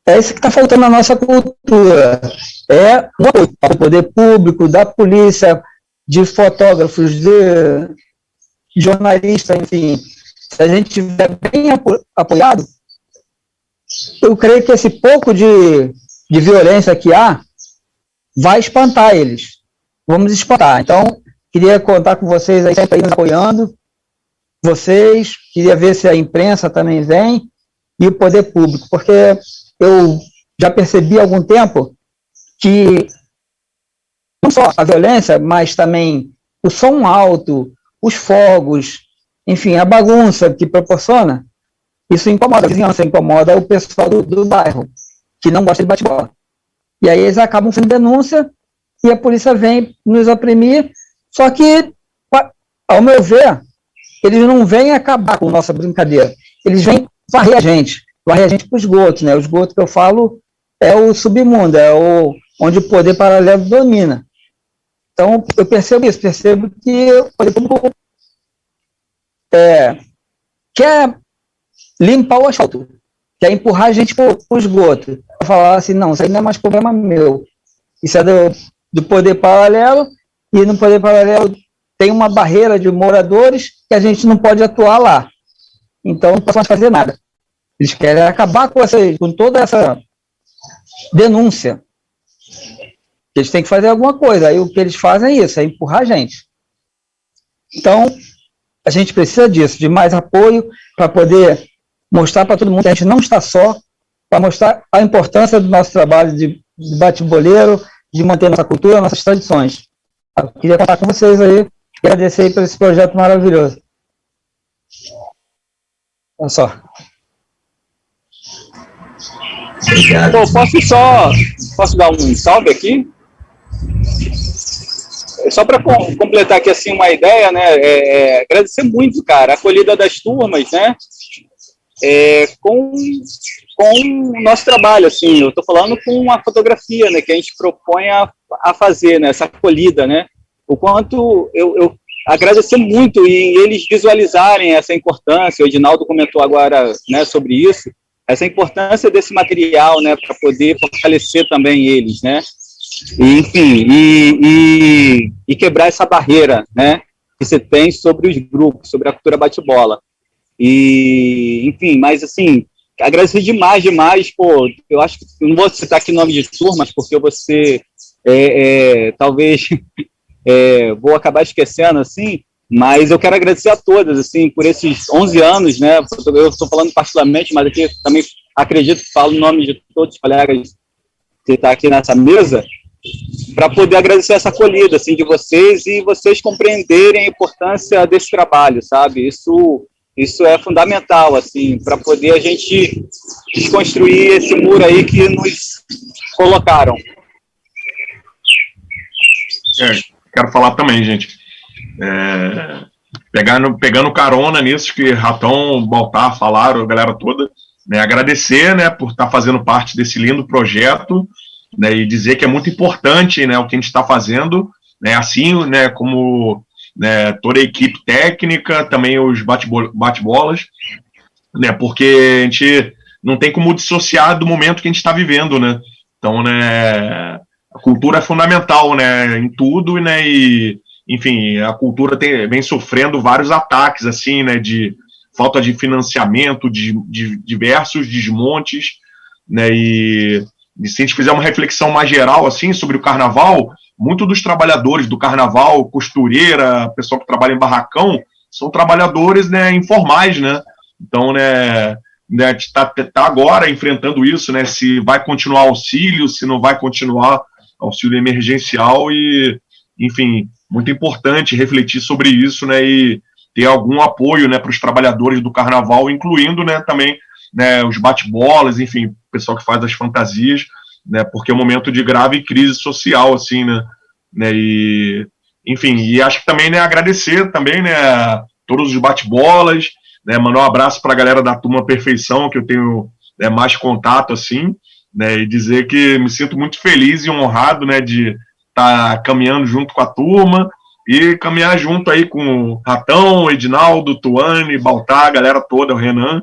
É isso que está faltando na nossa cultura. É o apoio do poder público, da polícia, de fotógrafos, de jornalistas, enfim. Se a gente estiver bem apoiado, eu creio que esse pouco de violência que há vai espantar eles. Vamos espantar. Então, queria contar com vocês aí, sempre aí nos apoiando. Vocês, queria ver se a imprensa também vem e o poder público, porque eu já percebi há algum tempo que não só a violência, mas também o som alto, os fogos, enfim, a bagunça que proporciona, isso incomoda a vizinhança, incomoda o pessoal do bairro, que não gosta de bate-bola. E aí eles acabam fazendo denúncia e a polícia vem nos oprimir, só que, ao meu ver, eles não vêm acabar com nossa brincadeira, eles vêm varrer a gente para o esgoto, né? O esgoto que eu falo é o submundo, onde o poder paralelo domina. Então, eu percebo isso, percebo que o poder público quer limpar o asfalto, quer empurrar a gente para o esgoto, falar assim, não, isso aí não é mais problema meu, isso é do poder paralelo, e no poder paralelo tem uma barreira de moradores que a gente não pode atuar lá, então não posso mais fazer nada. Eles querem acabar com toda essa denúncia. Eles têm que fazer alguma coisa. Aí o que eles fazem é isso, é empurrar a gente. Então, a gente precisa disso, de mais apoio para poder mostrar para todo mundo que a gente não está só, para mostrar a importância do nosso trabalho de bate-boleiro, de manter nossa cultura, nossas tradições. Eu queria contar com vocês aí, agradecer aí por esse projeto maravilhoso. Olha só. Obrigado. Pô, posso dar um salve aqui? Só para completar aqui assim uma ideia, né? Agradecer muito, cara, a acolhida das turmas, né? Com o nosso trabalho, assim, eu estou falando com a fotografia, né? Que a gente propõe a fazer, né? Essa acolhida, né? O quanto eu agradecer muito e eles visualizarem essa importância. O Edinaldo comentou agora, né, sobre isso. Essa importância desse material, né, para poder fortalecer também eles, né, e, enfim, e quebrar essa barreira, né, que você tem sobre os grupos, sobre a cultura bate-bola, e, enfim, mas, assim, agradecer demais, pô, eu acho que, não vou citar aqui nome de turmas, porque você, talvez, vou acabar esquecendo, assim, mas eu quero agradecer a todas, assim, por esses 11 anos, né, eu estou falando particularmente, mas aqui também acredito que falo o nome de todos os colegas que estão aqui nessa mesa, para poder agradecer essa acolhida, assim, de vocês e vocês compreenderem a importância desse trabalho, sabe, isso é fundamental, assim, para poder a gente desconstruir esse muro aí que nos colocaram. Quero falar também, gente. Pegando carona nisso que Ratão, Baltar falaram, a galera toda, né, agradecer, né, por estar fazendo parte desse lindo projeto, né, e dizer que é muito importante, né, o que a gente está fazendo, né, assim, né, como, né, toda a equipe técnica, também os bate-bolas, né, porque a gente, não tem como dissociar do momento que a gente está vivendo, né? Então, né, a cultura é fundamental, né, em tudo, né, e, enfim, a cultura vem sofrendo vários ataques, assim, né, de falta de financiamento, de diversos desmontes, né, e se a gente fizer uma reflexão mais geral, assim, sobre o carnaval, muitos dos trabalhadores do carnaval, costureira, pessoal que trabalha em barracão, são trabalhadores, né, informais, né, então, né, a gente está agora enfrentando isso, né, se vai continuar auxílio, se não vai continuar auxílio emergencial e, enfim, muito importante refletir sobre isso, né, e ter algum apoio, né, para os trabalhadores do carnaval, incluindo, né, também, né, os bate-bolas, enfim, o pessoal que faz as fantasias, né, porque é um momento de grave crise social, assim, né, e, enfim, e acho que também, né, agradecer também, né, a todos os bate-bolas, né, mandar um abraço para a galera da Turma Perfeição, que eu tenho, né, mais contato, assim, né, e dizer que me sinto muito feliz e honrado, né, de estar caminhando junto com a turma e caminhar junto aí com o Ratão, Edinaldo, Tuane, Baltar, a galera toda, o Renan,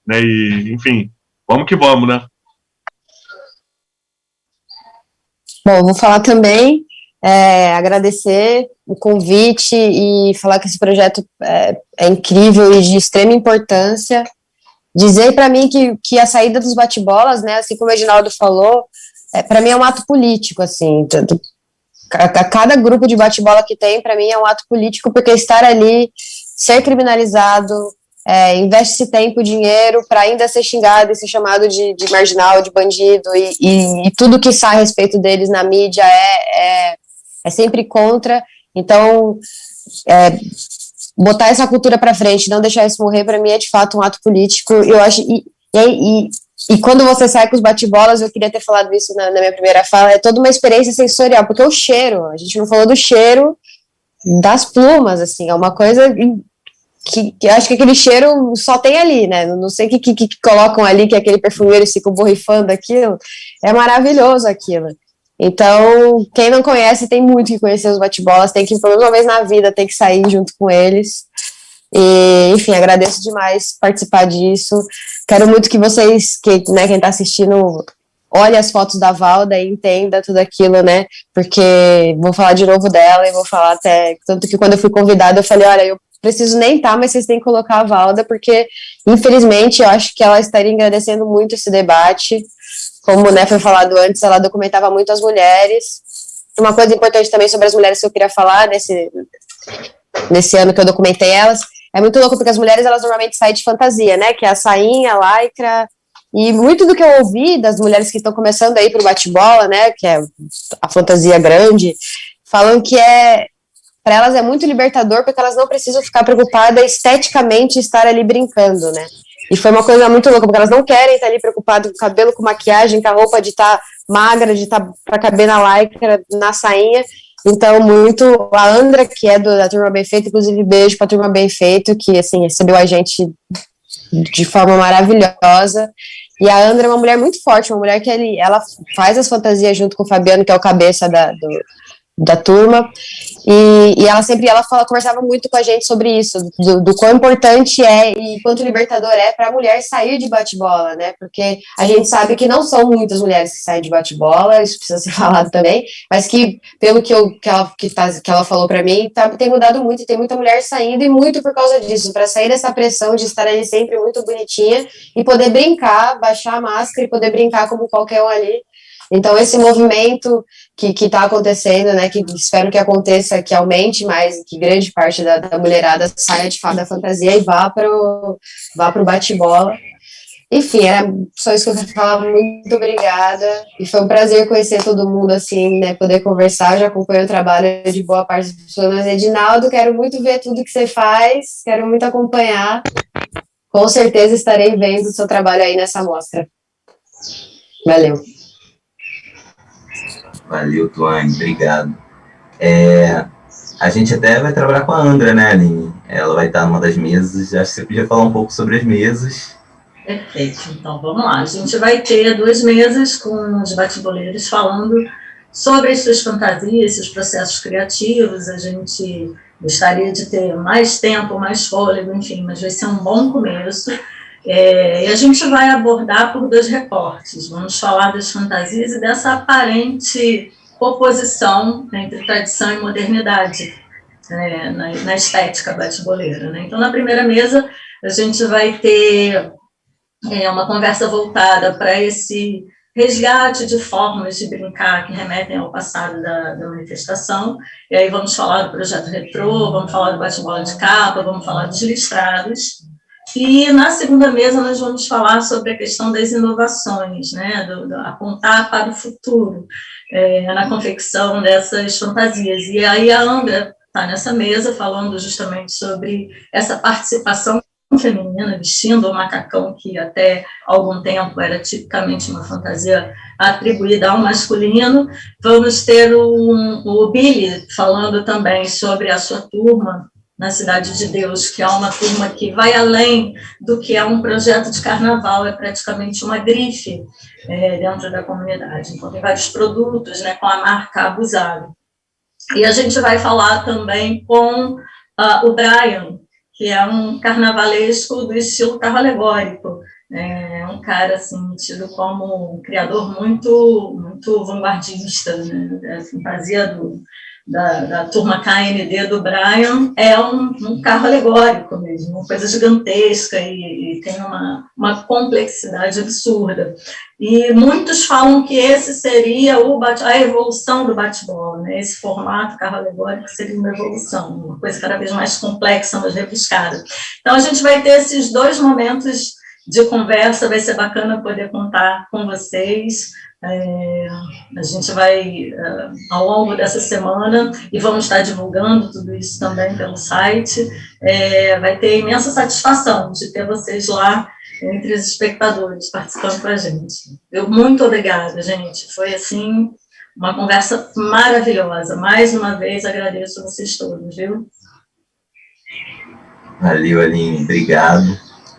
né, e, enfim, vamos que vamos, né. Bom, vou falar também, agradecer o convite e falar que esse projeto é incrível e de extrema importância. Dizer para mim que a saída dos bate-bolas, né, assim como o Edinaldo falou, para mim é um ato político, assim, cada grupo de bate-bola que tem, para mim é um ato político, porque estar ali, ser criminalizado, investe-se tempo, dinheiro, para ainda ser xingado e ser chamado de marginal, de bandido, e tudo que sai a respeito deles na mídia é sempre contra. Então, botar essa cultura para frente, não deixar isso morrer, para mim é de fato um ato político. Eu acho, e quando você sai com os bate-bolas, eu queria ter falado isso na minha primeira fala, é toda uma experiência sensorial, porque o cheiro, a gente não falou do cheiro das plumas, assim, é uma coisa que eu acho que aquele cheiro só tem ali, né, não sei o que colocam ali, que é aquele perfumeiro e ficam borrifando aquilo, é maravilhoso aquilo. Então, quem não conhece tem muito que conhecer os bate-bolas, tem que, pelo menos uma vez na vida, tem que sair junto com eles. E, enfim, agradeço demais participar disso. Quero muito que vocês, né, quem está assistindo, olhe as fotos da Valda e entenda tudo aquilo, né? Porque vou falar de novo dela e vou falar até. Tanto que quando eu fui convidada, eu falei: olha, eu preciso nem estar, mas vocês têm que colocar a Valda, porque, infelizmente, eu acho que ela estaria engrandecendo muito esse debate. Como, né, foi falado antes, ela documentava muito as mulheres. Uma coisa importante também sobre as mulheres que eu queria falar nesse ano que eu documentei elas, é muito louco porque as mulheres, elas normalmente saem de fantasia, né, que é a sainha, a lycra, e muito do que eu ouvi das mulheres que estão começando aí pro bate-bola, né, que é a fantasia grande, falam que para elas é muito libertador porque elas não precisam ficar preocupadas esteticamente estar ali brincando, né. E foi uma coisa muito louca, porque elas não querem estar ali preocupadas com o cabelo, com maquiagem, com a roupa de estar magra, de estar para caber na lycra, na sainha. Então, muito, a Andra, que é da Turma Bem Feita, inclusive beijo para a Turma Bem Feito, que, assim, recebeu a gente de forma maravilhosa. E a Andra é uma mulher muito forte, uma mulher que ela faz as fantasias junto com o Fabiano, que é o cabeça da turma, e ela conversava muito com a gente sobre isso, do quão importante é e quanto libertador é para a mulher sair de bate-bola, né, porque a gente sabe que não são muitas mulheres que saem de bate-bola, isso precisa ser falado também, mas que, pelo que ela falou para mim, tem mudado muito, e tem muita mulher saindo, e muito por causa disso, para sair dessa pressão de estar ali sempre muito bonitinha, e poder brincar, baixar a máscara, e poder brincar como qualquer um ali. Então, esse movimento que está acontecendo, né, que espero que aconteça, que aumente mais, que grande parte da mulherada saia de fato da fantasia e vá pro bate-bola. Enfim, era só isso que eu queria falar. Muito obrigada, e foi um prazer conhecer todo mundo, assim, né, poder conversar. Já acompanho o trabalho de boa parte das pessoas, mas, Edinaldo, quero muito ver tudo que você faz, quero muito acompanhar. Com certeza estarei vendo o seu trabalho aí nessa mostra. Valeu. Valeu, Tuane, obrigado. A gente até vai trabalhar com a Andra, né, Aline? Ela vai estar numa das mesas, acho que você podia falar um pouco sobre as mesas. Perfeito, então vamos lá. A gente vai ter 2 mesas com os bate-boleiros falando sobre as suas fantasias, seus processos criativos. A gente gostaria de ter mais tempo, mais fôlego, enfim, mas vai ser um bom começo. E a gente vai abordar por 2 recortes. Vamos falar das fantasias e dessa aparente oposição entre tradição e modernidade, na estética bate-boleira, né? Então, na primeira mesa, a gente vai ter uma conversa voltada para esse resgate de formas de brincar que remetem ao passado da manifestação, e aí vamos falar do projeto retrô, vamos falar do bate-bola de capa, vamos falar dos listrados, e na segunda mesa nós vamos falar sobre a questão das inovações, né, apontar para o futuro, na confecção dessas fantasias, e aí a Andra está nessa mesa falando justamente sobre essa participação feminina, vestindo o macacão, que até algum tempo era tipicamente uma fantasia atribuída ao masculino. Vamos ter o Billy falando também sobre a sua turma na Cidade de Deus, que é uma turma que vai além do que é um projeto de carnaval, é praticamente uma grife dentro da comunidade. Então, tem vários produtos, né, com a marca Abusável. E a gente vai falar também com o Brian, que é um carnavalesco do estilo carro alegórico. É um cara assim, tido como um criador muito, muito vanguardista, né? A fantasia da turma KND do Brian é um carro alegórico mesmo, uma coisa gigantesca e tem uma complexidade absurda. E muitos falam que esse seria a evolução do bate-bola, né? Esse formato carro alegórico seria uma evolução, uma coisa cada vez mais complexa, mais rebuscada. Então, a gente vai ter esses 2 momentos de conversa, vai ser bacana poder contar com vocês. A gente vai, ao longo dessa semana, e vamos estar divulgando tudo isso também pelo site, vai ter imensa satisfação de ter vocês lá entre os espectadores participando com a gente. Muito obrigada, gente. Foi, assim, uma conversa maravilhosa. Mais uma vez, agradeço a vocês todos, viu? Valeu, Aline. Obrigado.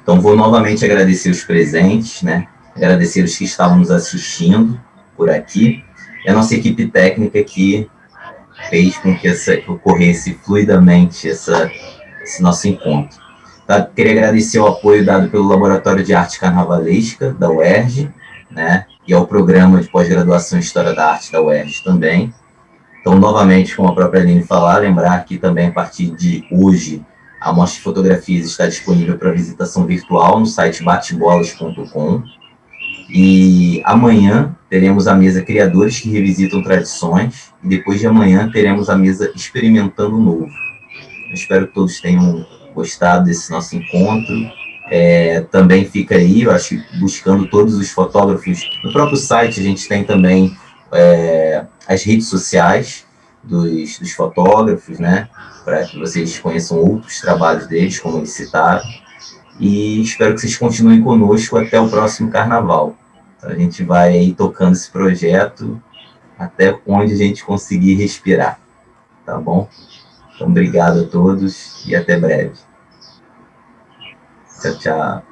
Então, vou novamente agradecer os presentes, né? Agradecer os que estavam nos assistindo por aqui, e a nossa equipe técnica que fez com que ocorresse fluidamente esse nosso encontro. Tá? Queria agradecer o apoio dado pelo Laboratório de Arte Carnavalesca da UERJ, né? E ao Programa de Pós-Graduação em História da Arte da UERJ também. Então, novamente, como a própria Aline falou, lembrar que também a partir de hoje a mostra de fotografias está disponível para visitação virtual no site batebolas.com. E amanhã teremos a mesa Criadores que Revisitam Tradições, e depois de amanhã teremos a mesa Experimentando o Novo. Eu espero que todos tenham gostado desse nosso encontro. Também fica aí, eu acho, buscando todos os fotógrafos. No próprio site a gente tem também as redes sociais dos fotógrafos, né, para que vocês conheçam outros trabalhos deles, como eles citaram. E espero que vocês continuem conosco até o próximo carnaval. Então, a gente vai aí tocando esse projeto até onde a gente conseguir respirar, tá bom? Então, obrigado a todos e até breve. Tchau, tchau.